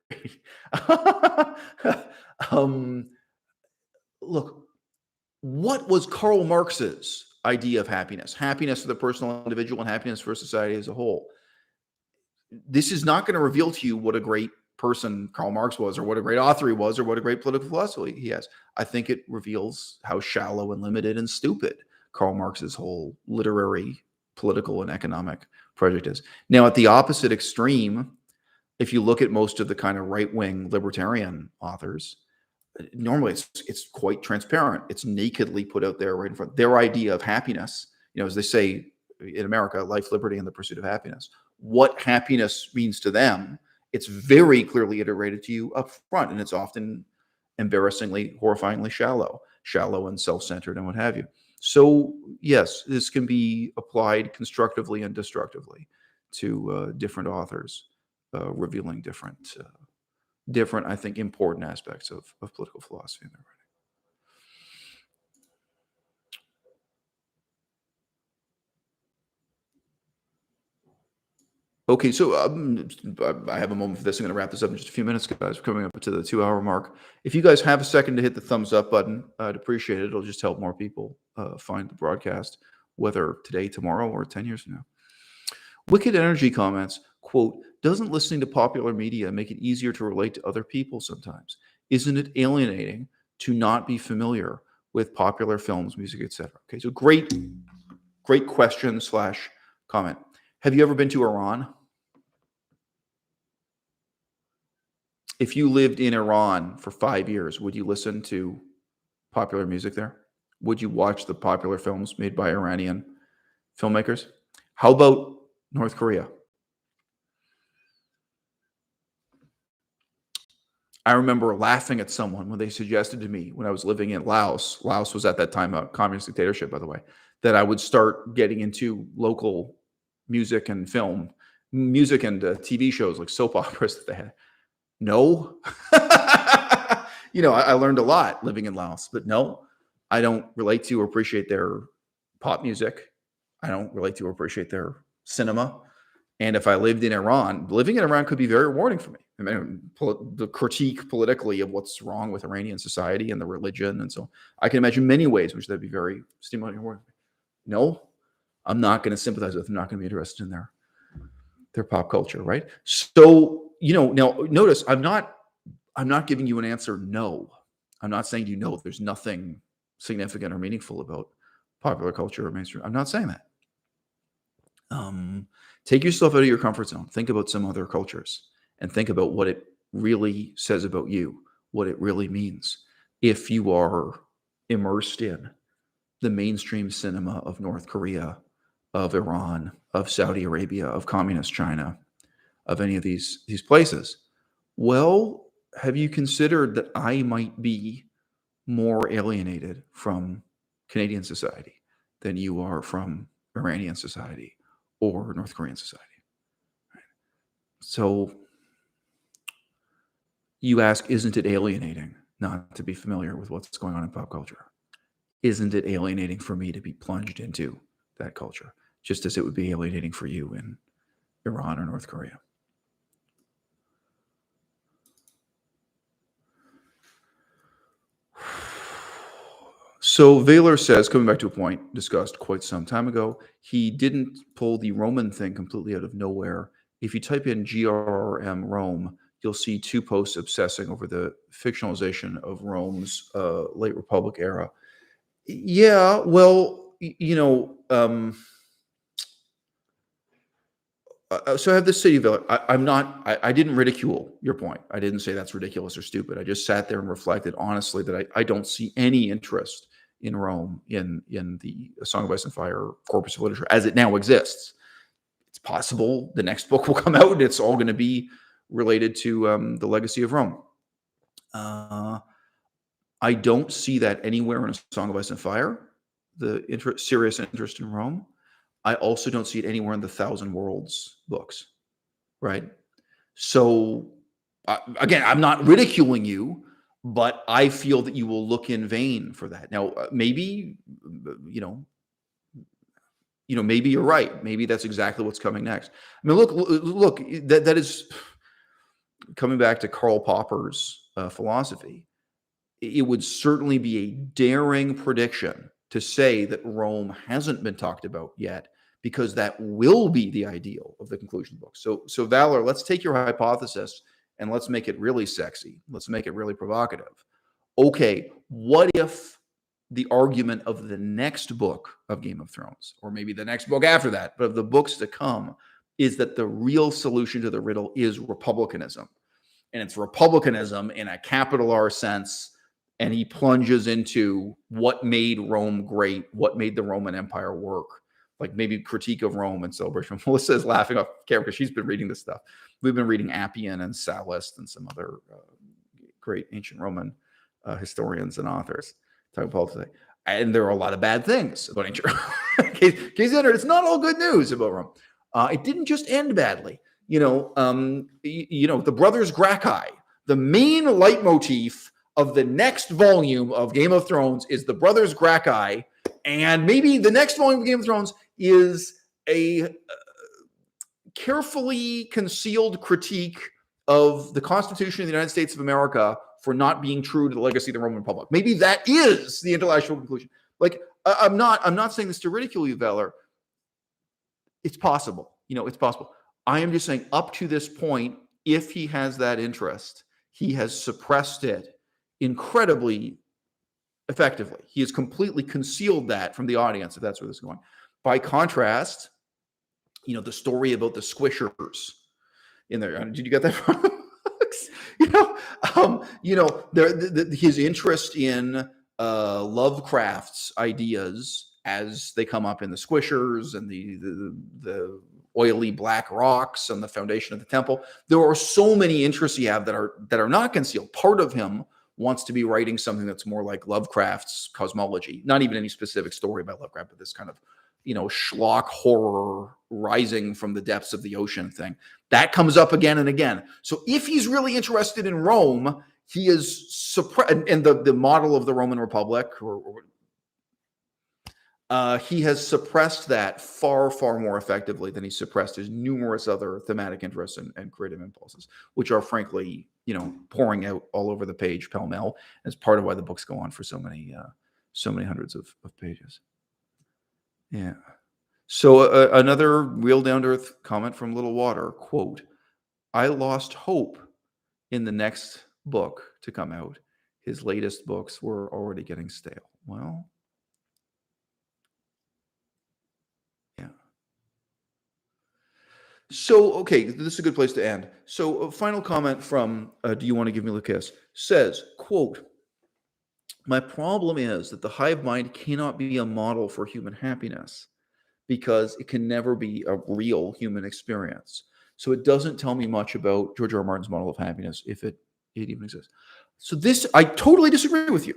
Look, what was Karl Marx's idea of happiness? Happiness for the personal individual and happiness for society as a whole. This is not going to reveal to you what a great person Karl Marx was, or what a great author he was, or what a great political philosophy he has. I think it reveals how shallow and limited and stupid Karl Marx's whole literary, political, and economic project is. Now, at the opposite extreme, if you look at most of the kind of right-wing libertarian authors, normally it's quite transparent. It's nakedly put out there right in front. Their idea of happiness, as they say in America, life, liberty, and the pursuit of happiness. What happiness means to them, it's very clearly iterated to you up front, and it's often embarrassingly, horrifyingly shallow and self-centered and what have you. So yes, this can be applied constructively and destructively to different authors, revealing different, I think, important aspects of political philosophy in their writing. Okay, so I have a moment for this. I'm going to wrap this up in just a few minutes, guys. We're coming up to the 2-hour mark. If you guys have a second to hit the thumbs up button, I'd appreciate it. It'll just help more people find the broadcast, whether today, tomorrow, or 10 years from now. Wicked Energy comments, quote, doesn't listening to popular media make it easier to relate to other people sometimes? Isn't it alienating to not be familiar with popular films, music, etc.? Okay, so great question / comment. Have you ever been to Iran? If you lived in Iran for 5 years, would you listen to popular music there? Would you watch the popular films made by Iranian filmmakers? How about North Korea? I remember laughing at someone when they suggested to me, when I was living in Laos was at that time a communist dictatorship, by the way, that I would start getting into local music and film, music and TV shows like soap operas that they had. No. I learned a lot living in Laos, but no, I don't relate to or appreciate their pop music. I don't relate to or appreciate their cinema. And if I lived in Iran, living in Iran could be very rewarding for me. I mean, the critique politically of what's wrong with Iranian society and the religion. And so I can imagine many ways in which that'd be very stimulating and rewarding. No, I'm not going to sympathize with them. I'm not going to be interested in their pop culture, right? So, now notice I'm not giving you an answer no. I'm not saying there's nothing significant or meaningful about popular culture or mainstream. I'm not saying that. Take yourself out of your comfort zone. Think about some other cultures and think about what it really says about you, what it really means if you are immersed in the mainstream cinema of North Korea, of Iran, of Saudi Arabia, of communist China, of any of these places. Well, have you considered that I might be more alienated from Canadian society than you are from Iranian society or North Korean society? Right. So you ask, isn't it alienating not to be familiar with what's going on in pop culture? Isn't it alienating for me to be plunged into that culture, just as it would be alienating for you in Iran or North Korea? So Vaylor says, coming back to a point discussed quite some time ago, he didn't pull the Roman thing completely out of nowhere. If you type in GRRM Rome, you'll see 2 posts obsessing over the fictionalization of Rome's late Republic era. Yeah, well, so I have this city village. I didn't ridicule your point. I didn't say that's ridiculous or stupid. I just sat there and reflected honestly that I don't see any interest in Rome in the A Song of Ice and Fire corpus of literature as it now exists. It's possible the next book will come out and it's all going to be related to the legacy of Rome. I don't see that anywhere in A Song of Ice and Fire, the serious interest in Rome. I also don't see it anywhere in the Thousand Worlds books, right? So, again, I'm not ridiculing you, but I feel that you will look in vain for that. Now, maybe, maybe you're right. Maybe that's exactly what's coming next. I mean, look, that is coming back to Karl Popper's philosophy. It would certainly be a daring prediction to say that Rome hasn't been talked about yet, because that will be the ideal of the conclusion of the book. So Valor, let's take your hypothesis and let's make it really sexy. Let's make it really provocative. Okay, what if the argument of the next book of Game of Thrones, or maybe the next book after that, but of the books to come, is that the real solution to the riddle is republicanism? And it's republicanism in a capital R sense. And he plunges into what made Rome great, what made the Roman Empire work, like maybe critique of Rome and celebration. Melissa is laughing off camera because she's been reading this stuff. We've been reading Appian and Sallust and some other great ancient Roman historians and authors talking about politics. And there are a lot of bad things about ancient Rome. It's not all good news about Rome. It didn't just end badly. The brothers Gracchi, the main leitmotif of the next volume of Game of Thrones is the brothers Gracchi, and maybe the next volume of Game of Thrones is a carefully concealed critique of the Constitution of the United States of America for not being true to the legacy of the Roman Republic. Maybe that is the intellectual conclusion. Like, I'm not saying this to ridicule you, Valor. It's possible. It's possible. I am just saying, up to this point, if he has that interest, he has suppressed it incredibly effectively. He has completely concealed that from the audience, if that's where this is going. By contrast, the story about the squishers in there. Did you get that from his interest in Lovecraft's ideas as they come up in the squishers and the oily black rocks and the foundation of the temple. There are so many interests he have that are not concealed. Part of him wants to be writing something that's more like Lovecraft's cosmology, not even any specific story about Lovecraft, but this kind of, schlock horror rising from the depths of the ocean thing. That comes up again and again. So if he's really interested in Rome, he is suppressed, and the model of the Roman Republic, he has suppressed that far, far more effectively than he suppressed his numerous other thematic interests and creative impulses, which are frankly, pouring out all over the page pell-mell. As part of why the books go on for so many hundreds of pages. Yeah. So another real down-to-earth comment from Little Water, quote, "I lost hope in the next book to come out. His latest books were already getting stale." Well, yeah. So, okay, this is a good place to end. So a final comment from Do You Want to Give Me a Little Kiss says, quote, "My problem is that the hive mind cannot be a model for human happiness because it can never be a real human experience. So it doesn't tell me much about George R. R. Martin's model of happiness, if it even exists." So this, I totally disagree with you.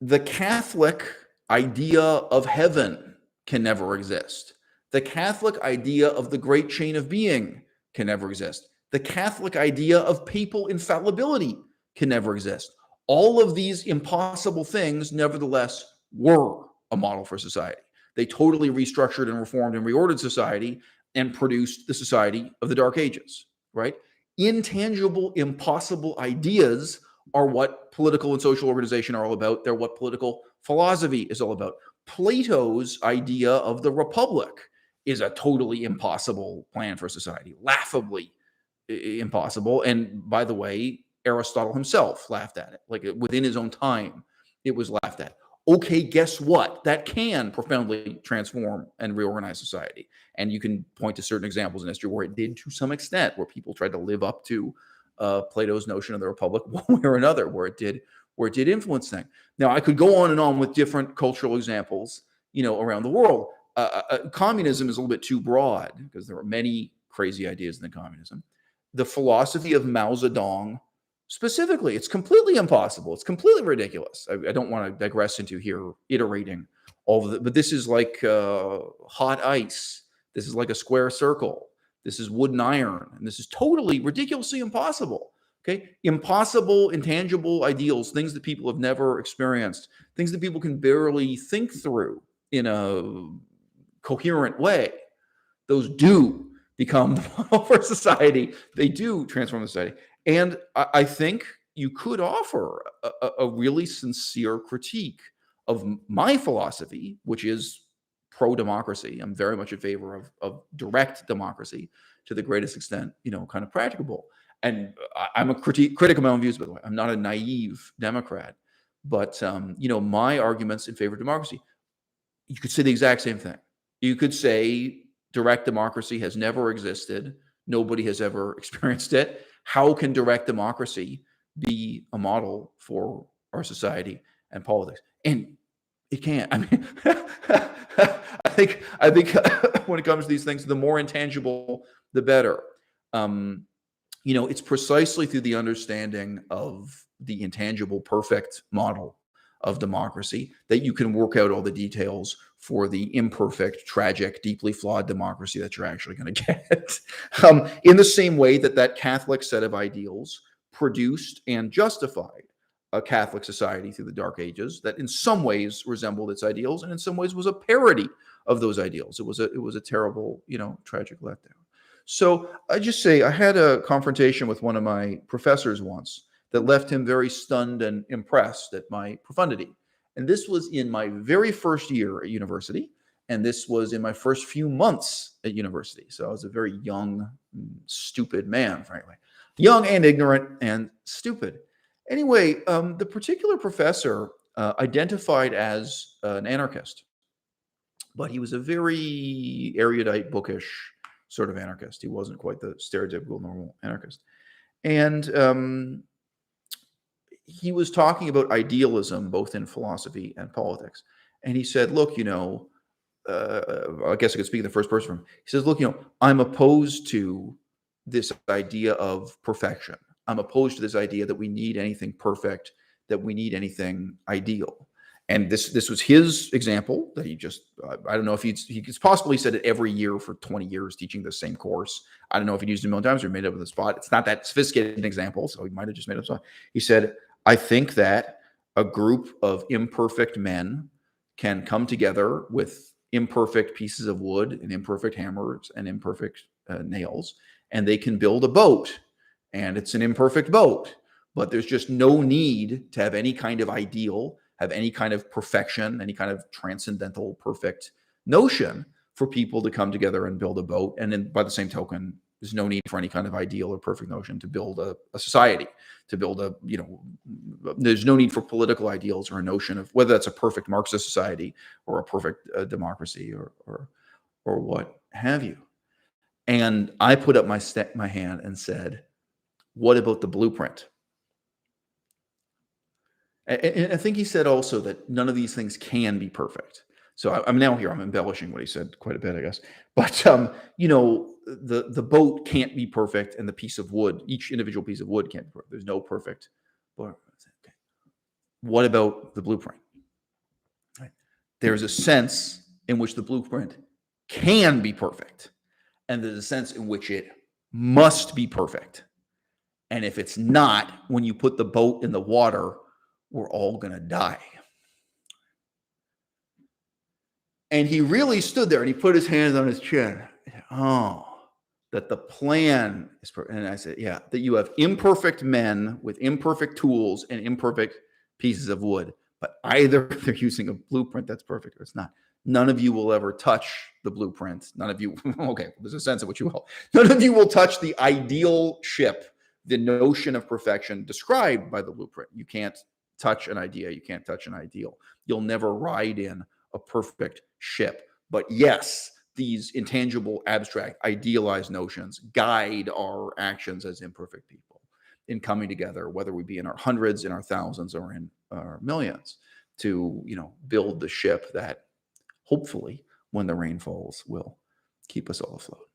The Catholic idea of heaven can never exist. The Catholic idea of the great chain of being can never exist. The Catholic idea of papal infallibility can never exist. All of these impossible things, nevertheless, were a model for society. They totally restructured and reformed and reordered society and produced the society of the Dark Ages, right? Intangible, impossible ideas are what political and social organization are all about. They're what political philosophy is all about. Plato's idea of the Republic is a totally impossible plan for society, laughably impossible. And by the way, Aristotle himself laughed at it. Like within his own time, it was laughed at. okay, guess what? That can profoundly transform and reorganize society. And you can point to certain examples in history where it did to some extent, where people tried to live up to Plato's notion of the Republic one way or another, where it did influence things. Now, I could go on and on with different cultural examples, around the world. Communism is a little bit too broad because there are many crazy ideas in communism. The philosophy of Mao Zedong, specifically, it's completely impossible. It's completely ridiculous. I don't want to digress into here iterating all of it, but this is like hot ice. This is like a square circle. This is wood and iron, and this is totally ridiculously impossible. Okay, impossible, intangible ideals, things that people have never experienced, things that people can barely think through in a coherent way. Those do become the model for society. They do transform the society. And I think you could offer a really sincere critique of my philosophy, which is pro-democracy. I'm very much in favor of direct democracy to the greatest extent, kind of practicable. And I'm a critic of my own views, by the way. I'm not a naive Democrat. But, my arguments in favor of democracy, you could say the exact same thing. You could say direct democracy has never existed. Nobody has ever experienced it. How can direct democracy be a model for our society and politics? And it can't. I mean, I think when it comes to these things, the more intangible, the better. It's precisely through the understanding of the intangible, perfect model of democracy that you can work out all the details for the imperfect, tragic, deeply flawed democracy that you're actually going to get. In the same way that Catholic set of ideals produced and justified a Catholic society through the Dark Ages that in some ways resembled its ideals and in some ways was a parody of those ideals. It was a terrible, tragic letdown. So I just say I had a confrontation with one of my professors once that left him very stunned and impressed at my profundity. And this was in my very first year at university. And this was in my first few months at university. So I was a very young, stupid man, frankly. Young and ignorant and stupid. Anyway, the particular professor identified as an anarchist. But he was a very erudite, bookish sort of anarchist. He wasn't quite the stereotypical normal anarchist. And he was talking about idealism, both in philosophy and politics. And he said, look, I guess I could speak in the first person from him. He says, look, I'm opposed to this idea of perfection. I'm opposed to this idea that we need anything perfect, that we need anything ideal. And this was his example that he just, I don't know if he's possibly said it every year for 20 years teaching the same course. I don't know if he'd used it a million times or made it up with a spot. It's not that sophisticated an example, so he might have just made up something. He said, I think that a group of imperfect men can come together with imperfect pieces of wood and imperfect hammers and imperfect nails, and they can build a boat. And it's an imperfect boat, but there's just no need to have any kind of ideal, have any kind of perfection, any kind of transcendental, perfect notion for people to come together and build a boat. And then by the same token, there's no need for any kind of ideal or perfect notion to build a society, to build there's no need for political ideals or a notion of whether that's a perfect Marxist society or a perfect democracy or what have you. And I put up my hand and said, what about the blueprint? And I think he said also that none of these things can be perfect. So I'm embellishing what he said quite a bit, I guess. But, the boat can't be perfect and the piece of wood, each individual piece of wood can't be perfect. There's no perfect. Okay. What about the blueprint? Right. There's a sense in which the blueprint can be perfect. And there's a sense in which it must be perfect. And if it's not, when you put the boat in the water, we're all going to die. And he really stood there and he put his hands on his chin. That the plan is perfect. And I said, yeah, that you have imperfect men with imperfect tools and imperfect pieces of wood. But either they're using a blueprint that's perfect or it's not. None of you will ever touch the blueprint. None of you, okay, there's a sense of what you will. None of you will touch the ideal ship, the notion of perfection described by the blueprint. You can't touch an idea, you can't touch an ideal. You'll never ride in a perfect ship. But yes, these intangible, abstract, idealized notions guide our actions as imperfect people in coming together, whether we be in our hundreds, in our thousands, or in our millions, to, you know, build the ship that hopefully, when the rain falls, will keep us all afloat.